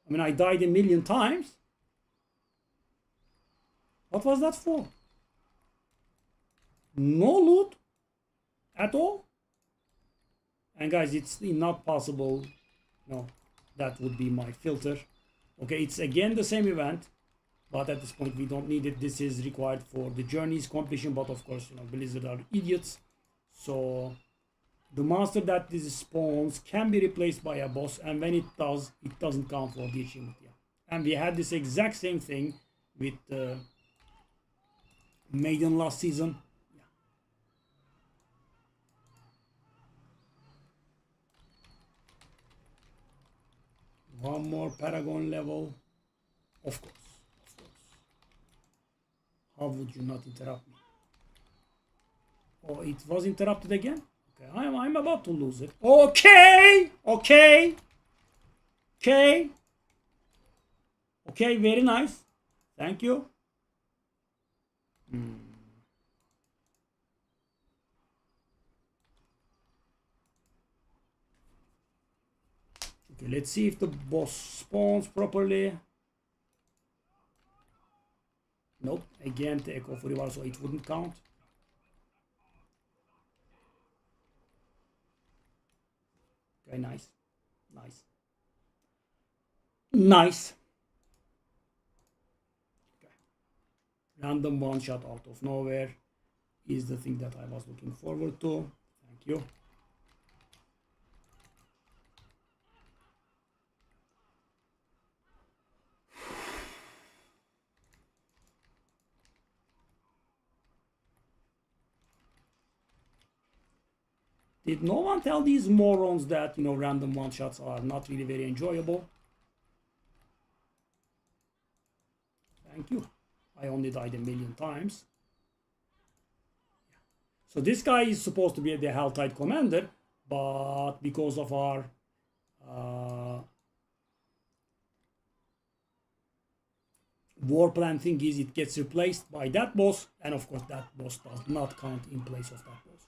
I mean, I died a million times. What was that for? No loot at all? And guys, it's not possible. No, that would be my filter. Okay, it's again the same event, but at this point we don't need it. This is required for the journey's completion, but of course, you know, Blizzard are idiots. So the monster that this spawns can be replaced by a boss, and when it does, it doesn't count for the achievement. Yeah. And we had this exact same thing with Maiden last season. One more Paragon level. Of course. How would you not interrupt me? Oh, it was interrupted again? Okay, I'm about to lose it. Okay, very nice. Thank you. Okay, let's see if the boss spawns properly. Nope, again the Echo Furival, so it wouldn't count. Okay, nice. random one shot out of nowhere is the thing that I was looking forward to. Thank you. Did no one tell these morons that, random one shots are not really very enjoyable? Thank you. I only died a million times. So this guy is supposed to be the Helltide commander, but because of our war plan thing is it gets replaced by that boss, and of course that boss does not count in place of that boss.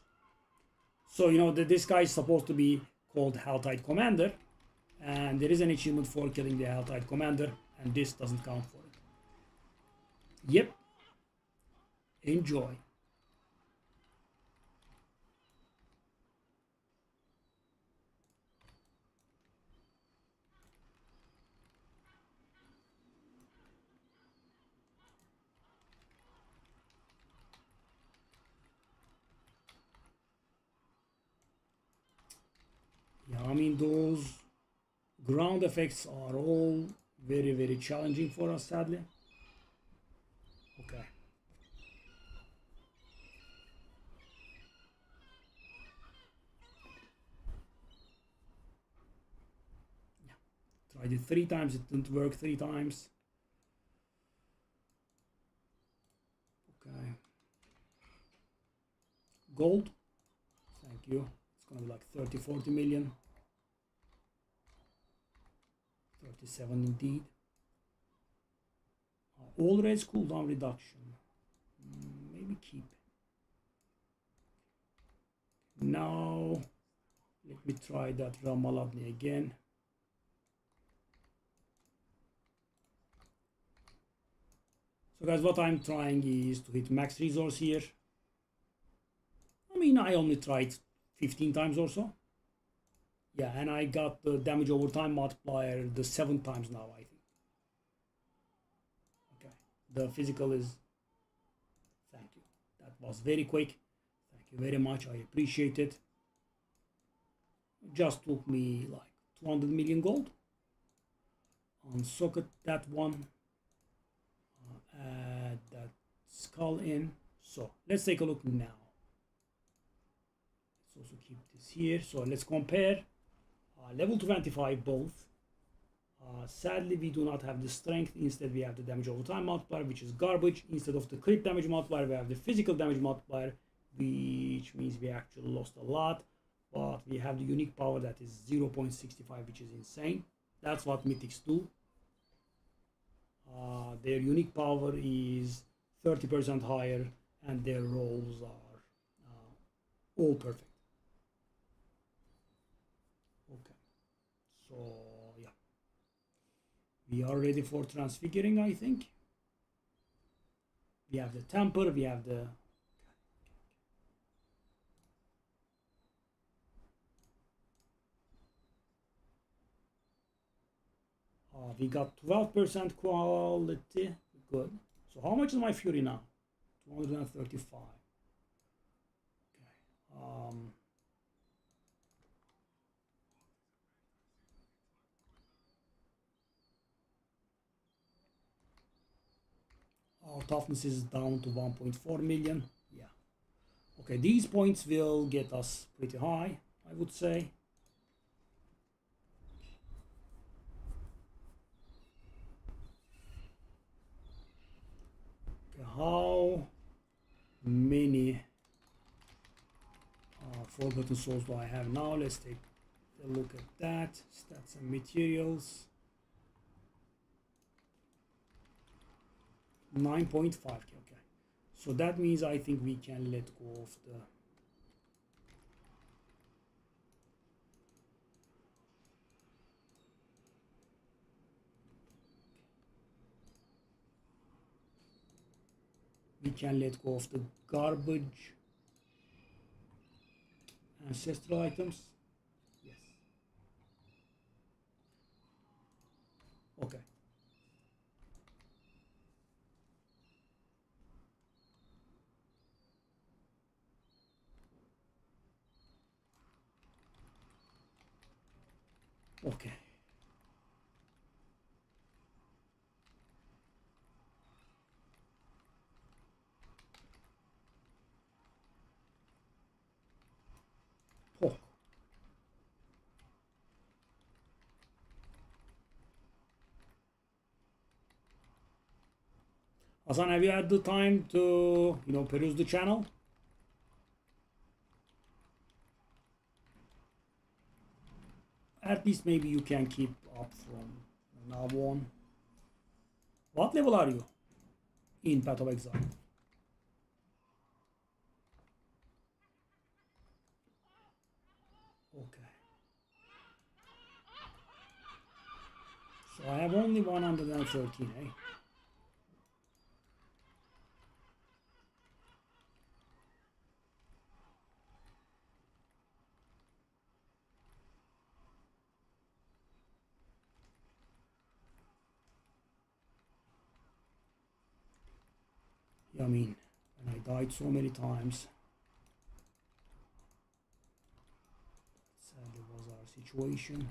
So this guy is supposed to be called Helltide Commander, and there is an achievement for killing the Helltide Commander, and this doesn't count for it. Yep. Enjoy. Yeah, I mean, those ground effects are all very, very challenging for us, sadly. Okay. Yeah. Tried it 3 times, it didn't work 3 times. Okay. Gold. Thank you. It's gonna be like 30-40 million. 37 indeed. All reds cooldown reduction. Maybe keep. Now let me try that Ramaladni again. So guys, what I'm trying is to hit max resource here. I mean, I only tried 15 times or so. Yeah, and I got the damage over time multiplier the 7 times now, I think. Okay, the physical is... Thank you. That was very quick. Thank you very much. I appreciate it. Just took me like 200 million gold. Unsocket that one. Add that skull in. So let's take a look now. Let's also keep this here. So let's compare. Level 25 both. Sadly, we do not have the strength. Instead, we have the damage over time multiplier, which is garbage. Instead of the crit damage multiplier, we have the physical damage multiplier, which means we actually lost a lot. But we have the unique power that is 0.65, which is insane. That's what mythics do. Their unique power is 30% higher, and their rolls are all perfect. Okay, so yeah, we are ready for transfiguring, I think. We have the temper, we have the... we got 12% quality, good. So how much is my fury now? 235. Okay. Our toughness is down to 1.4 million. Yeah. Okay, these points will get us pretty high, I would say. How many Forgotten Souls do I have now? Let's take a look at that. Stats and materials. 9.5k. Okay, so that means I think we can let go of the... We can let go of the garbage ancestral items. Yes. Okay. Okay. Oh. Hasan, have you had the time to, peruse the channel? At least maybe you can keep up from now on. What level are you in Path of Exile? Okay. So I have only 113, eh? Yeah, I mean, when I died so many times, sadly was our situation.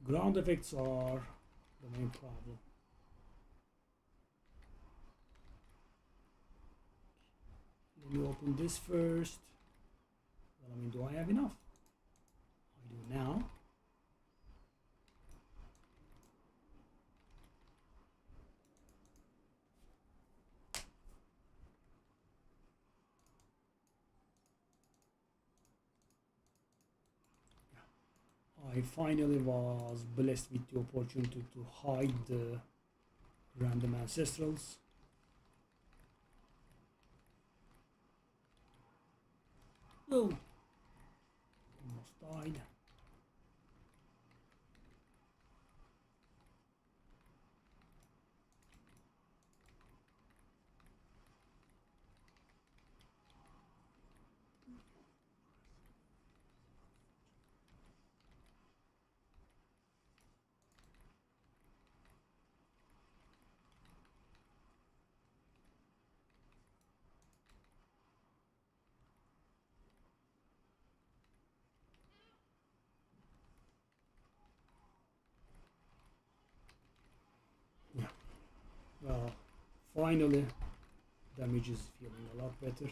Ground effects are the main problem. Let me open this first. Well, I mean, do I have enough? I do now. I finally was blessed with the opportunity to hide the random ancestrals. Oh, almost died. Yeah. Well, finally, damage is feeling a lot better.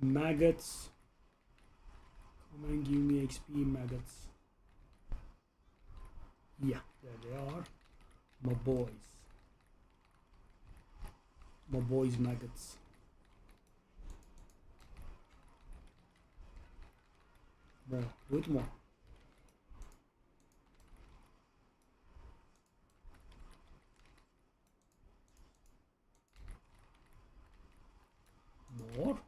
Maggots. Come and give me XP, maggots. Yeah, there they are. My boys. My boys, maggots. More. Do it more. More.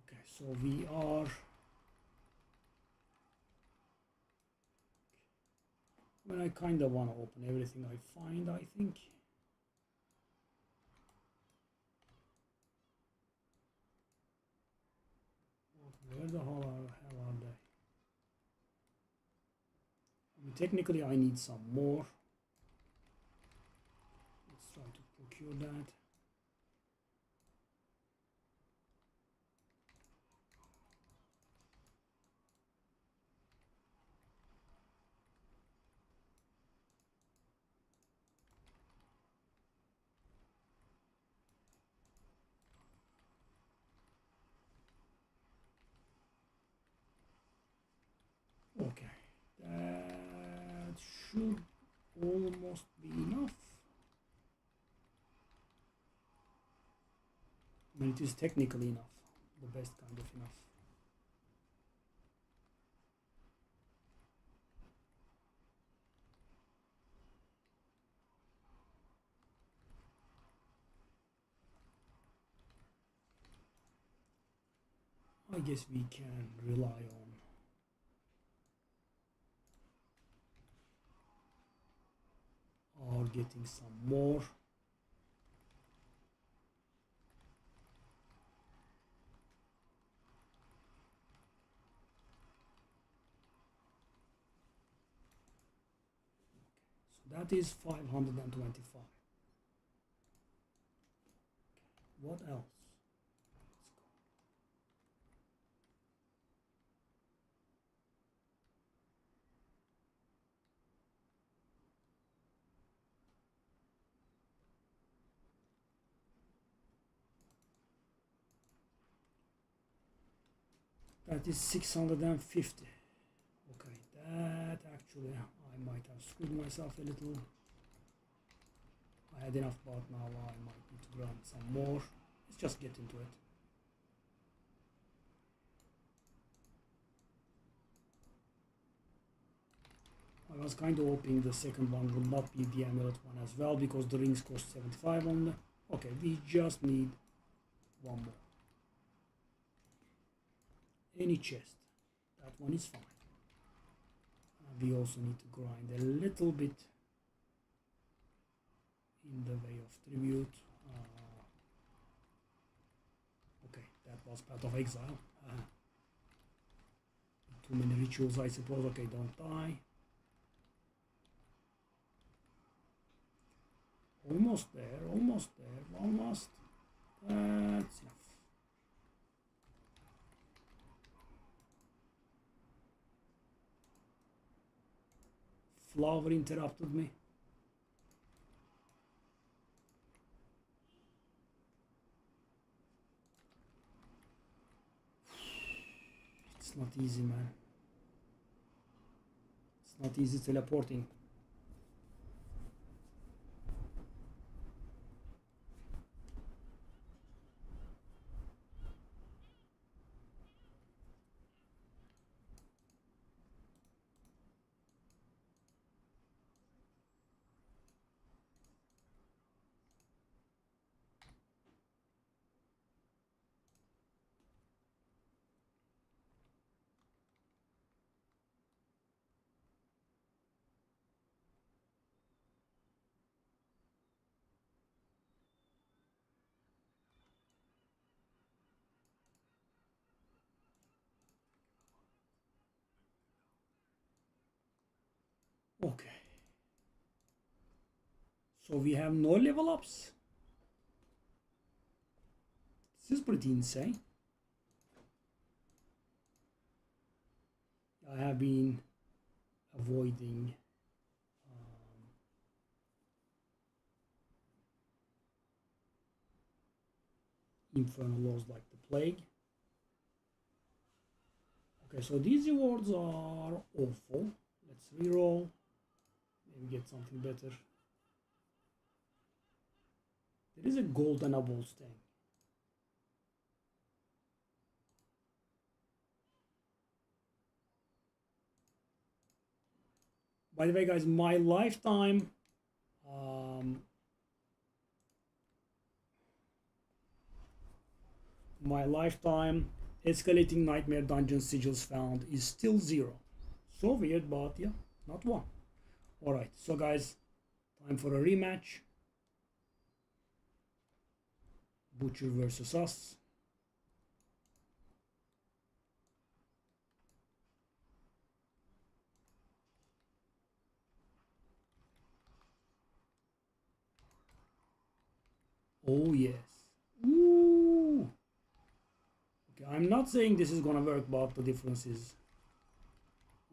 Okay, so we are. Well, I kind of want to open everything I find, I think. Where the hell are they? I mean, technically, I need some more. Let's try to procure that. should almost be enough. I mean, it is technically enough, the best kind of enough. I guess we can rely on getting some more. So that is 525. What else? That is 650. Okay, that actually I might have screwed myself a little. I had enough, but now I might need to grab some more. Let's just get into it. I was kind of hoping the second one would not be the amulet one as well, because the rings cost 75 only. Okay, we just need one more. Any chest, that one is fine. We also need to grind a little bit in the way of tribute. Okay, that was part of exile. Too many rituals, I suppose. Okay, don't die. Almost there, almost there. One last. That's enough. Flower interrupted me. It's not easy, man. It's not easy teleporting. Okay. So we have no level ups. This is pretty insane. I have been avoiding infernal laws like the plague. Okay, so these rewards are awful. Let's reroll. Maybe get something better. There is a golden apple thing. By the way, guys, my lifetime escalating nightmare dungeon sigils found is still 0. So weird, but yeah, not 1. Alright, so guys, time for a rematch. Butcher versus us. Oh yes. Ooh. Okay, I'm not saying this is gonna work, but the difference is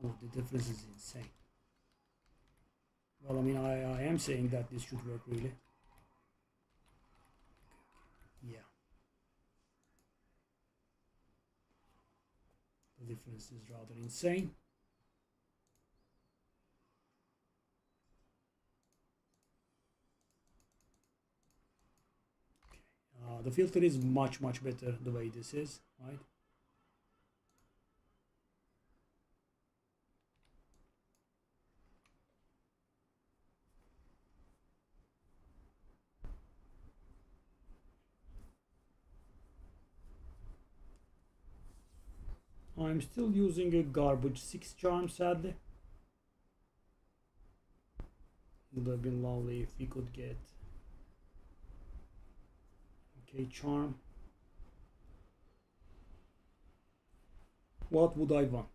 insane. Well, I mean, I am saying that this should work really. Yeah. The difference is rather insane. The filter is much better the way this is, right? I'm still using a garbage 6 charm, sadly. Would have been lovely if we could get okay charm. What would I want?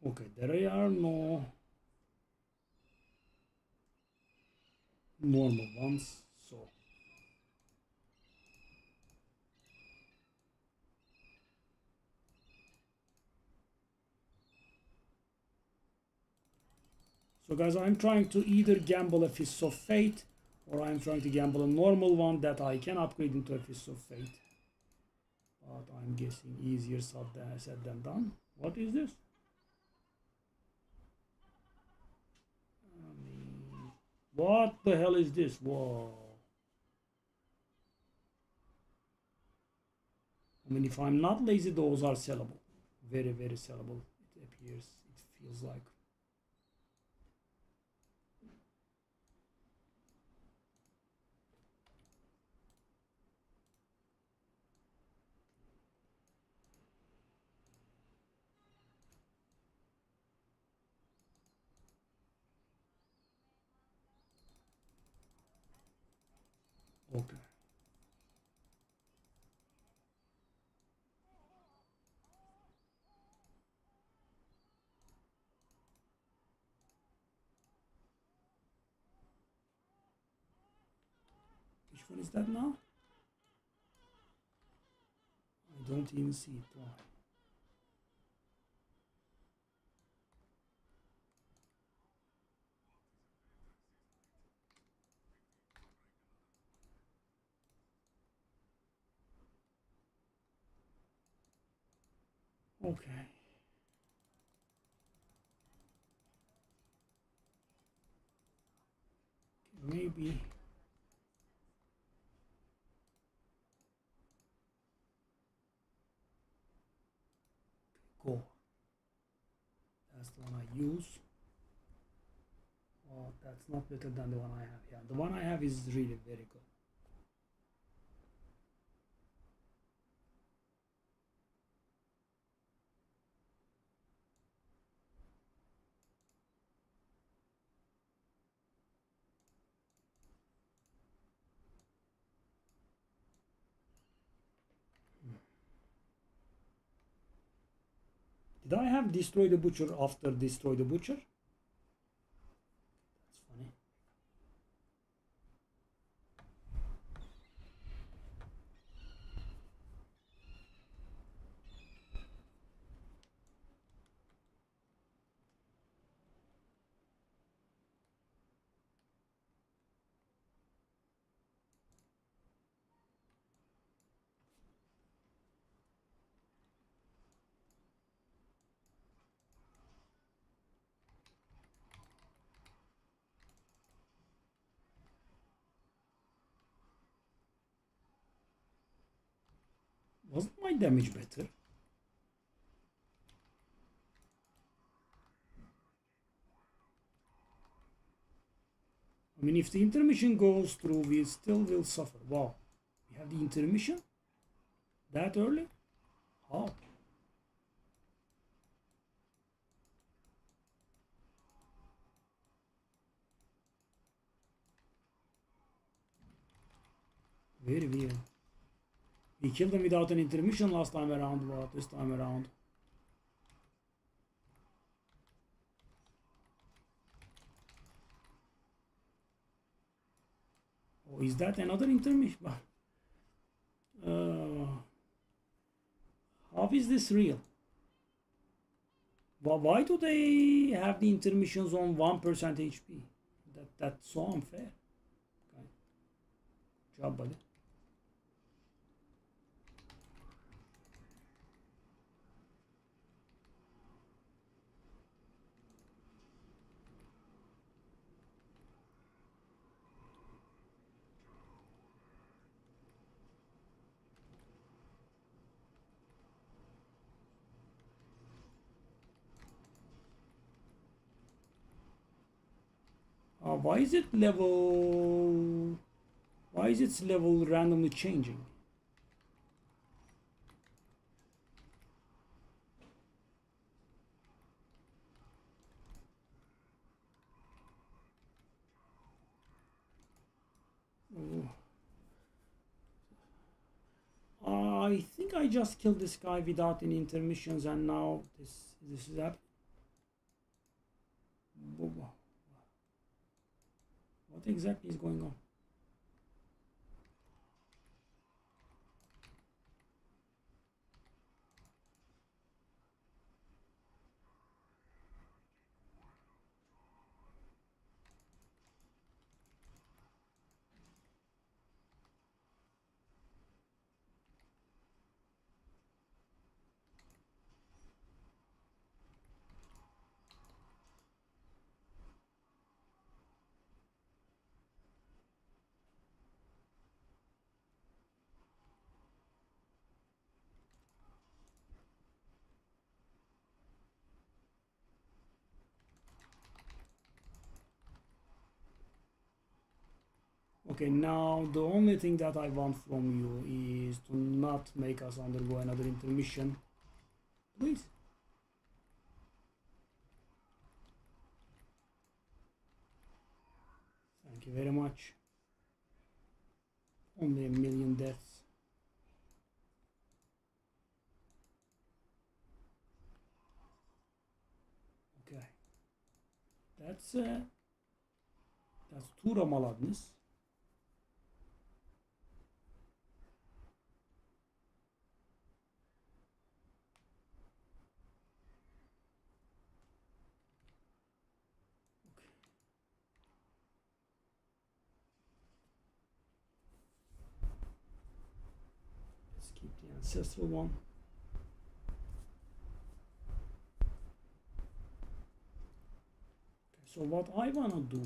Okay, there are no normal ones, so guys, I'm trying to either gamble a Fist of Fate, or I'm trying to gamble a normal one that I can upgrade into a Fist of Fate. But I'm guessing easier said than done. What is this? What the hell is this? Whoa. I mean, if I'm not lazy, those are sellable. Very sellable. It appears, it feels like. Okay. Which one is that now? I don't even see it. Why? Okay. Maybe. Go. That's the one I use. Oh, that's not better than the one I have. Yeah, the one I have is really very good. Did I have Destroy the Butcher after Destroy the Butcher? That's funny. Wasn't my damage better? I mean, if the intermission goes through, we still will suffer. Wow. We have the intermission? That early? How? Very weird. We killed them without an intermission last time around, but this time around. Oh, is that another intermission? How is this real? Why do they have the intermissions on 1% HP? That That's so unfair. Okay. Good job, buddy. Why is it level? Why is its level randomly changing? I think I just killed this guy without any intermissions, and now this is happening. What exactly is going on? Okay, now the only thing that I want from you is to not make us undergo another intermission. Please. Thank you very much. Only 1,000,000 deaths. Okay. That's two Ramaladnis. Keep the ancestral one. Okay, so what I want to do,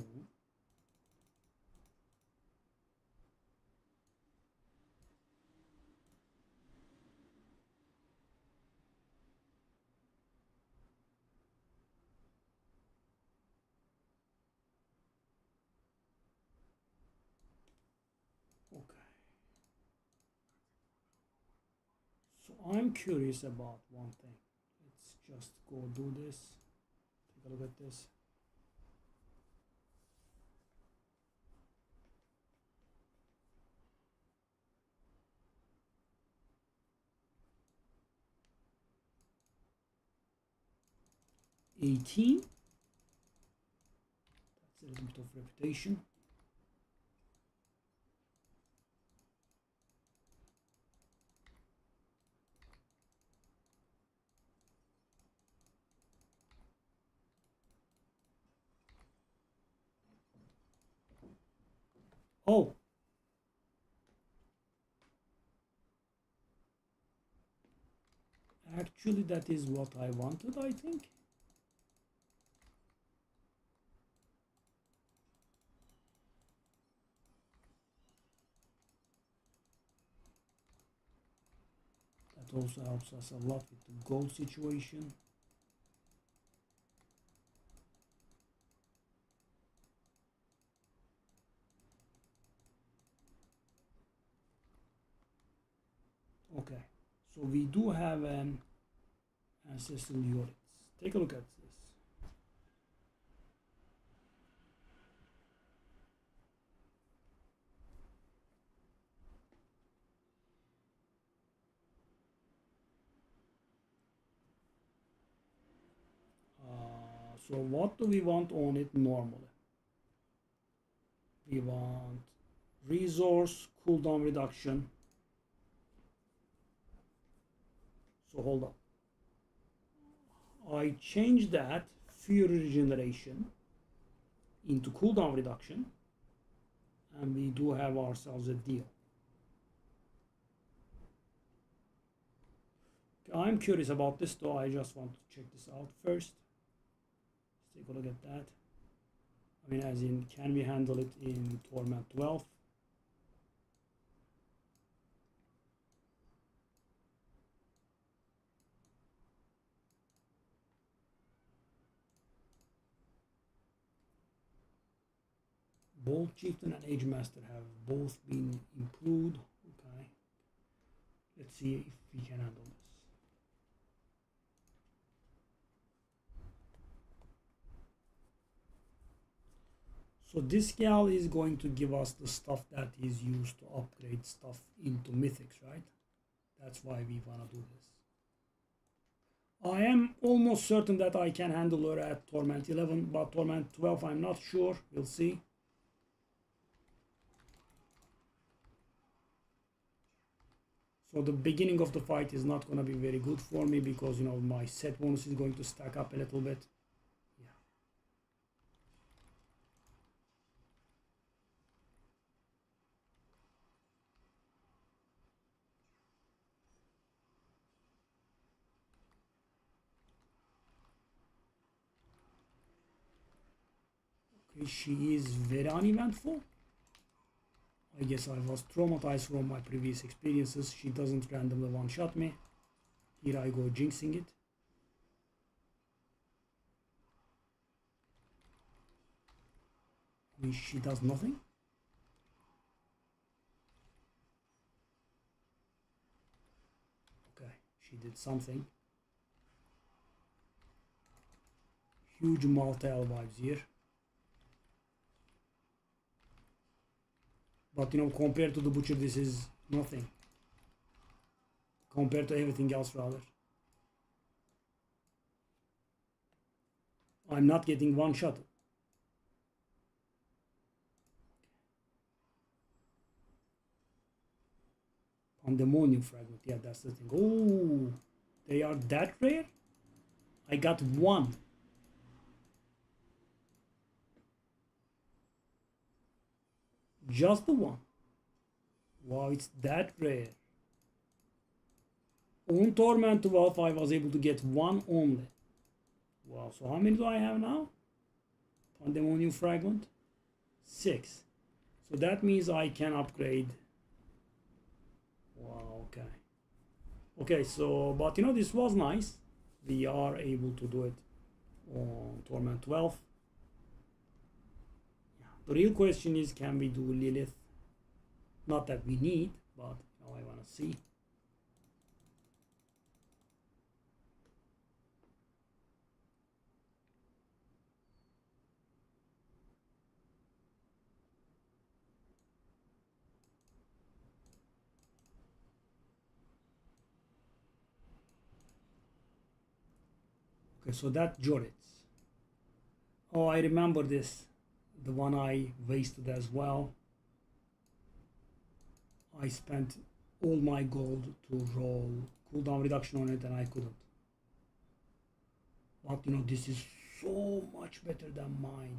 okay, so I'm curious about one thing. Let's just go do this. Take a look at this. $18. That's a little bit of reputation. Oh, actually that is what I wanted, I think. That also helps us a lot with the gold situation. Okay, so we do have an ancestral units. Take a look at this. So what do we want on it normally? We want resource cooldown reduction. So hold up. I changed that fury regeneration. into cooldown reduction, and we do have ourselves a deal. I'm curious about this though. I just want to check this out first. Let's take a look at that. I mean, as in, can we handle it in Torment 12? Both Chieftain and Age Master have both been improved. Okay. Let's see if we can handle this. So this gal is going to give us the stuff that is used to upgrade stuff into mythics, right? That's why we wanna do this. I am almost certain that I can handle her at Torment 11, but Torment 12 I'm not sure. We'll see. So the beginning of the fight is not going to be very good for me because, you know, my set bonus is going to stack up a little bit. Yeah. Okay, she is very uneventful. I guess I was traumatized from my previous experiences. She doesn't randomly one-shot me. Here I go jinxing it. I mean, she does nothing. Okay, she did something. Huge Maltael vibes here. But, you know, compared to the Butcher, this is nothing. Compared to everything else, rather. I'm not getting one shot. Pandemonium Fragment, yeah, that's the thing. Oh, they are that rare? I got one. Just the one. Wow, it's that rare. On Torment 12, I was able to get one only. Wow, so how many do I have now? Pandemonium Fragment? 6. So that means I can upgrade. Wow, okay. Okay, so, but you know, this was nice. We are able to do it on Torment 12. The real question is, can we do Lilith? Not that we need, but you know, I want to see. Okay, so that Joritz. Oh, I remember this. The one I wasted as well. I spent all my gold to roll cooldown reduction on it and I couldn't. But you know, this is so much better than mine.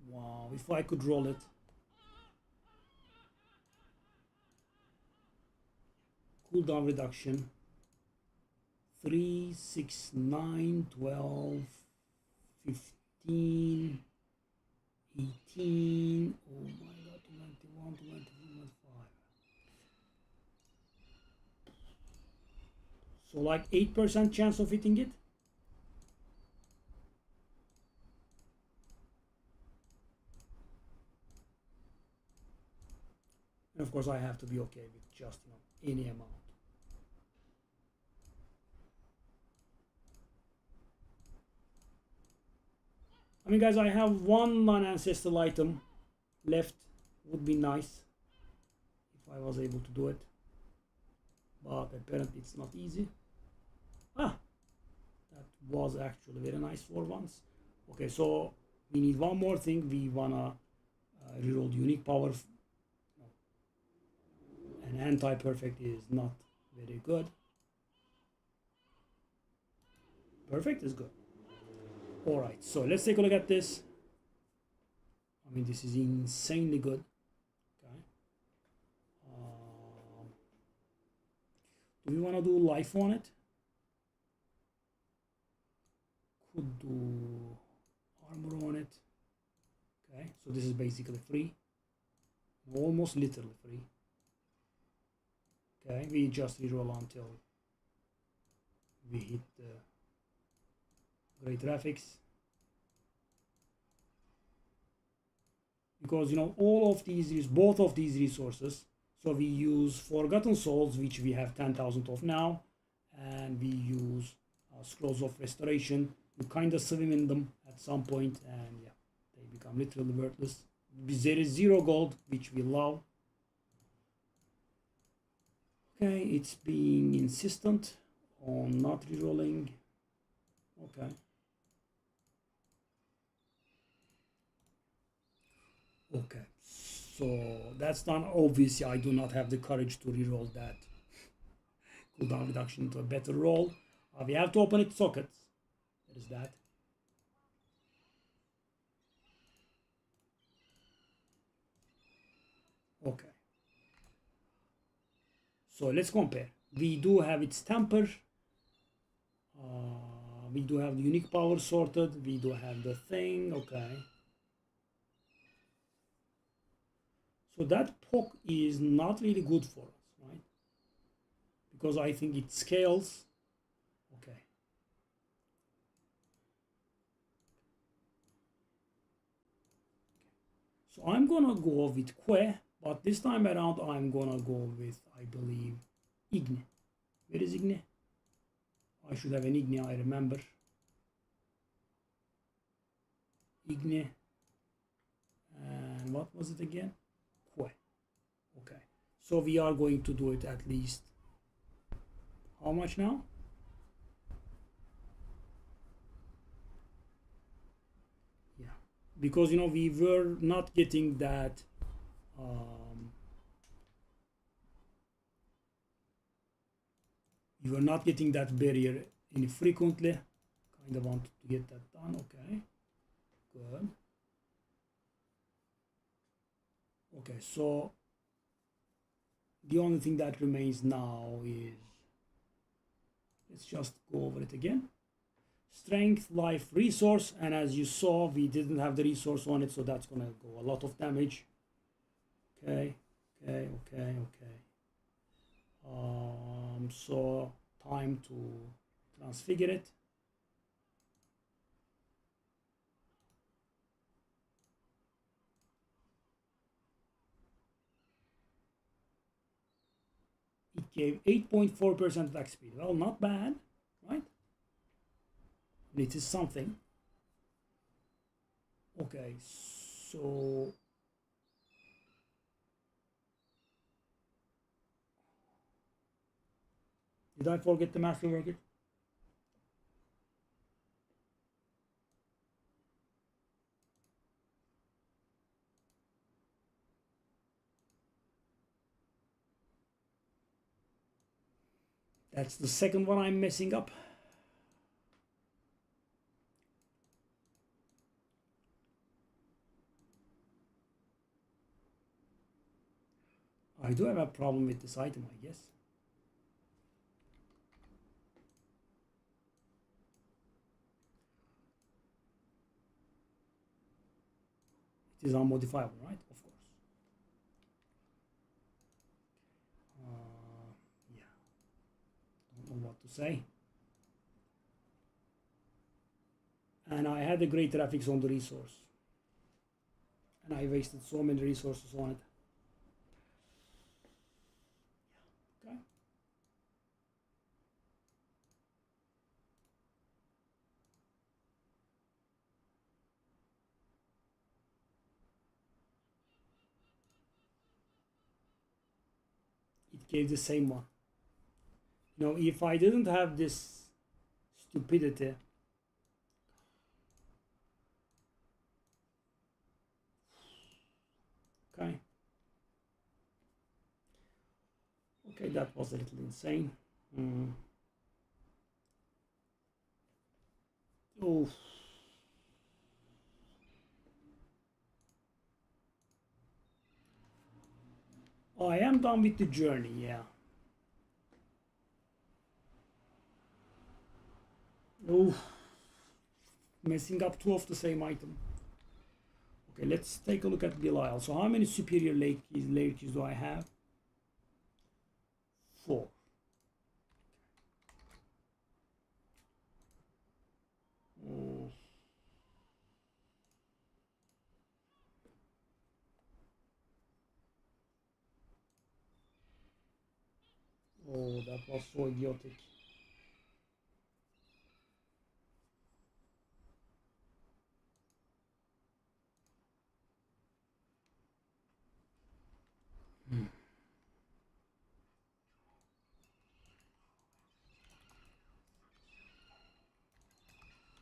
Wow, if I could roll it. Cooldown reduction. 3, 6, 9, 12, 15, 18, oh my god, 21, 22, 25. So like 8% chance of hitting it. And of course I have to be okay with just, you know, any amount. I mean, guys, I have one non-ancestral item left. Would be nice if I was able to do it. But apparently it's not easy. Ah, that was actually very nice for once. Okay, so we need one more thing. We wanna reroll unique power. An anti-perfect is not very good. Perfect is good. Alright, so let's take a look at this. I mean, this is insanely good. Okay. Do we want to do life on it? Could do armor on it. Okay, so this is basically free, almost literally free. Okay, we just reroll until we hit the great graphics, because you know all of these, both of these resources. So we use Forgotten Souls, which we have 10,000 of now, and we use Scrolls of Restoration. You kind of swim in them at some point, and yeah, they become literally worthless. There is 0 gold, which we love. Okay, it's being insistent on not rerolling. Okay. Okay, so that's done. Obviously, I do not have the courage to reroll that cooldown reduction into a better roll. We have to open its sockets. There is that. Okay. So let's compare. We do have its temper. We do have the unique power sorted. We do have the thing. Okay. So that poke is not really good for us, right? Because I think it scales. Okay. So I'm gonna go with Que, but this time around I'm gonna go with, I believe, Igne. Where is Igne? I should have an Igne, I remember. Igne. And what was it again? Que. Okay. So we are going to do it at least. How much now? Yeah. Because, you know, we were not getting that. We were not getting that barrier infrequently. Kind of want to get that done. Okay. Good. Okay, so the only thing that remains now is, let's just go over it again. Strength, life, resource, and as you saw, we didn't have the resource on it, so that's gonna go a lot of damage. Okay. So time to transfigure it. It gave 8.4% attack speed. Well, not bad, right? It is something. Okay, so did I forget the master worker? That's the second one I'm messing up. I do have a problem with this item, I guess. It is unmodifiable, right? Of course. Yeah. Don't know what to say. And I had a great graphics on the resource. And I wasted so many resources on it. Okay. It gave the same one. You know, if I didn't have this stupidity, okay. Okay, that was a little insane. Oh. I am done with the journey, yeah. Oof. Messing up two of the same item. Okay, let's take a look at Belial. So how many superior layer keys do I have? 4. Oh. Oh, that was so idiotic.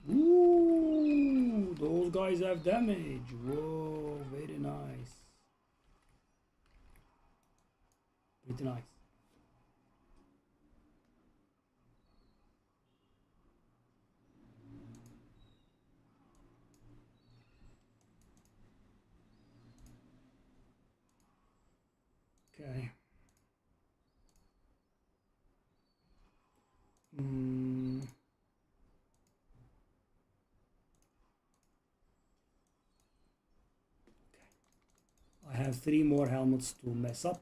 Ooh, those guys have damage. Whoa, very nice. Pretty nice. Okay. I have 3 more helmets to mess up.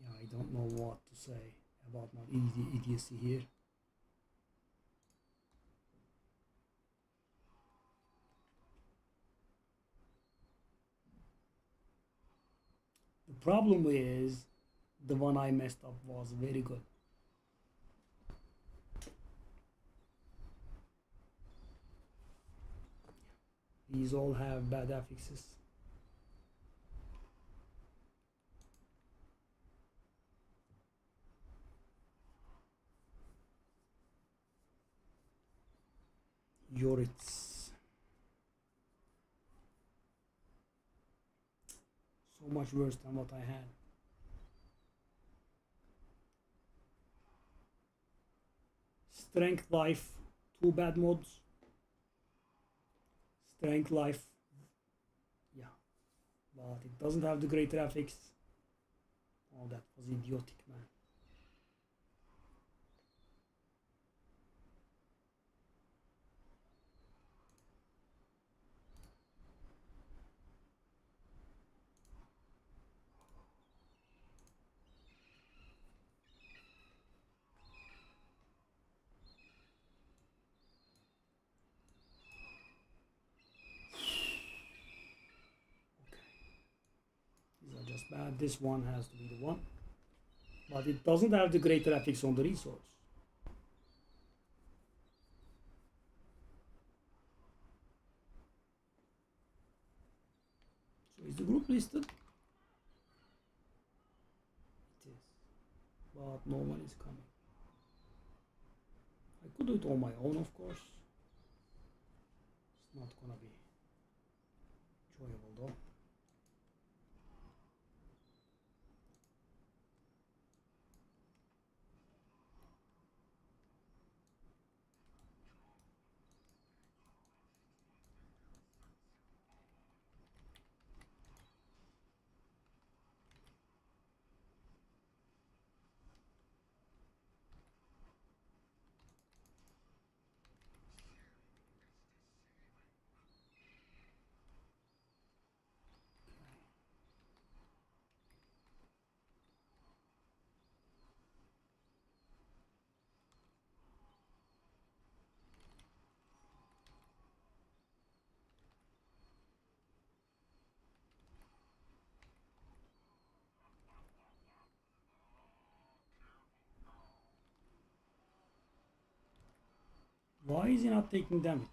Yeah, I don't know what to say about my idiocy here. The problem is the one I messed up was very good. These all have bad affixes. Yoritz. So much worse than what I had. Strength life, 2 bad mods. Strength life, yeah, but it doesn't have the great graphics. Oh, that was idiotic, man. These are just bad. This one has to be the one, but it doesn't have the great graphics on the resource. So is the group listed? It is, but no one is coming. I could do it on my own, of course. It's not gonna be enjoyable though. Why is he not taking damage?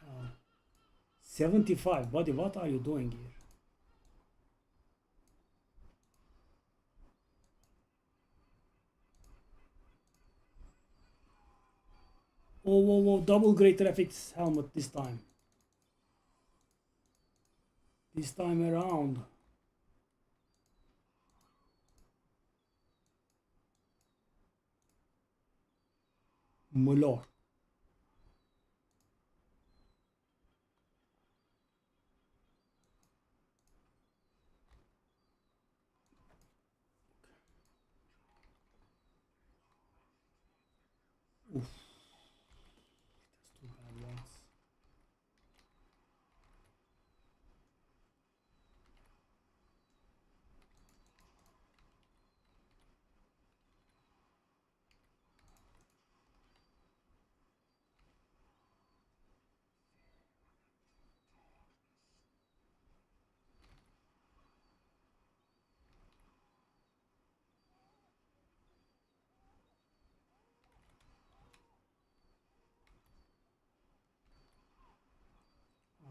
Uh, 75, buddy, what are you doing here? Oh, whoa, whoa, double great graphics helmet this time. this time around. Muller. Oof. That's two bad ones.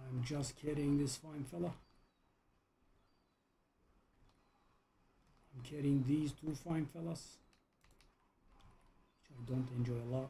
I'm just kidding, this fine fella. I'm kidding these two fine fellas, which I don't enjoy a lot.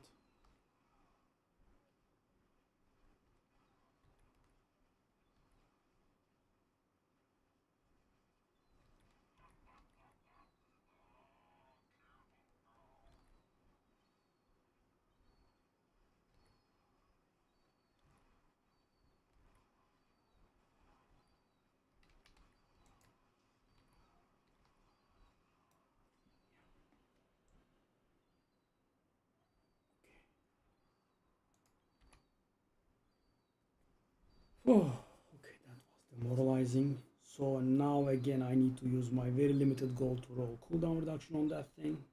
Oh, okay, that was demoralizing. So now again I need to use my very limited gold to roll cooldown reduction on that thing.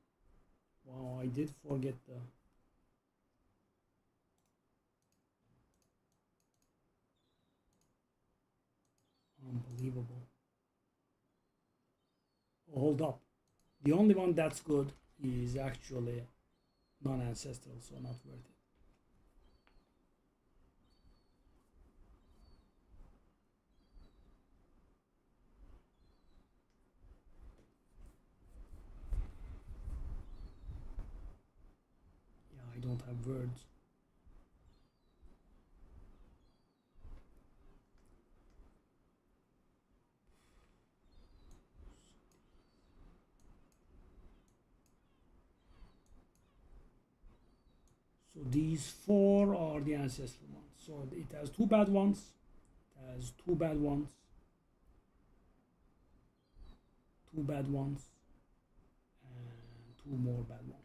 Wow, I did forget the... Unbelievable. Oh, hold up. The only one that's good is actually non-ancestral, so not worth it. Yeah, I don't have words. So these four are the ancestral ones. So it has two bad ones, it has two bad ones, two bad ones, and two more bad ones.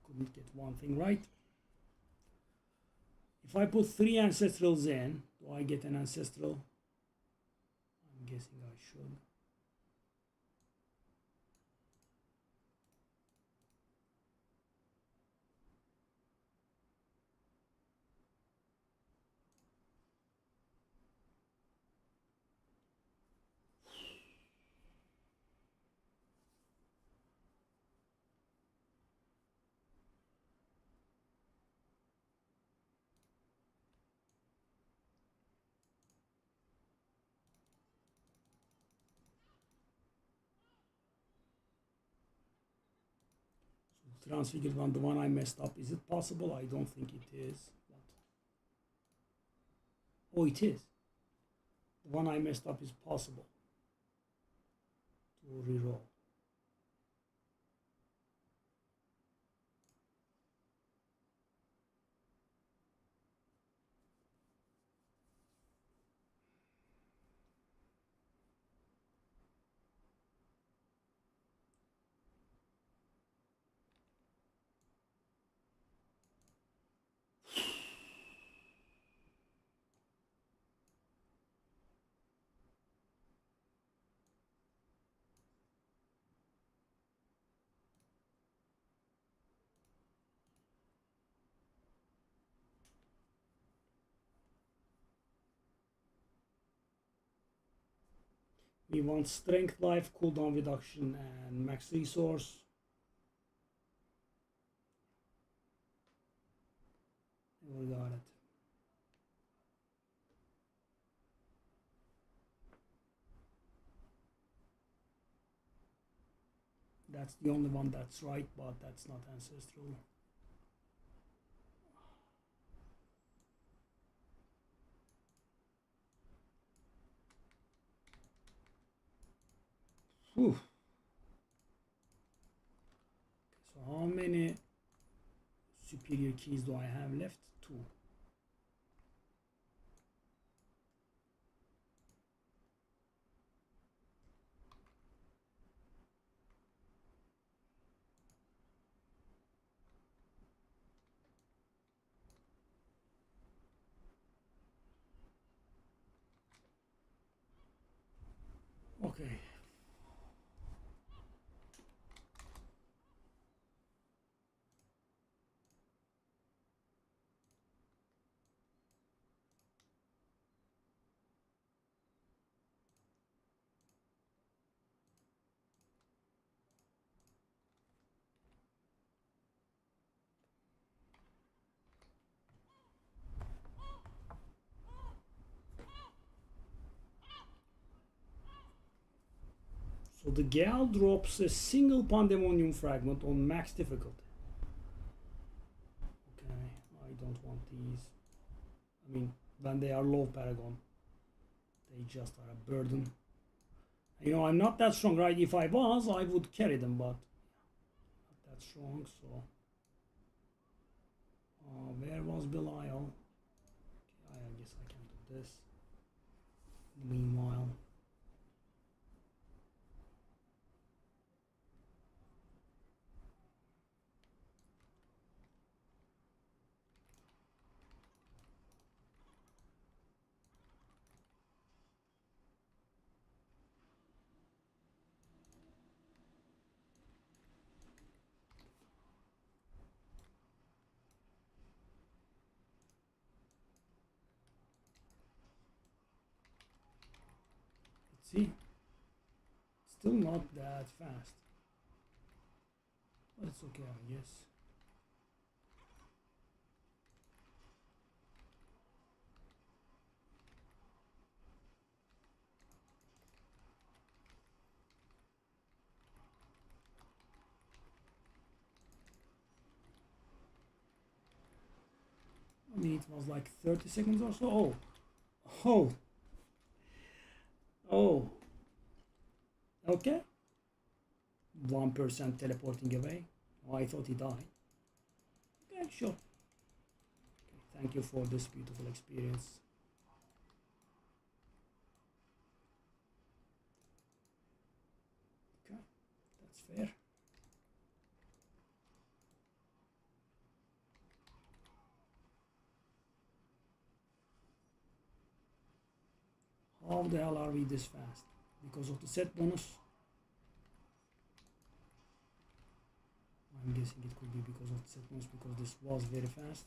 Couldn't get one thing right. If I put three ancestrals in, do I get an ancestral? I'm guessing I should. Transfigured one, the one I messed up. Is it possible? I don't think it is. But... oh, it is. The one I messed up is possible to reroll. We want strength, life, cooldown reduction, and max resource. We got it. That's the only one that's right, but that's not ancestral. Whew. So how many superior keys do I have left? 2. Okay. So the gal drops a single pandemonium fragment on max difficulty. Okay, I don't want these. I mean, when they are low paragon, they just are a burden. You know, I'm not that strong, right? If I was, I would carry them, but not that strong, so. Where was Belial? Okay, I guess I can do this. Meanwhile. See, still not that fast, but it's okay, I guess. I mean, it was like 30 seconds or so. Oh, oh, okay. 1% teleporting away. Oh, I thought he died. Okay, sure. Okay, thank you for this beautiful experience. Okay, that's fair. How the hell are we this fast? Because of the set bonus? I'm guessing it could be because of the set bonus, because this was very fast.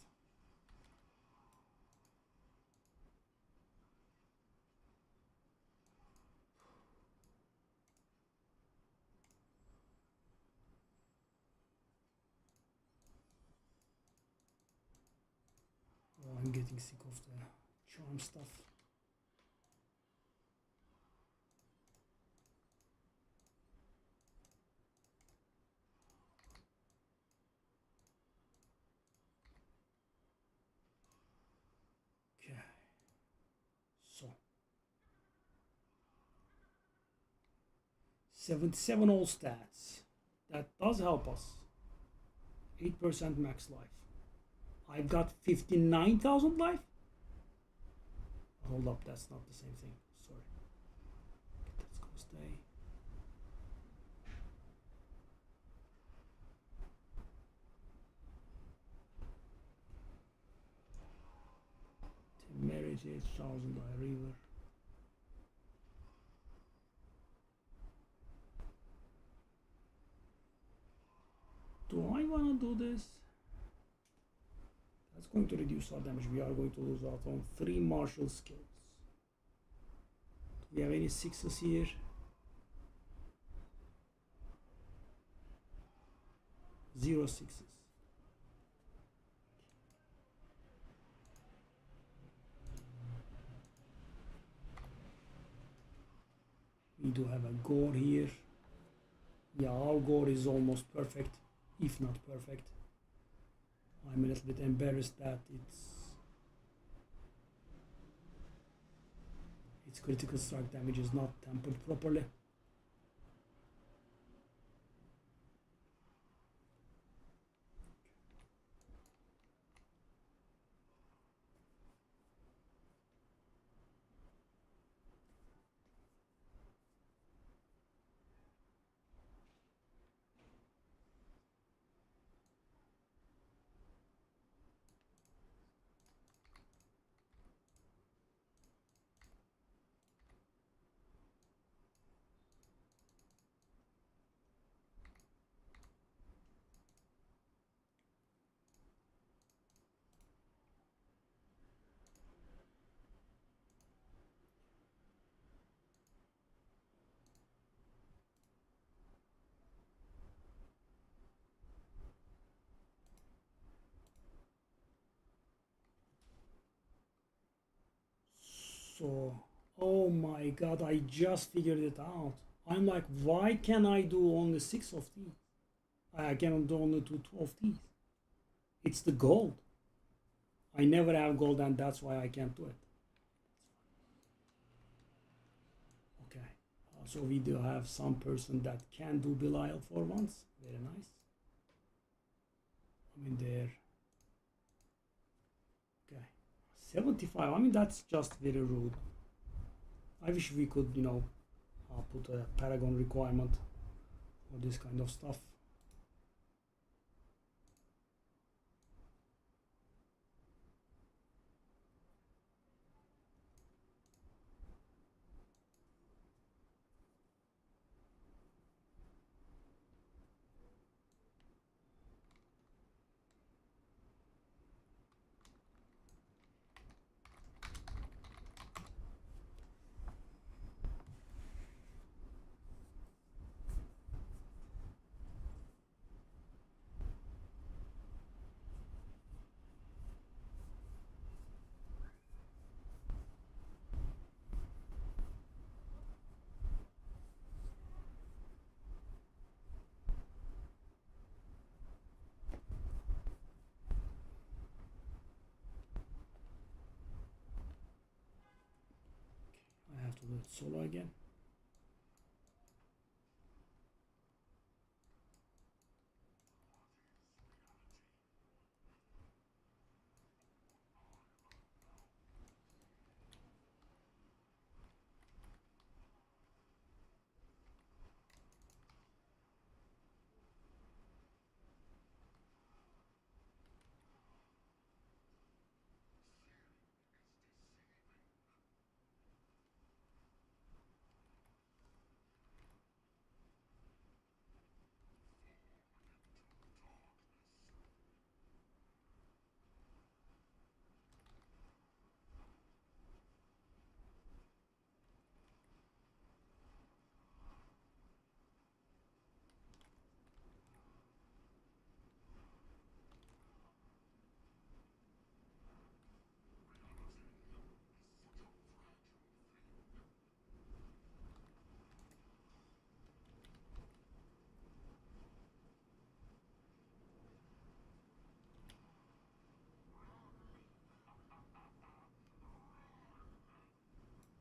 Oh, I'm getting sick of the charm stuff. Okay. So 77 all stats. That does help us. 8% max life. I've got 59,000 life? Hold up, that's not the same thing. Sorry. That's gonna stay. Temerity 8,000 I river. Do I wanna do this? That's going to reduce our damage. We are going to lose out on 3 martial skills. Do we have any 6s here? 0 6s. We do have a gore here. Yeah, our gore is almost perfect, if not perfect. I'm a little bit embarrassed that its critical strike damage is not tempered properly. So, oh my god, I just figured it out. I'm like, why can I do only 6 of these? I cannot do only two of these. It's the gold. I never have gold, and that's why I can't do it. Okay, so we do have some person that can do Belial for once. Very nice. I mean, there. Okay, 75. I mean, that's just very rude. I wish we could, you know, put a Paragon requirement for this kind of stuff. I have to do it solo again.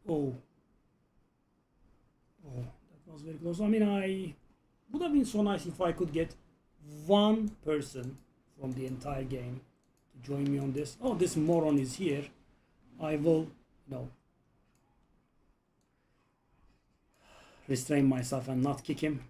Oh, oh, that was very close. I mean, I would have been so nice if I could get one person from the entire game to join me on this. Oh, this moron is here. I will, you know, restrain myself and not kick him.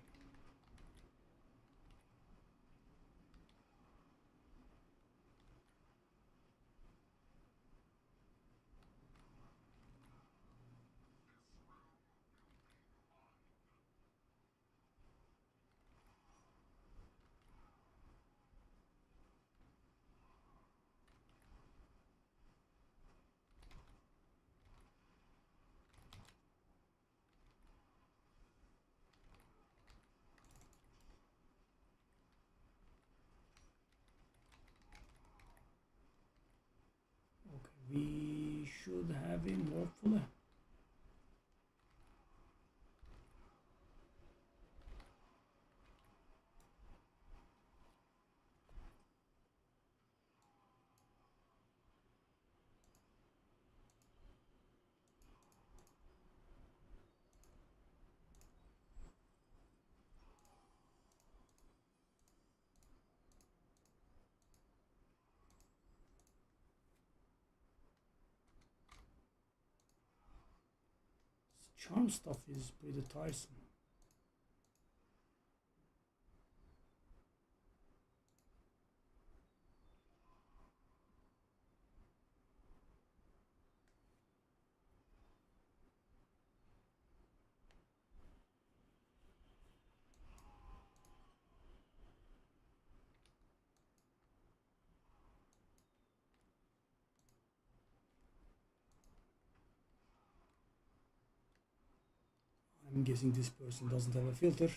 Okay, we should have him hopefully. Charm stuff is pretty tiresome. I'm guessing this person doesn't have a filter.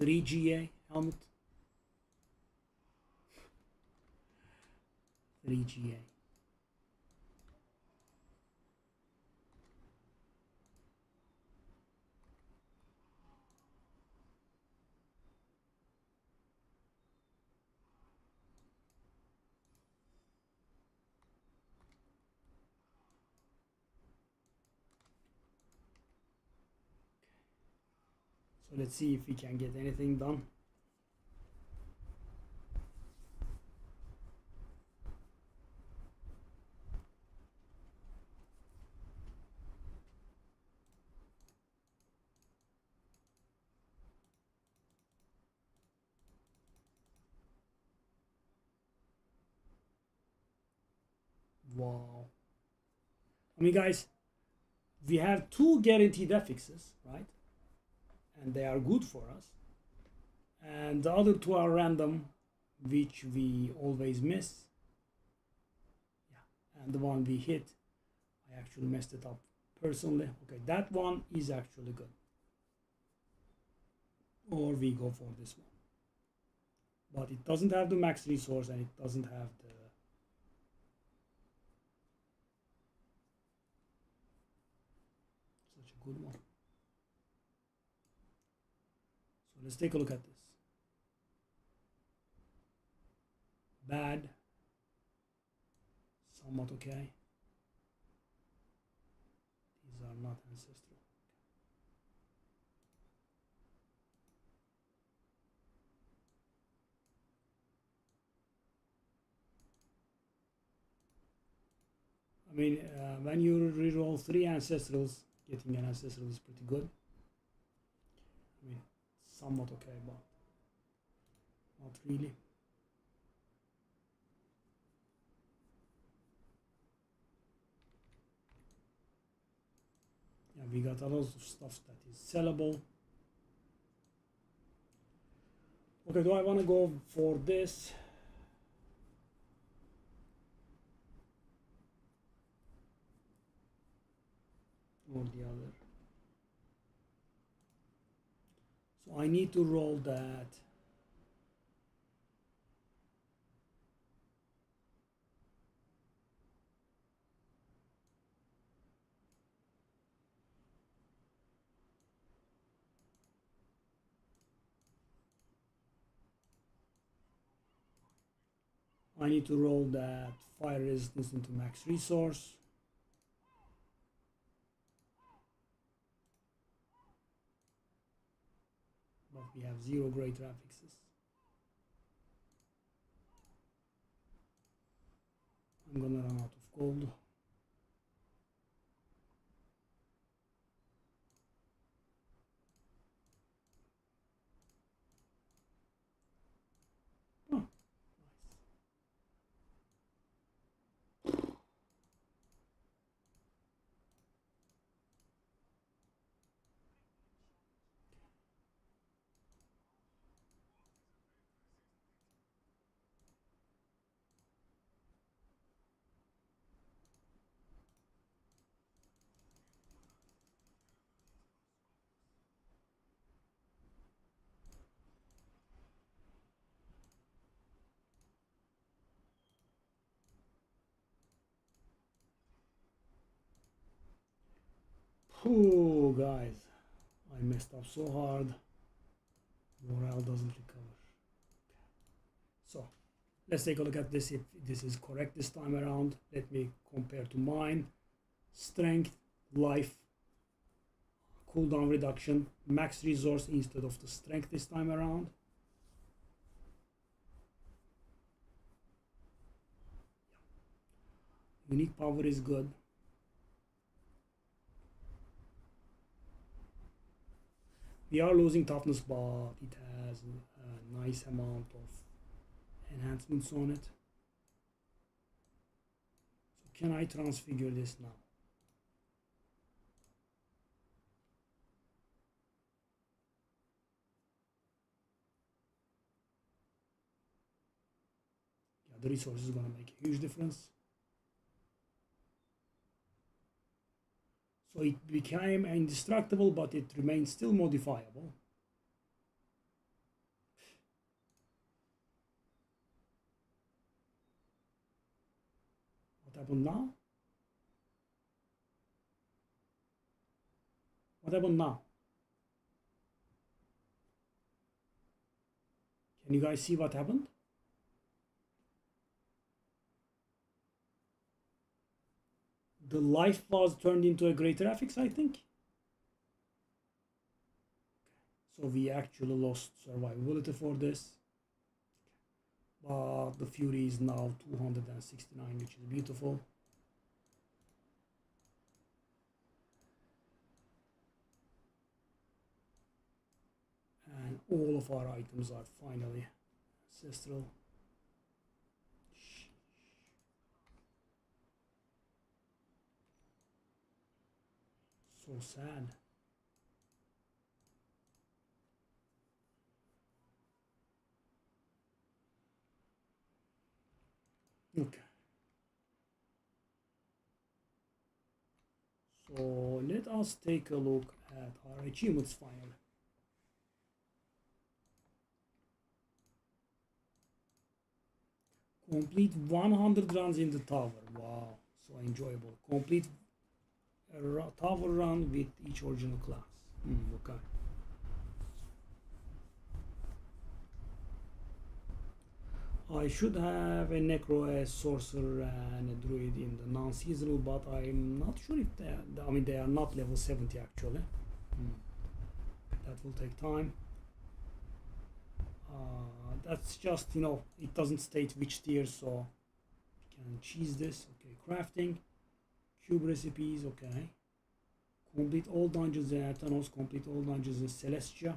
3GA helmet. 3GA. So let's see if we can get anything done. Wow. I mean, guys, we have 2 guaranteed affixes, right? And they are good for us. And the other 2 are random, which we always miss. Yeah, and the one we hit, I actually messed it up personally. Okay, that one is actually good. Or we go for this one. But it doesn't have the max resource and it doesn't have the such a good one. So let's take a look at this. Bad, somewhat okay. These are not ancestral. I mean, when you reroll 3 ancestrals, getting an ancestral is pretty good. I mean, somewhat okay, but not really. Yeah, we got a lot of stuff that is sellable. Okay, do I want to go for this? Or the other? So I need to roll that. I need to roll that fire resistance into max resource. But we have 0 greater affixes. I'm gonna run out of gold. Oh, nice. Oh, guys, I messed up so hard. Morale doesn't recover. So let's take a look at this, if this is correct this time around. Let me compare to mine. Strength, life, cooldown reduction, max resource instead of the strength this time around. Unique power is good. We are losing toughness, but it has a nice amount of enhancements on it. So can I transfigure this now? Yeah, the resource is going to make a huge difference. So it became indestructible, but it remains still modifiable. What happened now? What happened now? Can you guys see what happened? The life was turned into a gray graphics, I think. So we actually lost survivability for this. But the Fury is now 269, which is beautiful. And all of our items are finally ancestral. So sad. Okay. So let us take a look at our achievements finally. Complete 100 runs in the tower. Wow, so enjoyable. Complete a tower run with each original class. Okay. I should have a Necro, a Sorcerer, and a Druid in the non-seasonal, but I'm not sure if they are, I mean, they are not level 70 actually. That will take time. That's just, you know, it doesn't state which tier, so you can cheese this. Okay, crafting, cube recipes, okay. Complete all dungeons in Athenos, complete all dungeons in Celestia.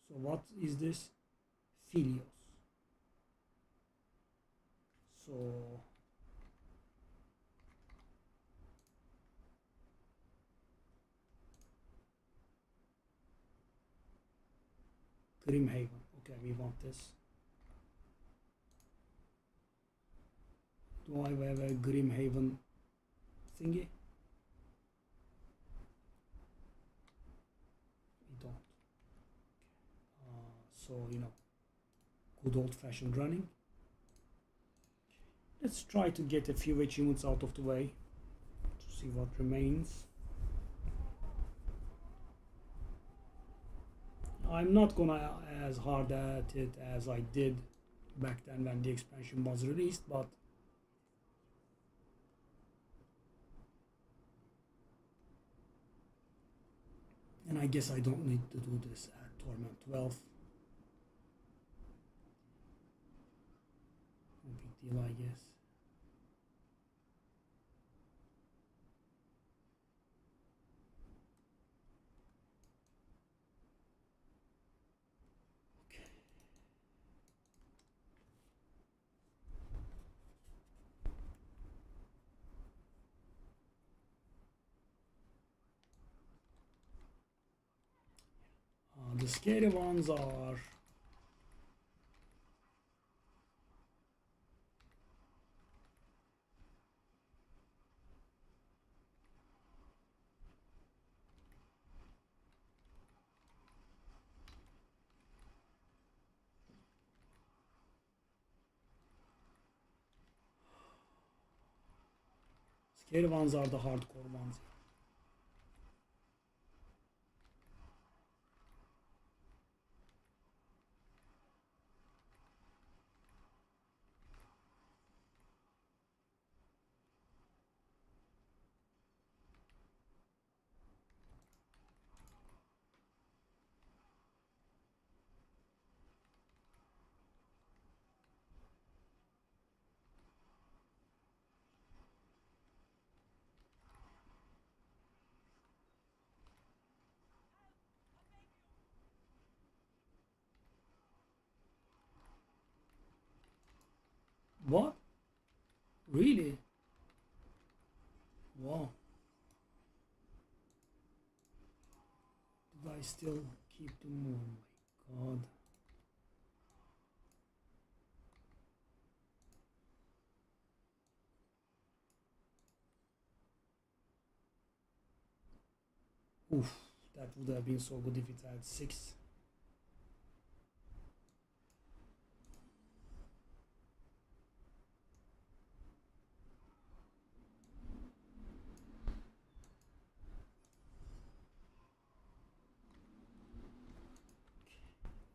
So what is this? Philios. So Grimhaven. Okay, we want this. Do I have a Grimhaven thingy? We don't. So, you know, good old-fashioned running. Let's try to get a few achievements out of the way to see what remains. I'm not gonna as hard at it as I did back then when the expansion was released, but and I guess I don't need to do this at Torment 12. No big deal, I guess. The scary ones are the hardcore ones. What? Really? Wow. Did I still keep the move? Oh my god. Oof, that would have been so good if it had 6.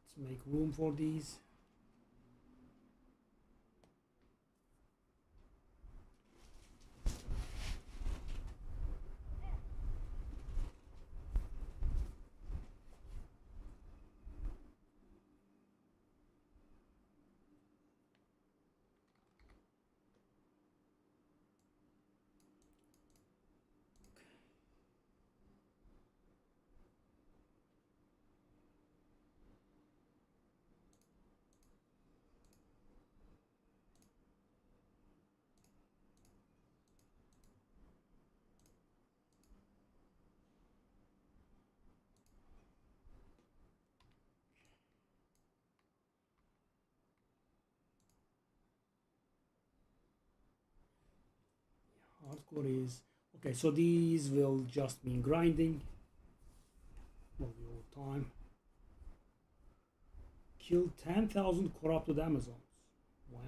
Let's make room for these. Hardcore is okay, so these will just mean grinding all the time. Kill 10,000 corrupted Amazons. Wow.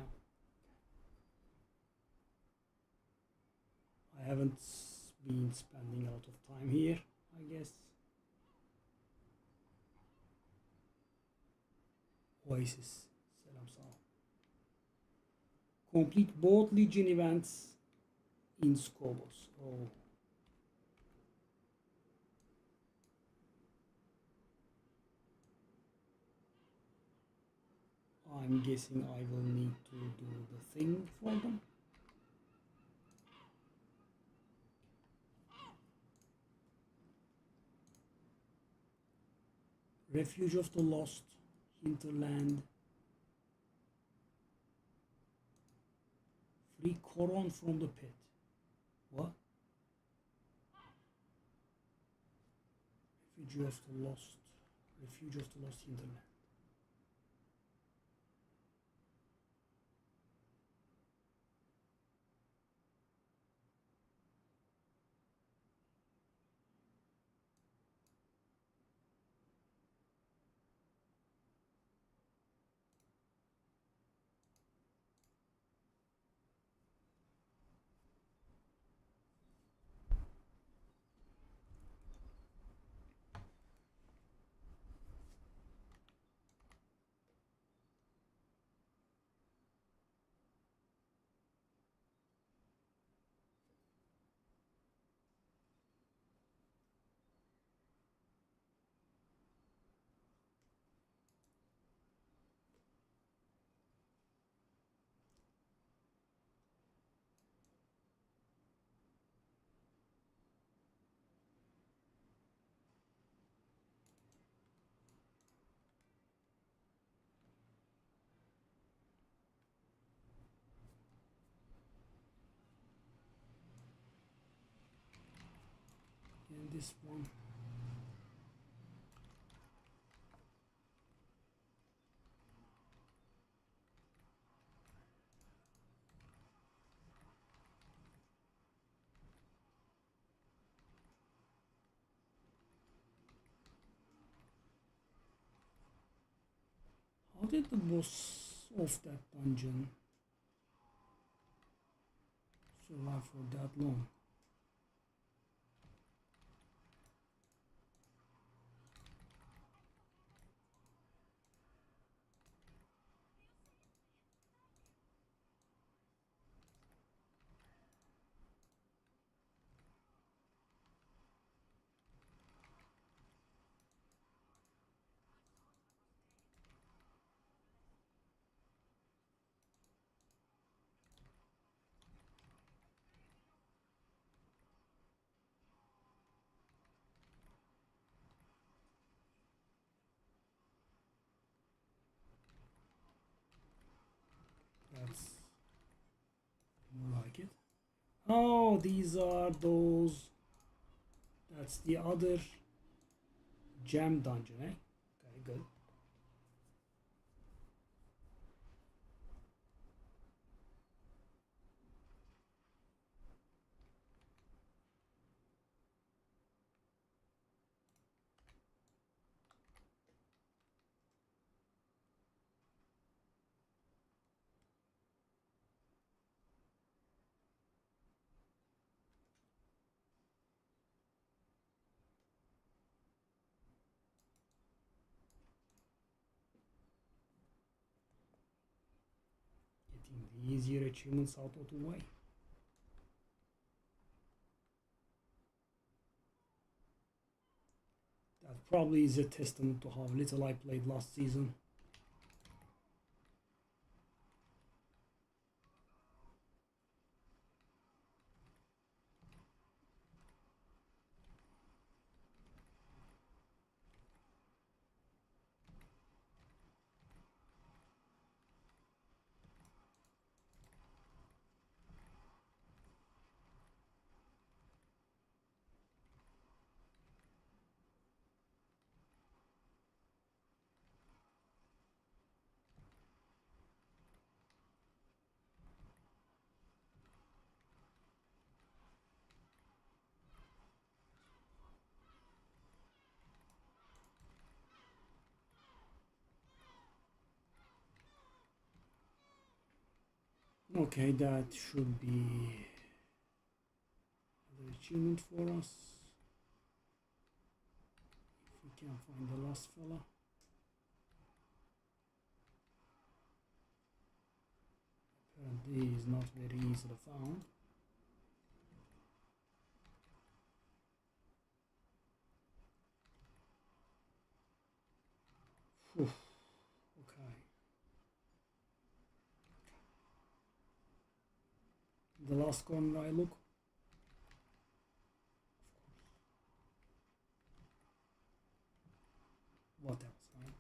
I haven't been spending a lot of time here, I guess. Oasis. Selam sağ ol. Complete both Legion events in Skobos. Oh. I'm guessing I will need to do the thing for them. Refuge of the Lost, Hinterland. Free Koron from the pit. What? Refuge of the Lost. Refuge of the Lost Hinterland. And this one. How did the boss of that dungeon survive for that long? That's more like it. Oh, these are those. That's the other gem dungeon, eh? Okay, good. getting the easier achievements out of the way. That probably is a testament to how little I played last season. Okay, that should be the achievement for us. If we can find the last fella. Apparently he is not very easily found. Whew. Okay. The last corner I look. What else, right?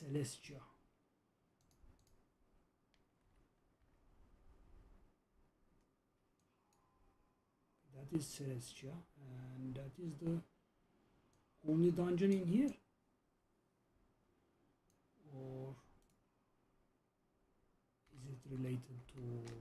Celestia. That is Celestia, and that is the only dungeon in here. Or is it related to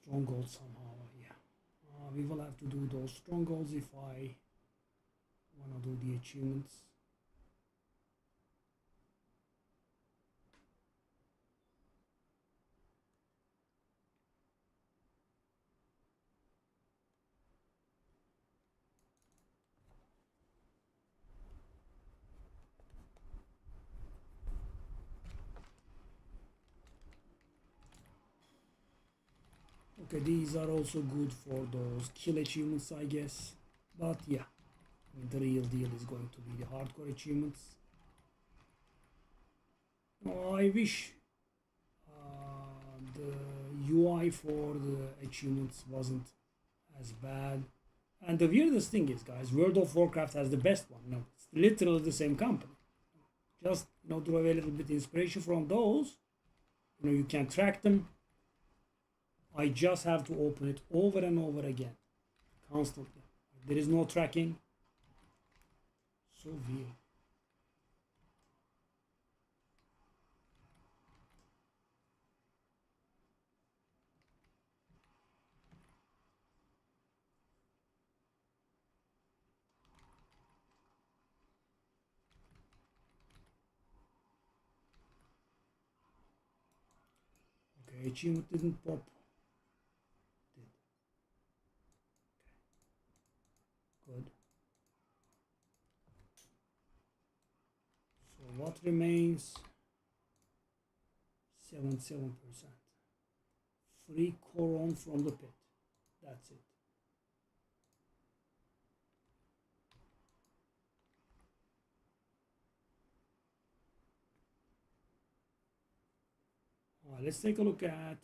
strongholds somehow? Yeah, we will have to do those strongholds if I want to do the achievements. Okay, these are also good for those kill achievements, I guess. But yeah, I mean, the real deal is going to be the hardcore achievements. I wish the UI for the achievements wasn't as bad. And the weirdest thing is, guys, World of Warcraft has the best one. No, it's literally the same company. Just draw a little bit inspiration from those. You can track them. I just have to open it over and over again, constantly. There is no tracking. So weird. Okay, achievement didn't pop. Good. So what remains? 77%. Free Coron from the pit. That's it. Let's take a look at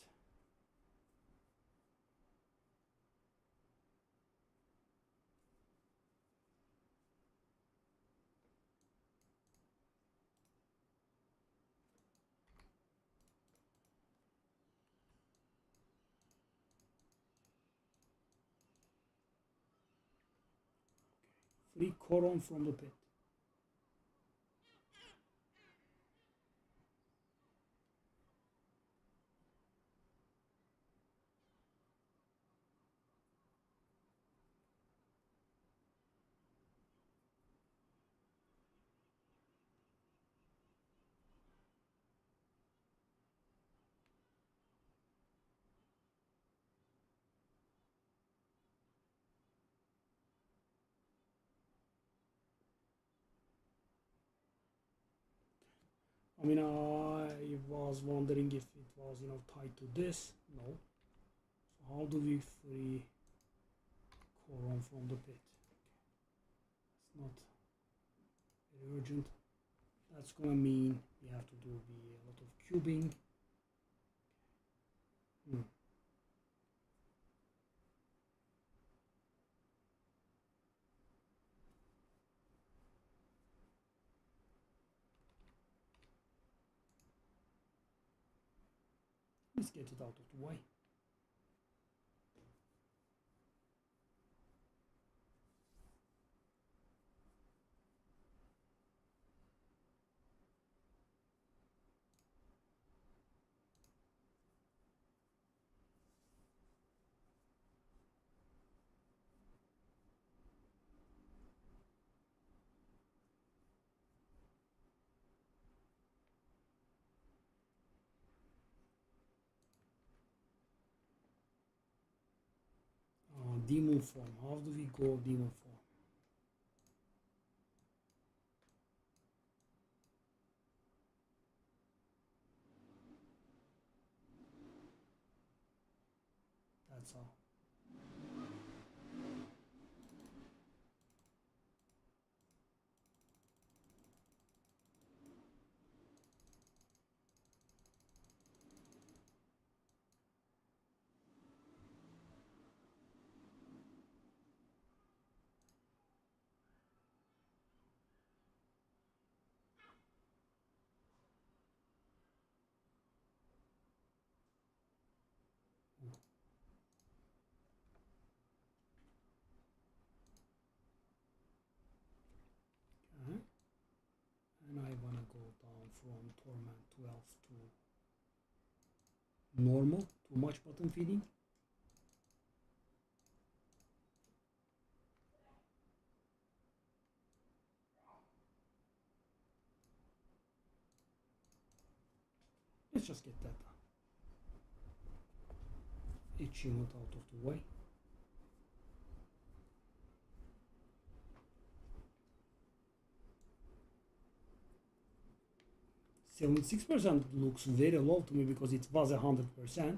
free coron from the pit. I mean, I was wondering if it was, tied to this. No. So how do we free coron from the pit? It's not very urgent. That's gonna mean we have to do a lot of cubing. Let's get it out of the way. Demon form. How do we go demon form? That's all. Okay. And I want to go down from torment 12 to normal. Too much bottom feeding. Let's just get that achievement out of the way. 76% looks very low to me because it was 100%.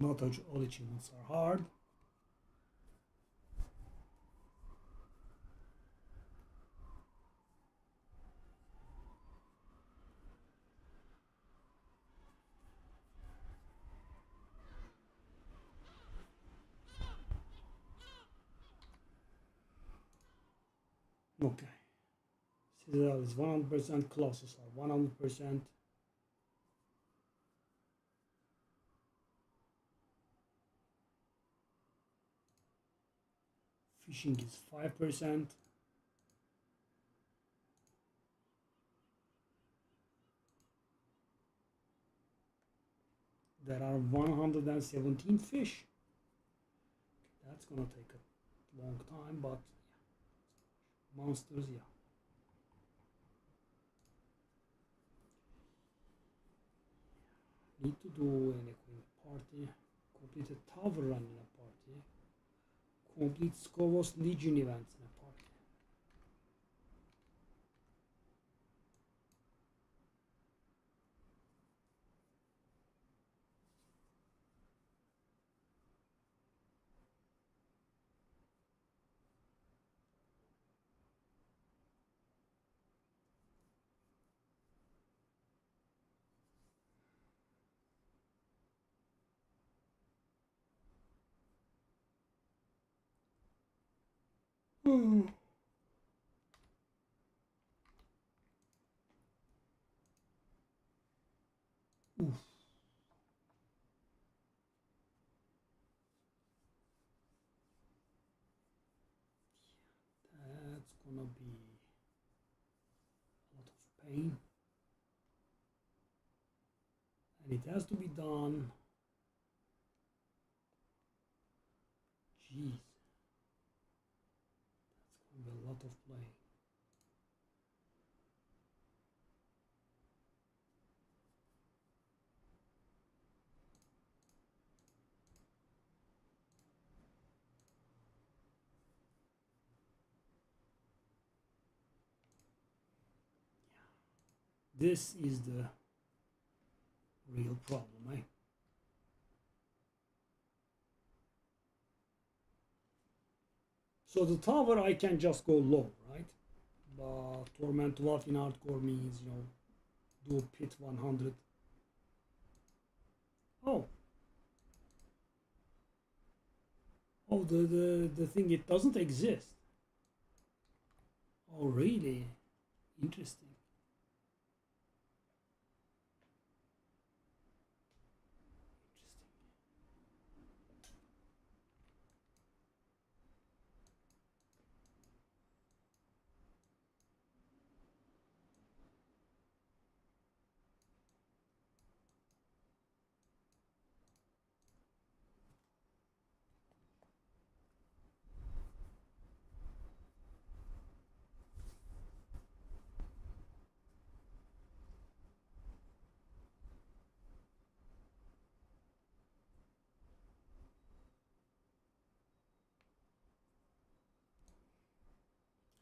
Not all achievements are hard. Okay. Citadel is 100%, Colossus are 100%. Fishing is 5%. There are 117 fish. That's gonna take a long time, but yeah. Monsters, yeah. Need to do in a queen party. Complete a tower run in a party. Complete Scovos Legion events in a party. Oof. That's gonna be a lot of pain. And it has to be done. Jeez. That's gonna be a lot of play. This is the real problem, eh? So the tower I can just go low, right? But Torment 12 in hardcore means, you know, do pit 100. Oh. Oh, the thing, it doesn't exist. Oh, really? Interesting.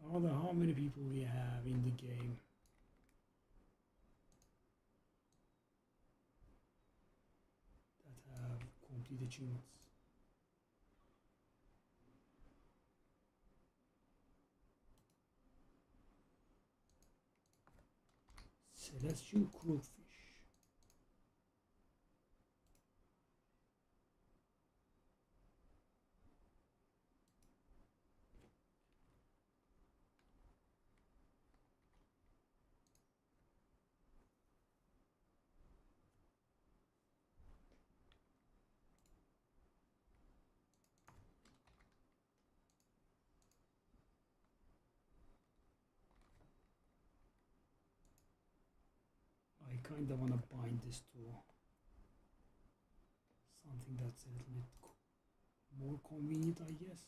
I wonder how many people we have in the game. That have complete achievements. Celestial Crowfish. I kind of want to bind this to something that's a little bit more convenient, I guess.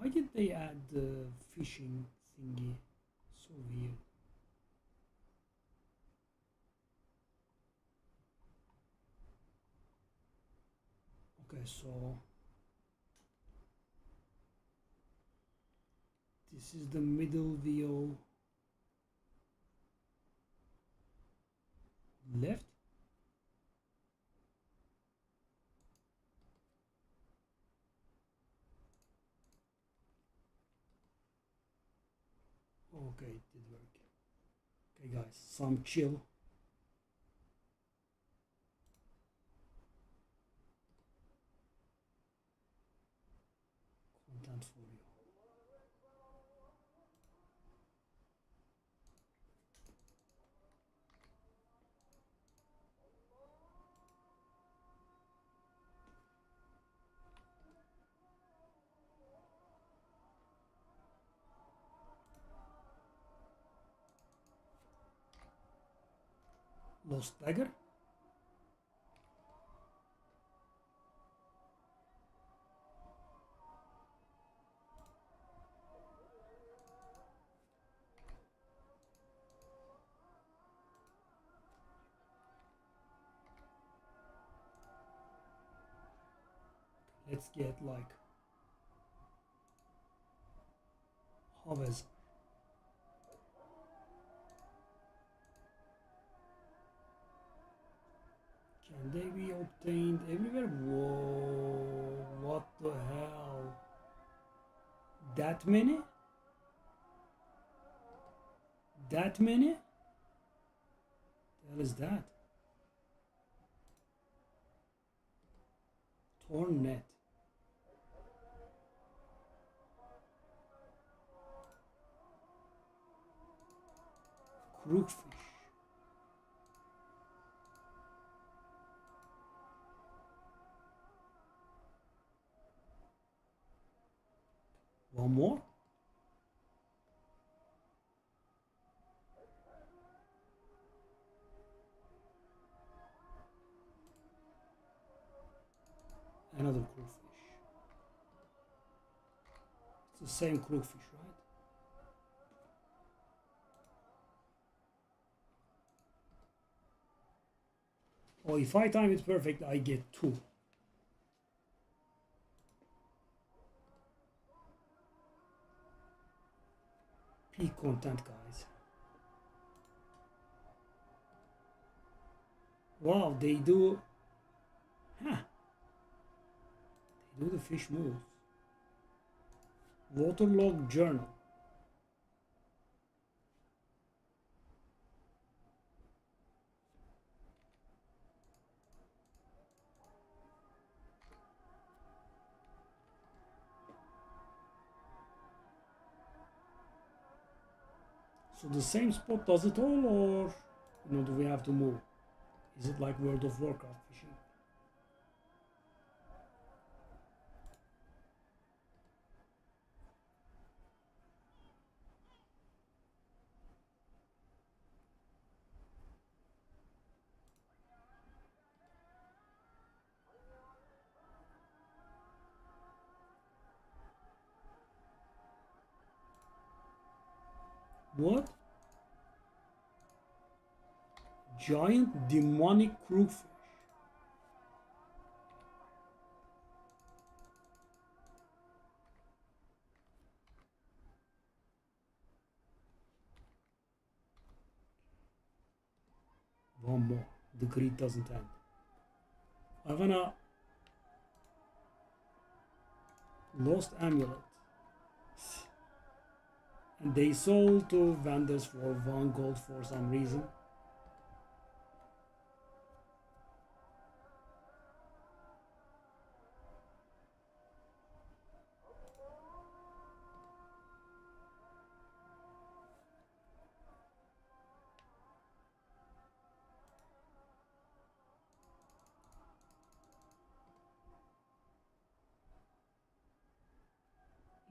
Why did they add the fishing thingy? So weird. Okay, so this is the middle view. Left. Okay, it did work. Okay, guys, some chill. Content for you. Lost dagger. Let's get like Hovers. Can they be obtained everywhere? Whoa, what the hell? That many? That many? The hell is that? Torn net. Crookfish. One more? Another crookfish. It's the same crookfish, right? Oh, if I time it perfect, I get 2. Peak content, guys. Wow, they do. Huh. They do the fish moves. Waterlog journal. So the same spot does it all, or do we have to move? Is it like World of Warcraft fishing? What? Giant demonic crookfish. One more. The greed doesn't end. I wanna lost amulet. And they sold to vendors for 1 gold for some reason.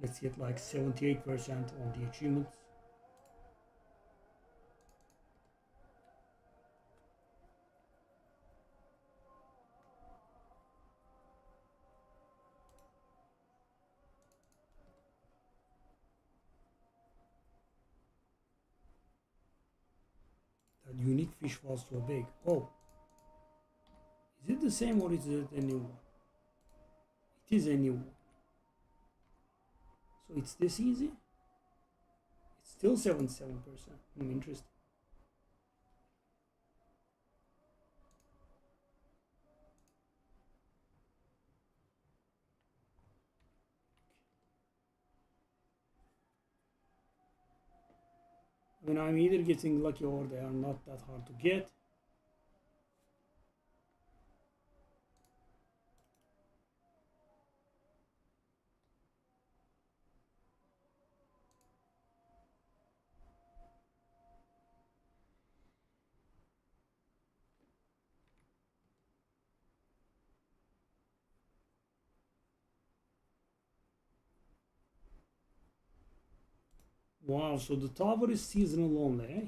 Let's get like 78% on the achievements. That unique fish was so big. Oh, is it the same or is it a new one? It is a new one. So it's this easy? It's still 77%. Interesting. I mean, I'm either getting lucky or they are not that hard to get. Wow, so the tower is seasonal only, eh?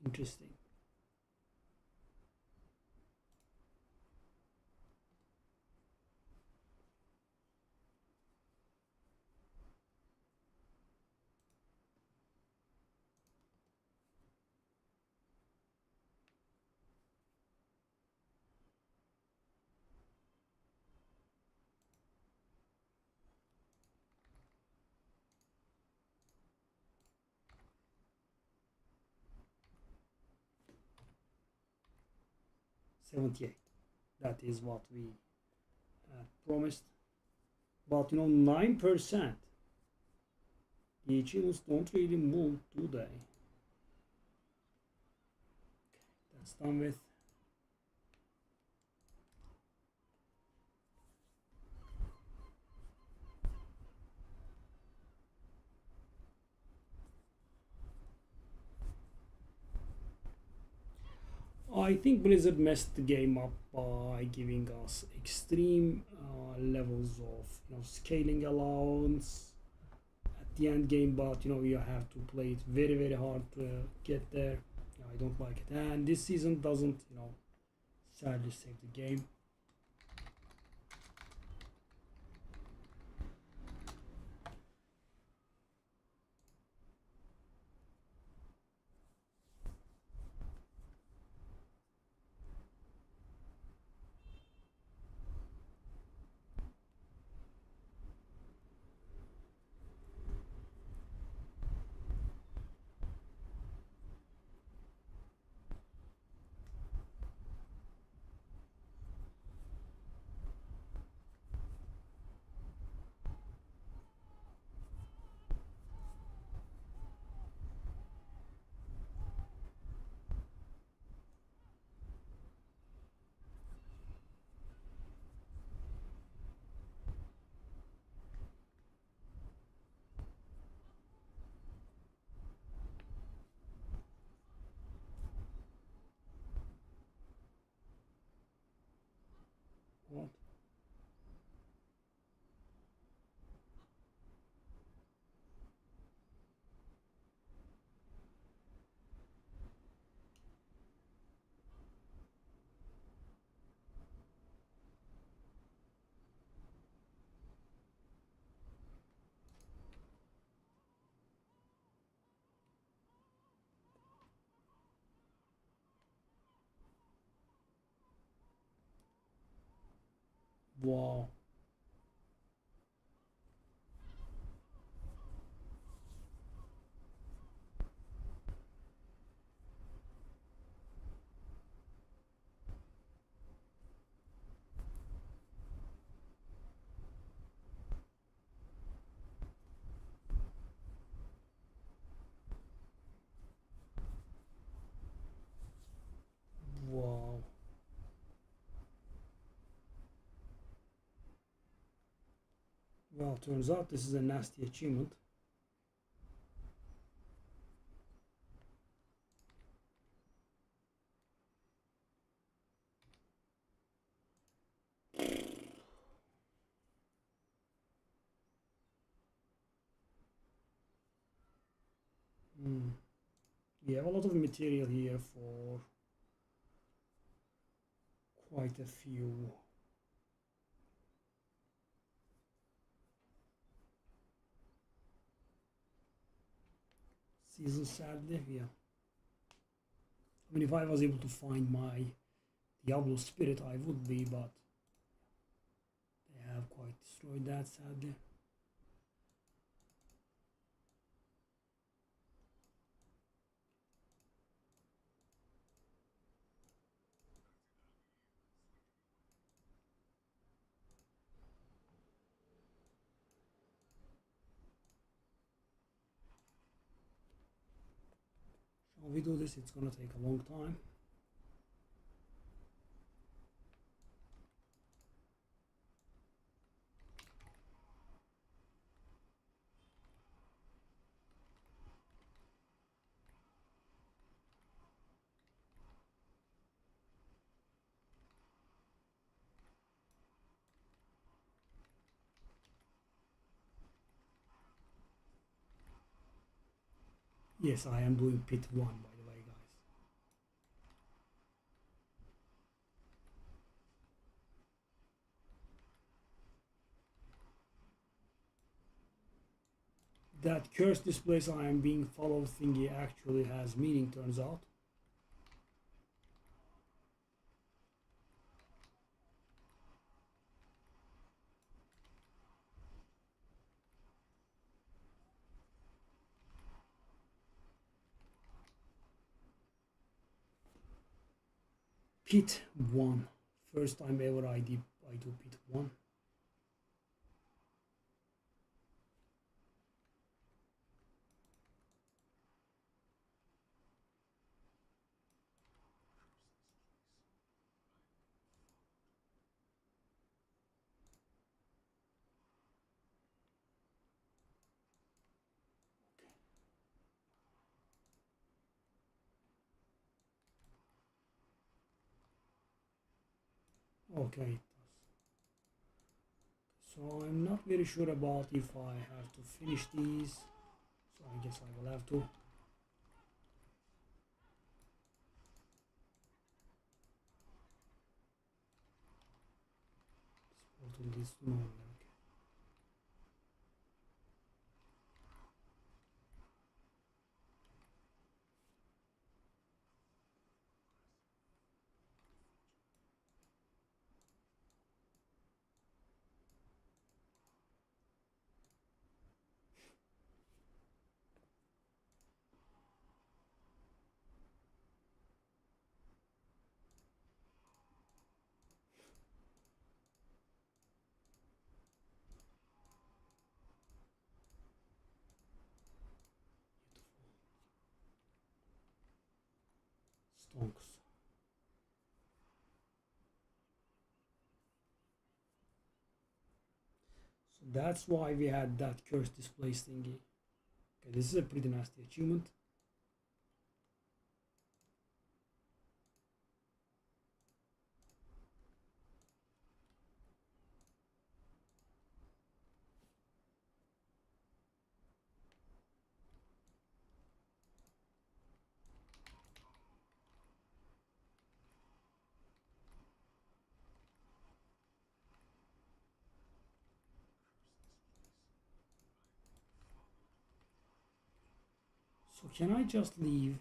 Interesting. $78. That is what we promised. But 9%. The achievements don't really move, do they? That's done with. I think Blizzard messed the game up by giving us extreme levels of scaling allowance at the end game, but you have to play it very very hard to get there. I don't like it, and this season doesn't sadly save the game. What? Wow. Wow. Well, turns out this is a nasty achievement. We have a lot of material here for quite a few. season, sadly. Yeah. I mean, if I was able to find my Diablo spirit, I would be, but they have quite destroyed that, sadly. Shall we do this? It's gonna take a long time. Yes, I am doing pit 1, by the way, guys. That curse displays I am being followed thingy actually has meaning, turns out. Pit 1. First time ever I do pit 1. Okay. So I'm not very sure about if I have to finish these. So I guess I will have to. Portal this no. Stonks. So that's why we had that curse displays thingy. Okay, this is a pretty nasty achievement. So can I just leave?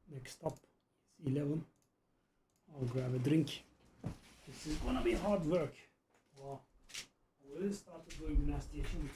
Next stop is 11. I'll grab a drink. This is gonna be hard work. Wow. I really started doing nasty achievements.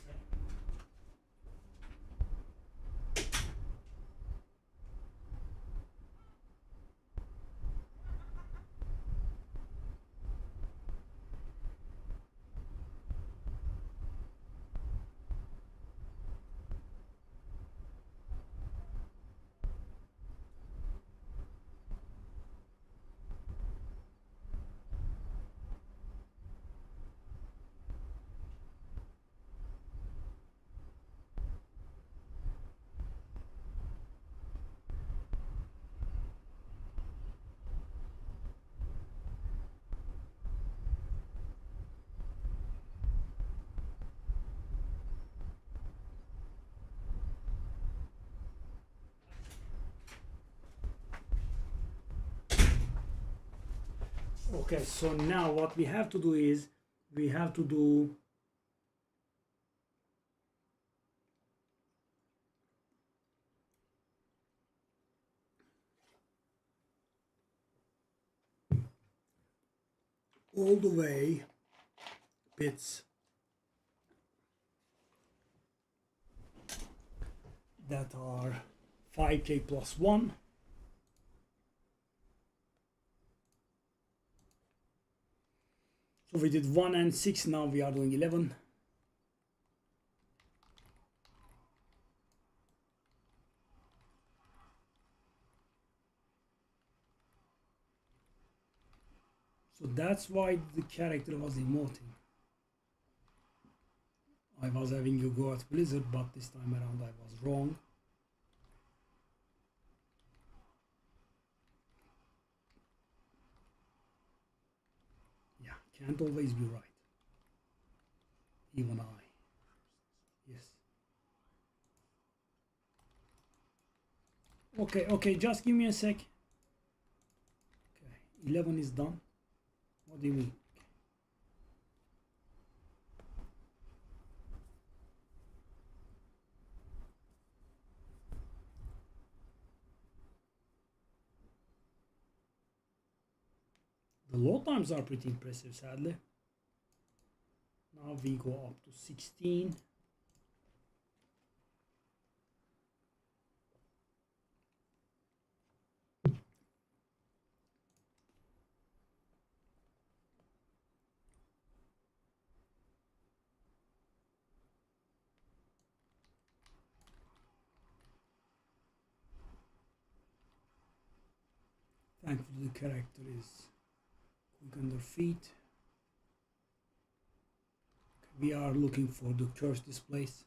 Okay, so now what we have to do is we have to do all the way bits that are 5k plus 1. So we did 1 and 6, now we are doing 11. So that's why the character was emoting. I was having a go at Blizzard, but this time around I was wrong. Yeah, can't always be right. Even I. Yes. Okay, just give me a sec. Okay, 11 is done. What do you mean? The load times are pretty impressive, sadly. Now we go up to 16. Thankfully the character is quick on their feet. We are looking for the curse displays.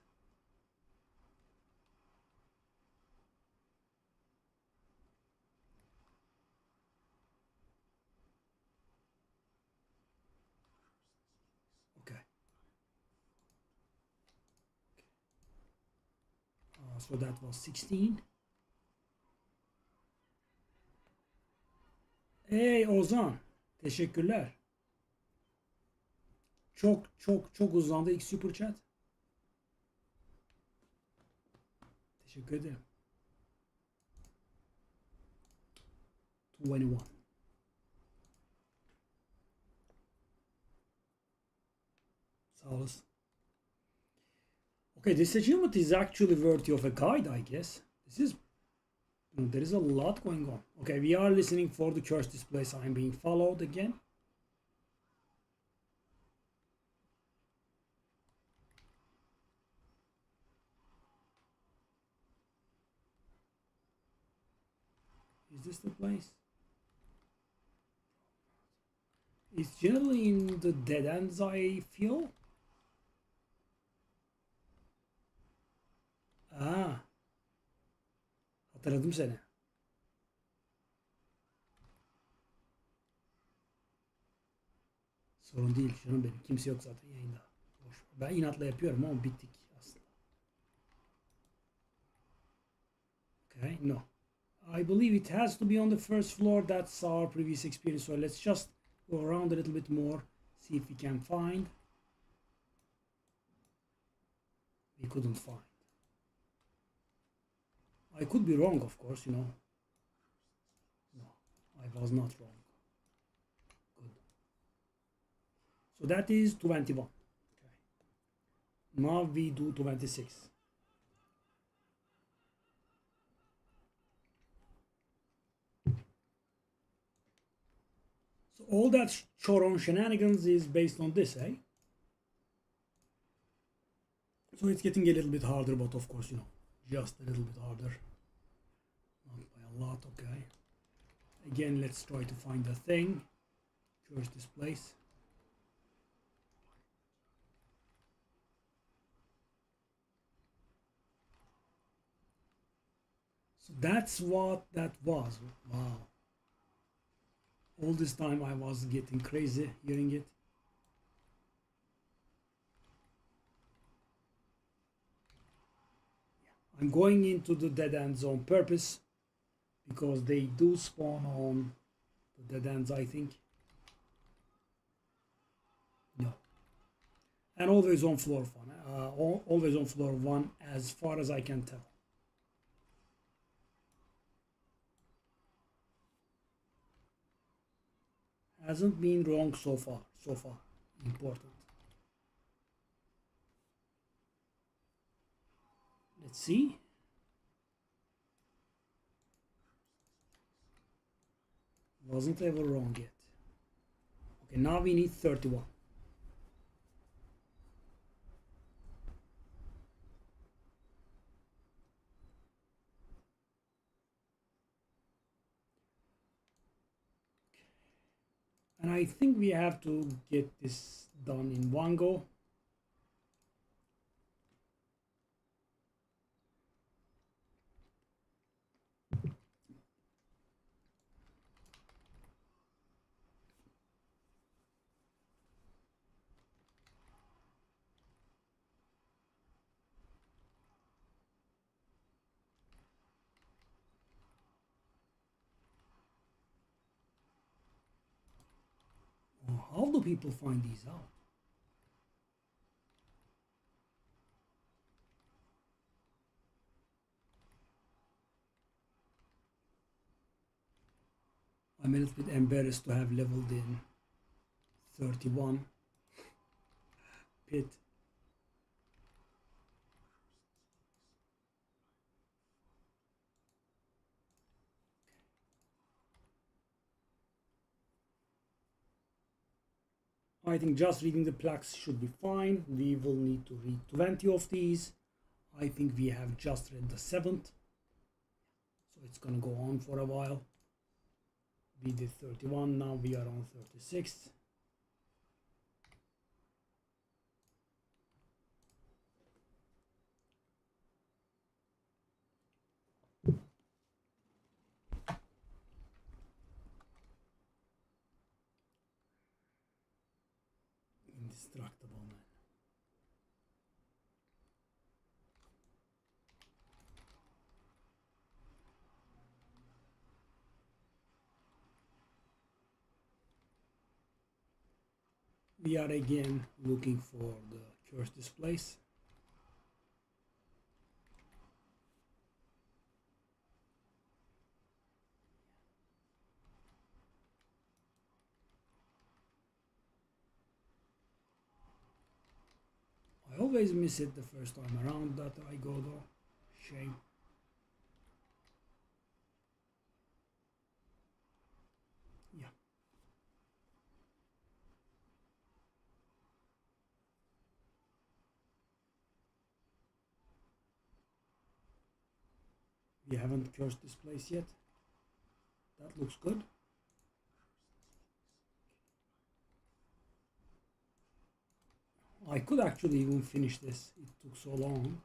Okay. So that was 16. Hey Ozan, teşekkürler. Çok uzandı ilk super chat. Teşekkür ederim. 21. Sağ olasın. Okay, this achievement is actually worthy of a guide, I guess. There is a lot going on. Okay, we are listening for the curse displays. I'm being followed again. Is this the place? It's generally in the dead ends, I feel. Hatırladım seni. Sorun değil canım benim. Kimse yok zaten yayında. Boş. Ben inatla yapıyorum ama bittik aslında. Okay, no. I believe it has to be on the first floor. That's our previous experience. So let's just go around a little bit more. See if we can find. We couldn't find. I could be wrong, of course, you know. No, I was not wrong. Good. So that is 21. Okay. Now we do 26. So all that Choron shenanigans is based on this, eh? So it's getting a little bit harder, but of course, you know, just a little bit harder. Not by a lot, okay. Again, let's try to find the thing. Curse displays. So that's what that was. Wow. All this time I was getting crazy hearing it. I'm going into the dead ends on purpose because they do spawn on the dead ends, I think. and always on floor one. Always on floor one, as far as I can tell. Hasn't been wrong so far. So far, important. Let's see. Wasn't ever wrong yet. Okay, now we need 31. And I think we have to get this done in one go. How do people find these out? I'm a little bit embarrassed to have leveled in 31 pit. I think just reading the plaques should be fine. We will need to read 20 of these. I think we have just read the 7th. So it's gonna go on for a while. We did 31, now we are on 36. Indestructible man. We are again looking for the curse displays. I always miss it the first time around that I go though. Shame. Yeah. We haven't cursed this place yet. That looks good. I could actually even finish this. It took so long.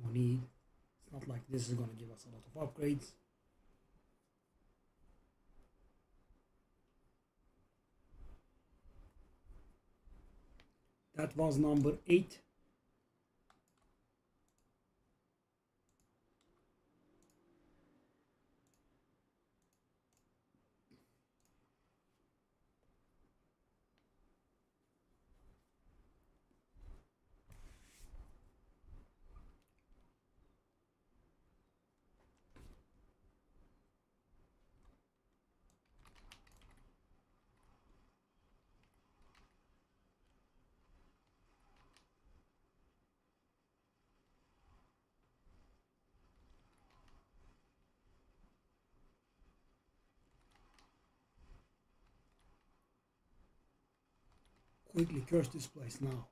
No need. It's not like this is going to give us a lot of upgrades. That was number 8. Quickly curse this place now.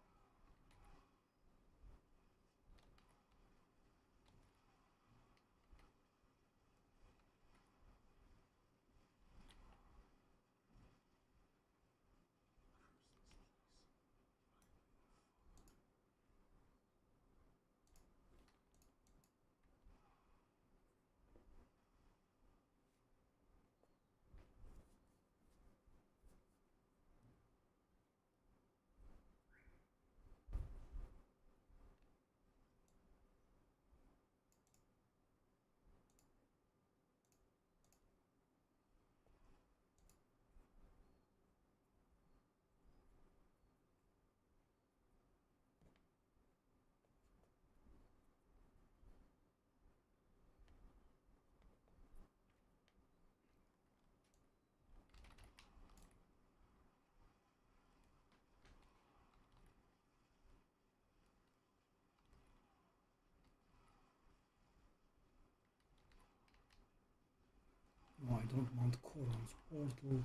I don't want Coron's portal.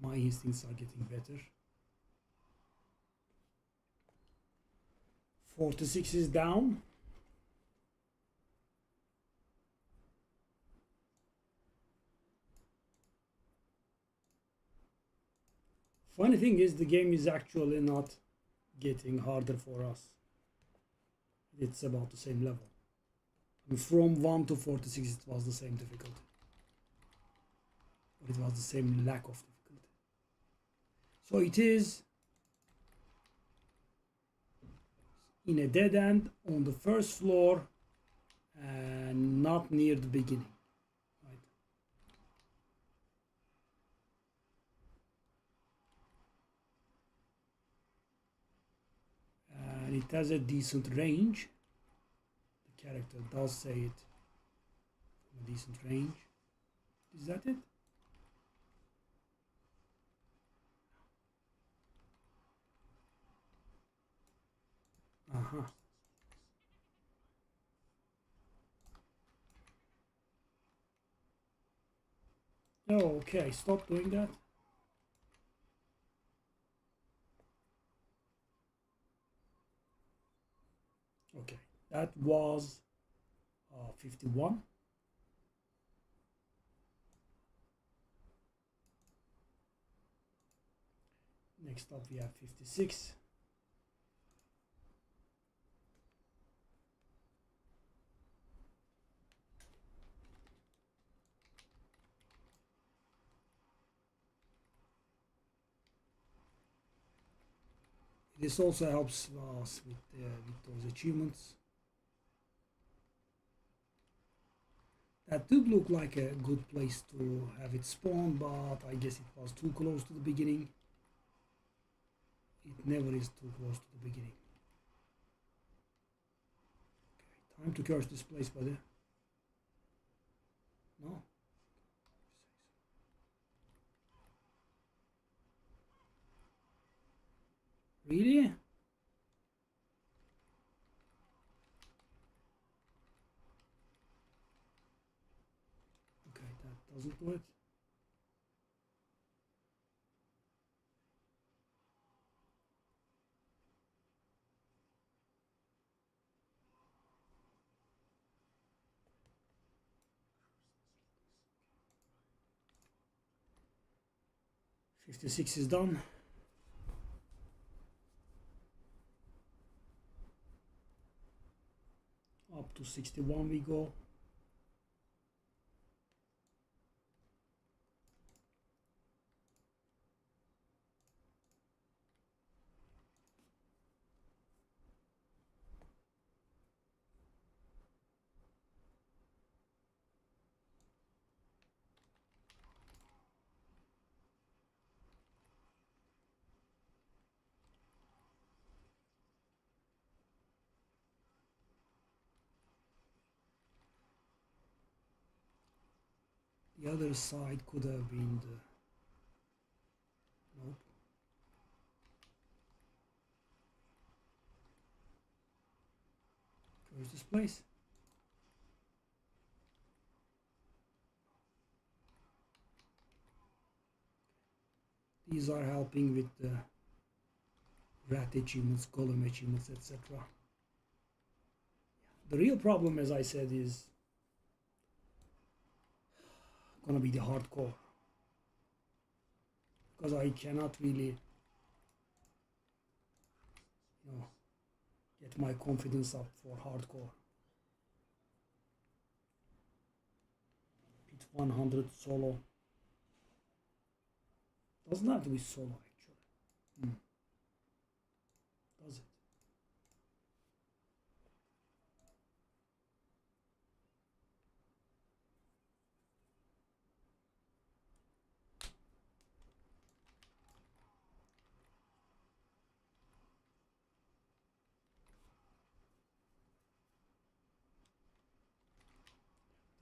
My instincts are getting better. 46 is down. Funny thing is, the game is actually not getting harder for us. It's about the same level. I mean, from 1 to 46 it was the same difficulty. But it was the same lack of difficulty. So it is in a dead end on the first floor and not near the beginning. Right? And it has a decent range. The character does say it from a decent range. Is that it? Oh, okay, stop doing that. Okay, that was 51. Next up we have 56. This also helps us with those achievements. That did look like a good place to have it spawn, but I guess it was too close to the beginning. It never is too close to the beginning. Okay, time to curse this place, buddy. No? Really? Okay, that doesn't do it. $56 is done. Up to 61 we go. The other side could have been the... Nope. Where's this place? These are helping with the rat achievements, golem achievements, etc. The real problem, as I said, is gonna be the hardcore, because I cannot really, get my confidence up for hardcore. Pit 100 solo. Doesn't have to be solo actually. Does it?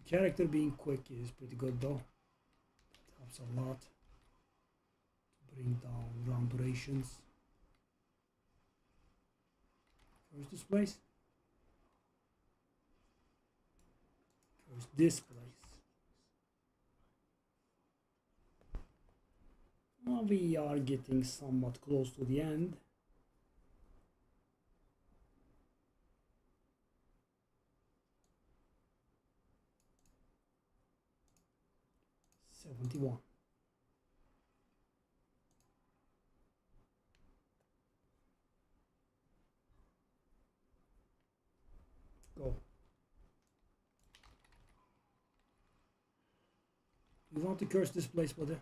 The character being quick is pretty good though. That helps a lot to bring down round durations. Curse this place. Curse this place. We are getting somewhat close to the end. $71. Go. You want to curse this place, brother?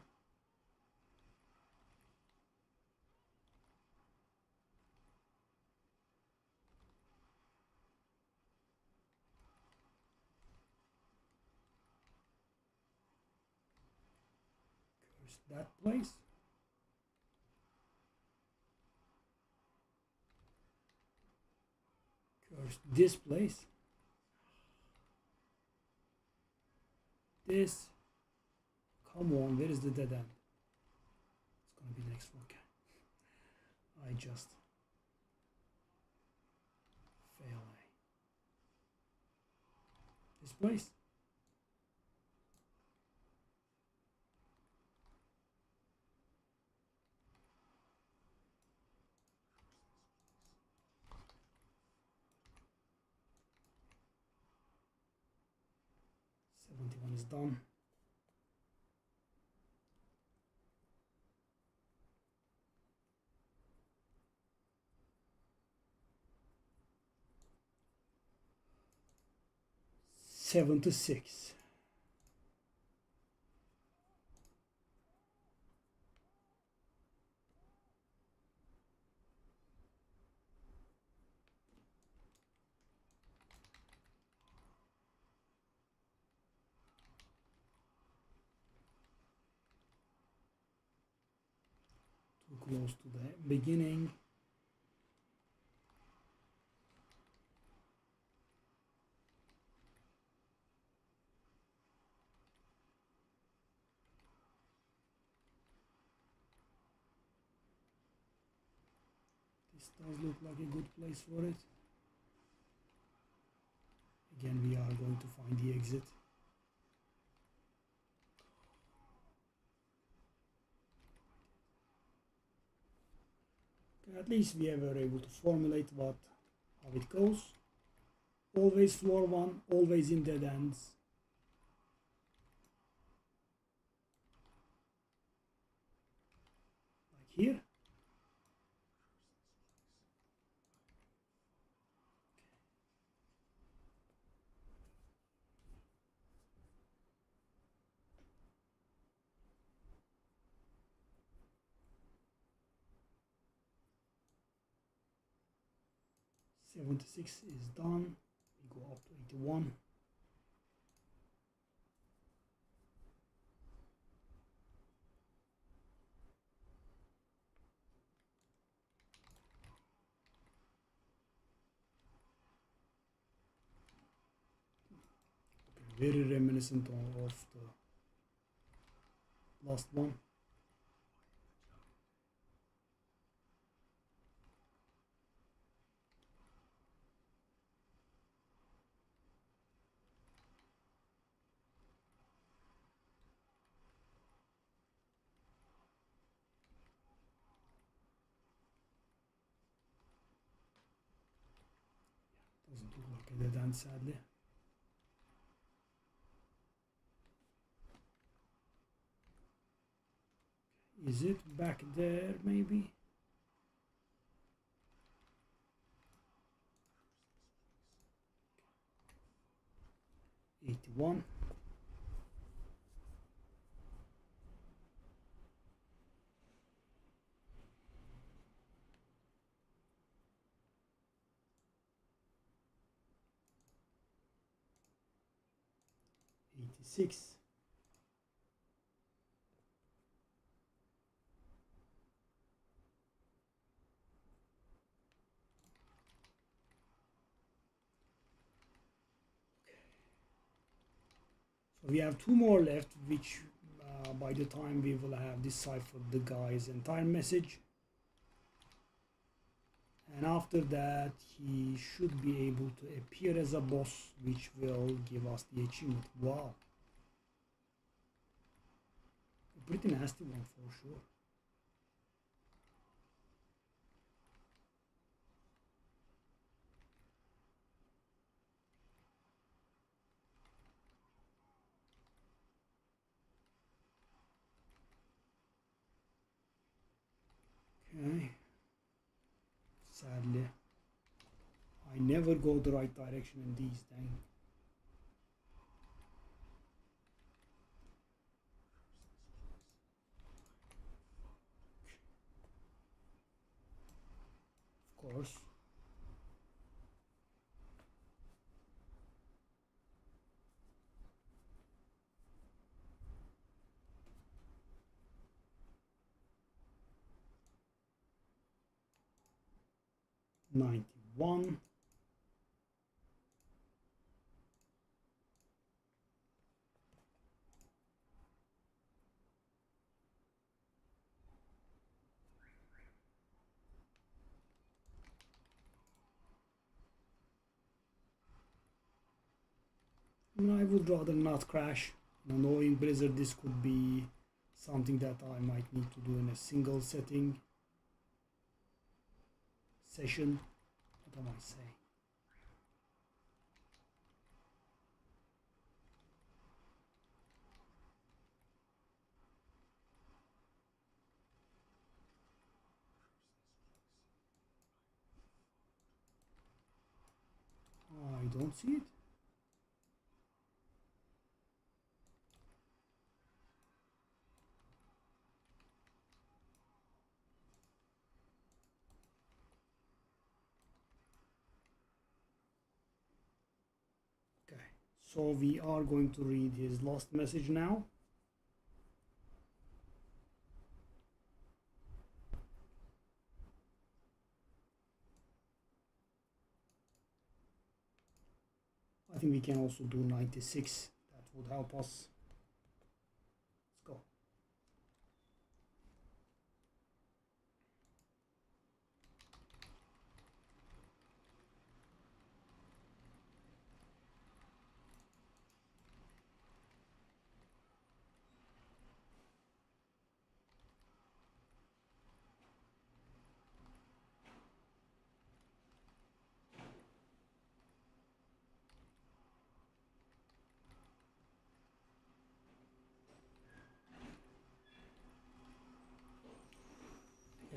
Curse that place. Curse this place. This. Come on, where is the dead end? It's gonna be next one. I just fail. This place. $71 is done. $76. Too close to the beginning. This does look like a good place for it. Again, we are going to find the exit. Okay, at least we were able to formulate how it goes. Always floor one, always in dead ends. Like here. $76 is done. We go up to $81. Very reminiscent of the last one. Doesn't look like a dead end, sadly. Is it back there, maybe? $81. $86. So we have two more left, which by the time we will have deciphered the guy's entire message. and after that he should be able to appear as a boss, which will give us the achievement. Wow, a pretty nasty one for sure. Okay, sadly I never go the right direction in these things. Of course. 91. I would rather not crash. Knowing Blizzard, this could be something that I might need to do in a single setting session. What am I saying? I don't see it. Okay, so we are going to read his last message now. I think we can also do 96. That would help us. Let's go.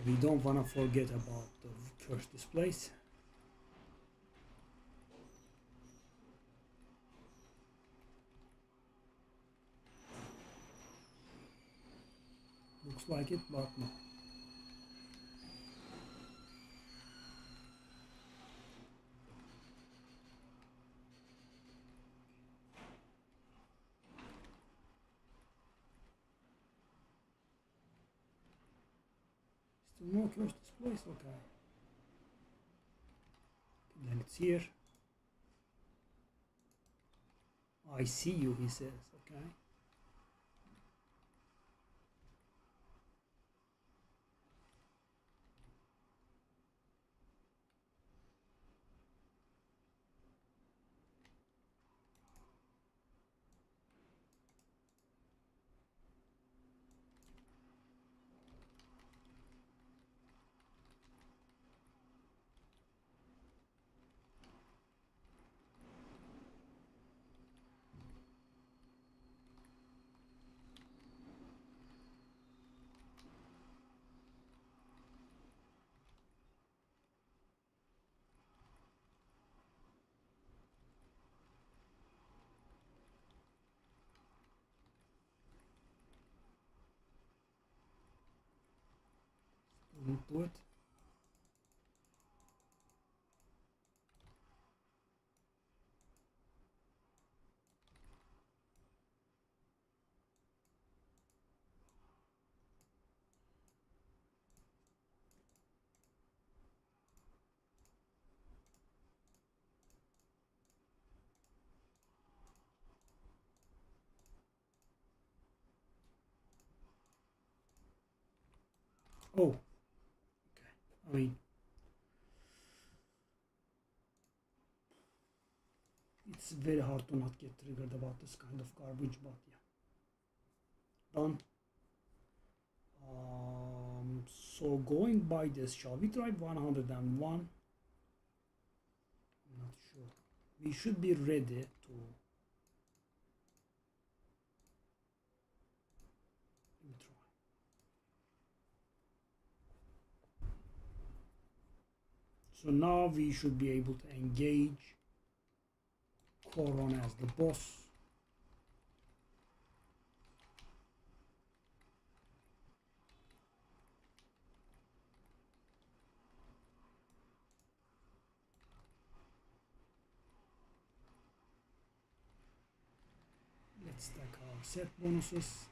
We don't want to forget about the curse displays. Looks like it, but no. Still no curse displays, okay. Then it's here. I see you, he says, okay. Don't do it. Oh, okay. I mean, it's very hard to not get triggered about this kind of garbage, but yeah. Done. So going by this, shall we try 101? I'm not sure. We should be ready to. Let me try. So now we should be able to engage Coron as the boss. Let's stack our set bonuses.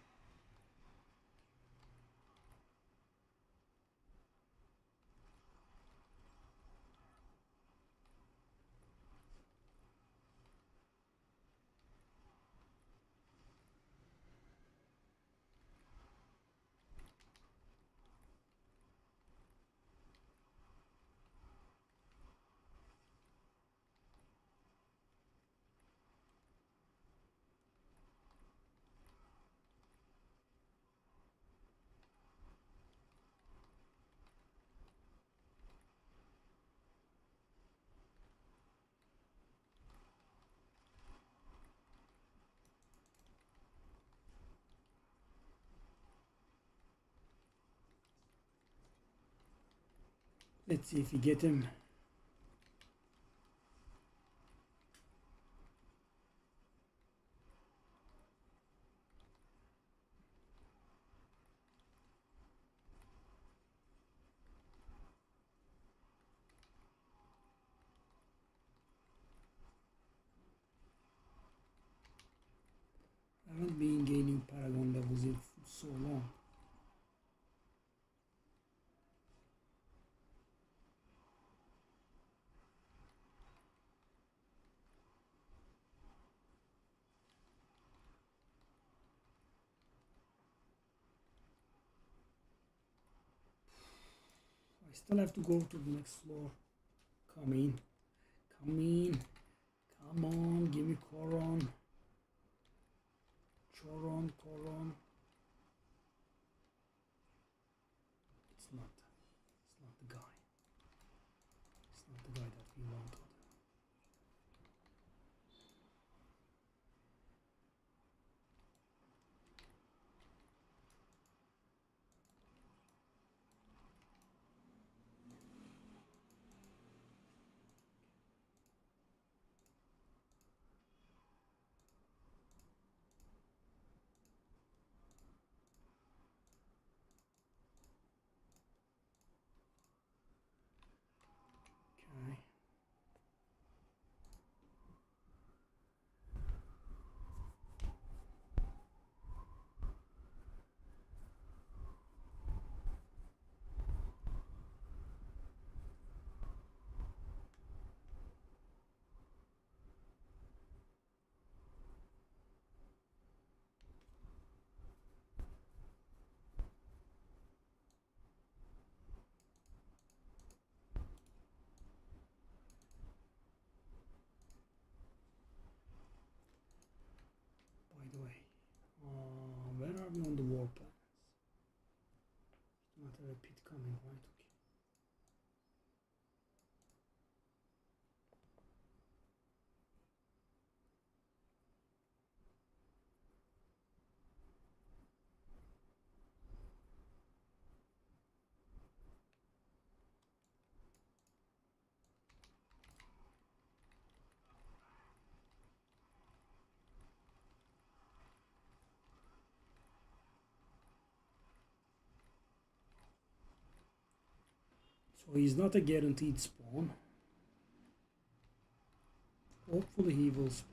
Let's see if we get him. I haven't been gaining Paragon levels in so long. I still have to go to the next floor. Come in. Come in. Come on. Give me Coron. Coron. It's not the guy. It's not the guy that we wanted. Okay. By the way, where are we on the war plans? Not a repeat coming, right? Okay. So he's not a guaranteed spawn. Hopefully he will spawn.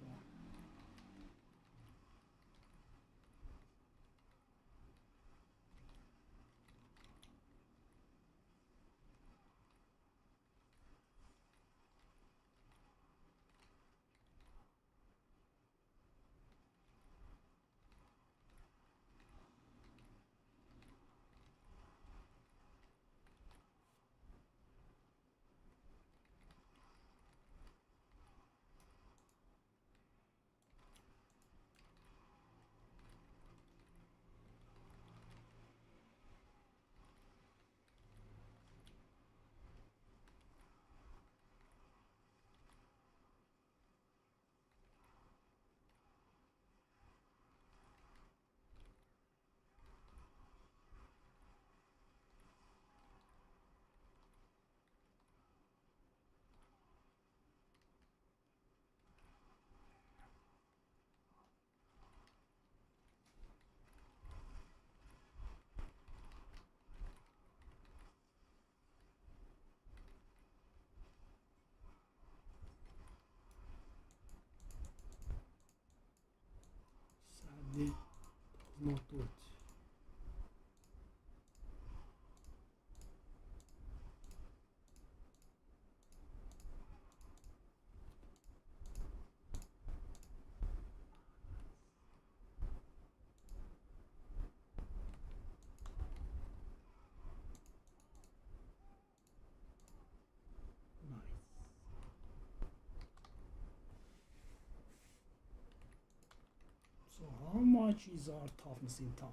How much is our toughness in town?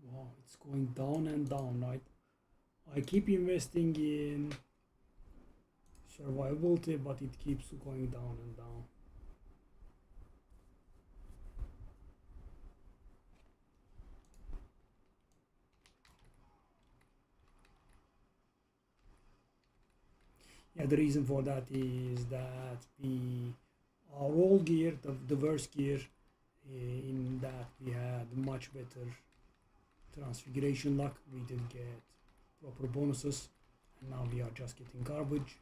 Wow, it's going down and down, right? I keep investing in survivability, but it keeps going down and down. Yeah, the reason for that is that our old gear, the worst gear, in that we had much better transfiguration luck. We didn't get proper bonuses, and now we are just getting garbage.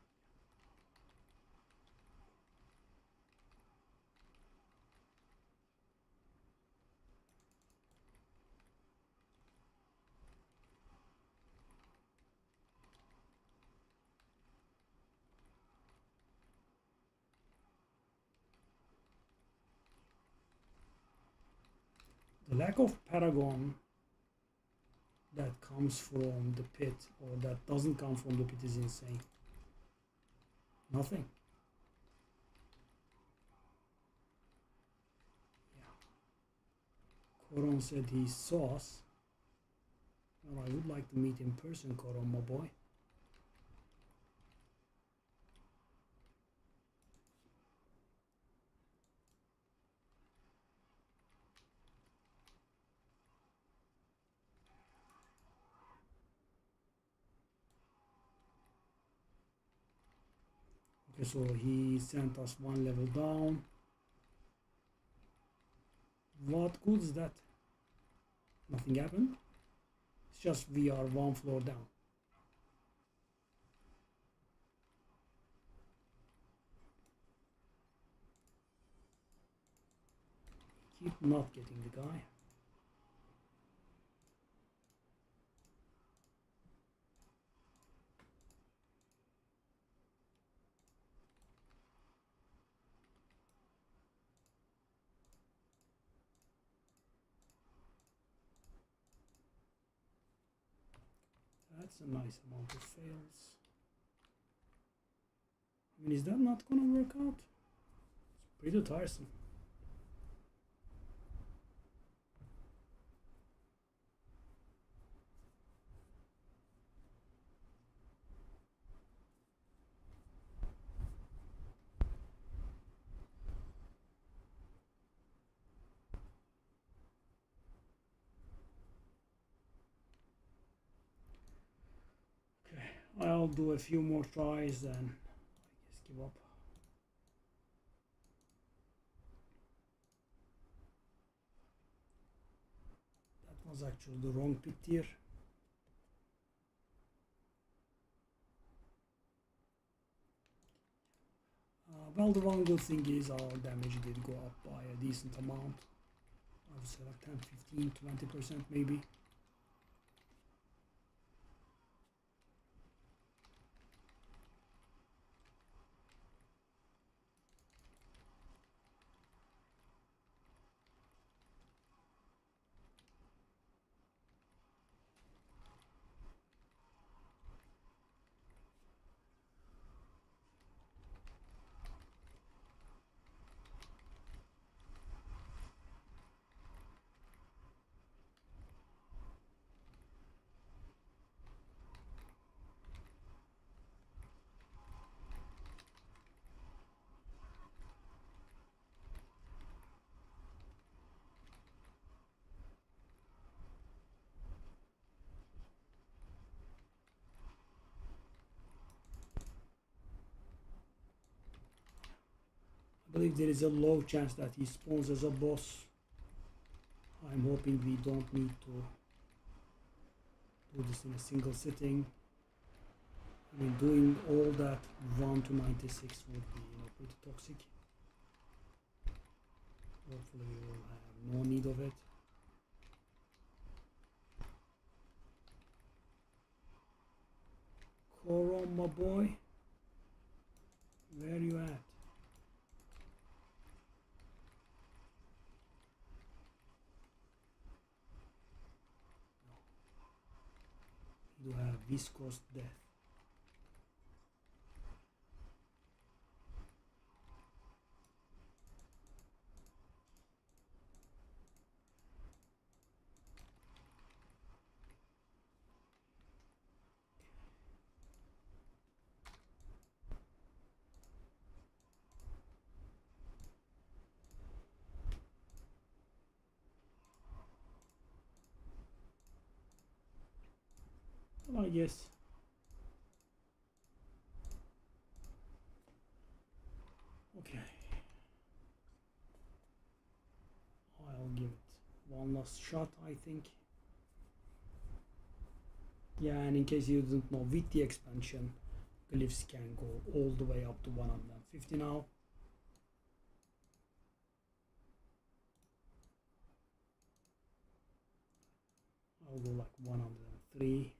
The lack of paragon that comes from the pit, or that doesn't come from the pit, is insane. Nothing. Yeah. Coron said he saw us. Well, I would like to meet in person, Coron, my boy. Okay, so he sent us one level down. What good is that? Nothing happened. It's just we are one floor down. Keep not getting the guy. That's a nice amount of fails. I mean, is that not gonna work out? It's pretty tiresome. I'll do a few more tries and I guess give up. That was actually the wrong pit tier. Well, the one good thing is our damage did go up by a decent amount. I would say like 10, 15, 20% maybe. I believe there is a low chance that he spawns as a boss. I'm hoping we don't need to do this in a single sitting. I mean, doing all that 1 to 96 would be, pretty toxic. Hopefully we will have no need of it. Koro, my boy, where you at? do have viscous death. Well, I guess okay. I'll give it one last shot, I think. Yeah, and in case you didn't know, with the expansion, glyphs can go all the way up to 150 now. I'll go like 103.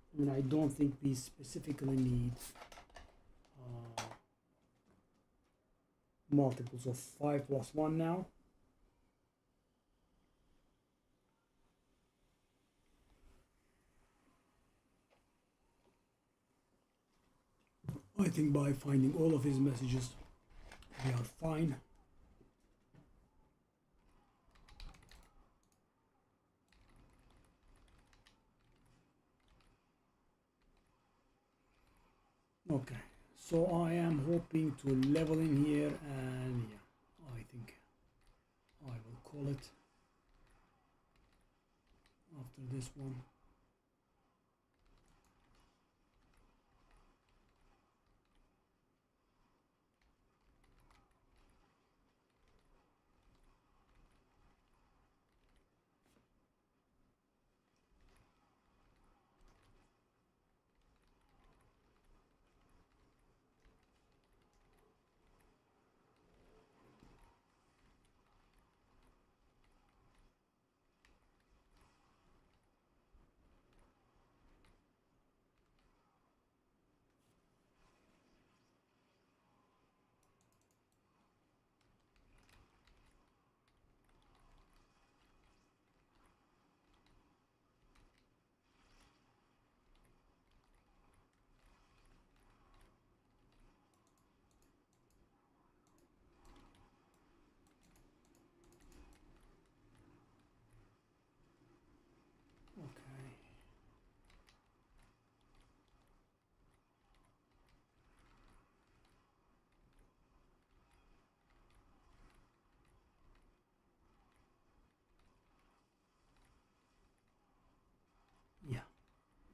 I mean, I don't think we specifically need multiples of 5 plus 1 now. I think by finding all of his messages, we are fine. Okay, so I am hoping to level in here, and yeah, I think I will call it after this one. Okay. Yeah,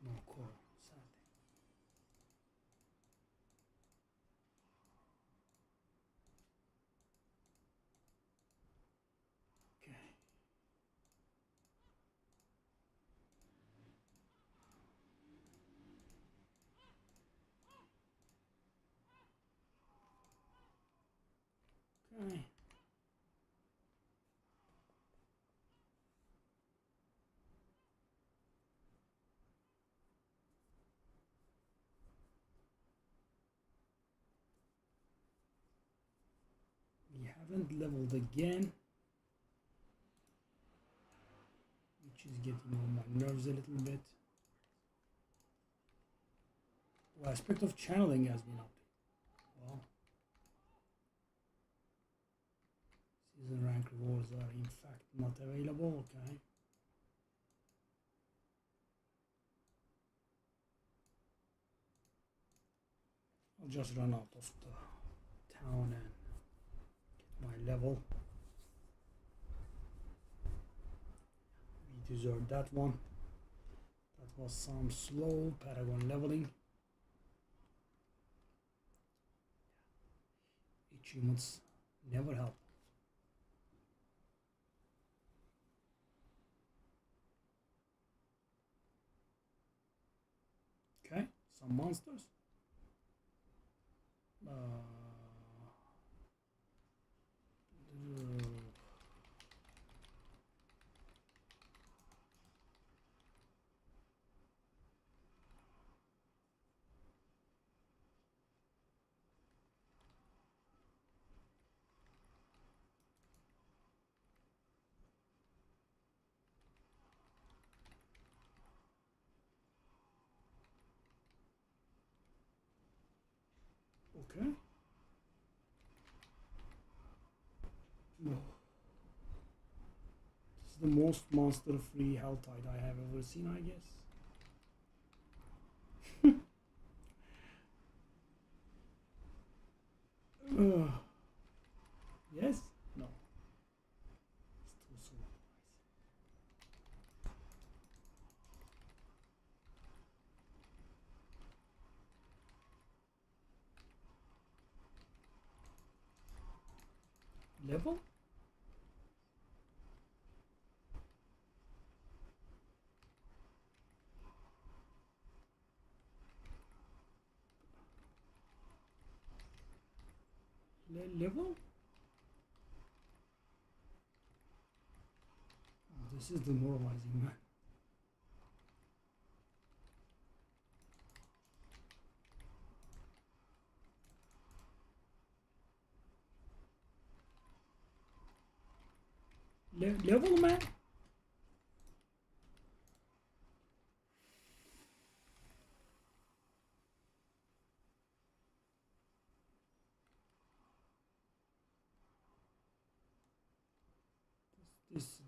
no coral, sadly. Okay. Okay. We haven't leveled again, which is getting on my nerves a little bit. Well, aspect of channeling has been up. Well, season rank rewards are in fact not available. Okay. I'll just run out of the town and get my level. We deserve that one. That was some slow Paragon leveling. Achievements never help. Okay, some monsters. Okay. No. This is the most monster-free hell tide I have ever seen, I guess. Yes? No. It's too soon. Level? Level? Oh, this is demoralizing, man. Level, man?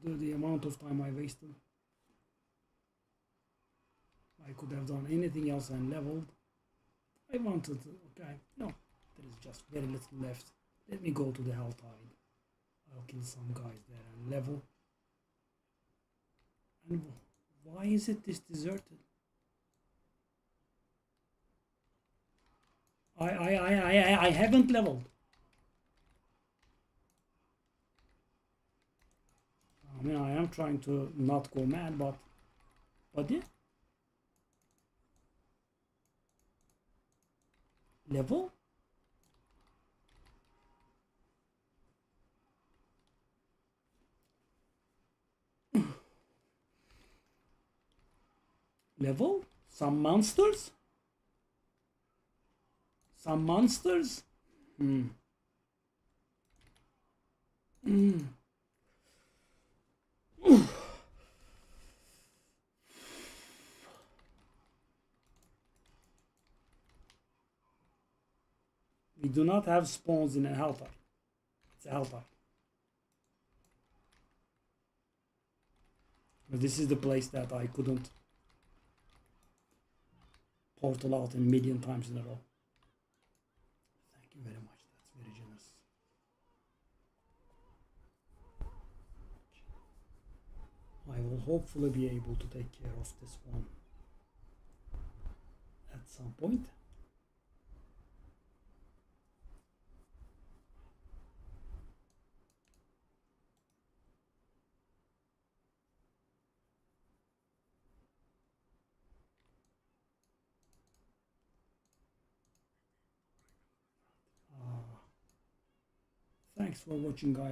The amount of time I wasted. I could have done anything else and leveled. I wanted to, okay, no, there is just very little left. Let me go to the Hell Tide. I'll kill some guys there and level. And why is it this deserted? I haven't leveled. I mean, I am trying to not go mad, but yeah. Level? Level? Some monsters? Some monsters? Hmm. Hmm. We do not have spawns in a Helltide. It's a Helltide. But this is the place that I couldn't portal out a million times in a row. Thank you very much. That's very generous. I will hopefully be able to take care of this one at some point. Thanks for watching, guys.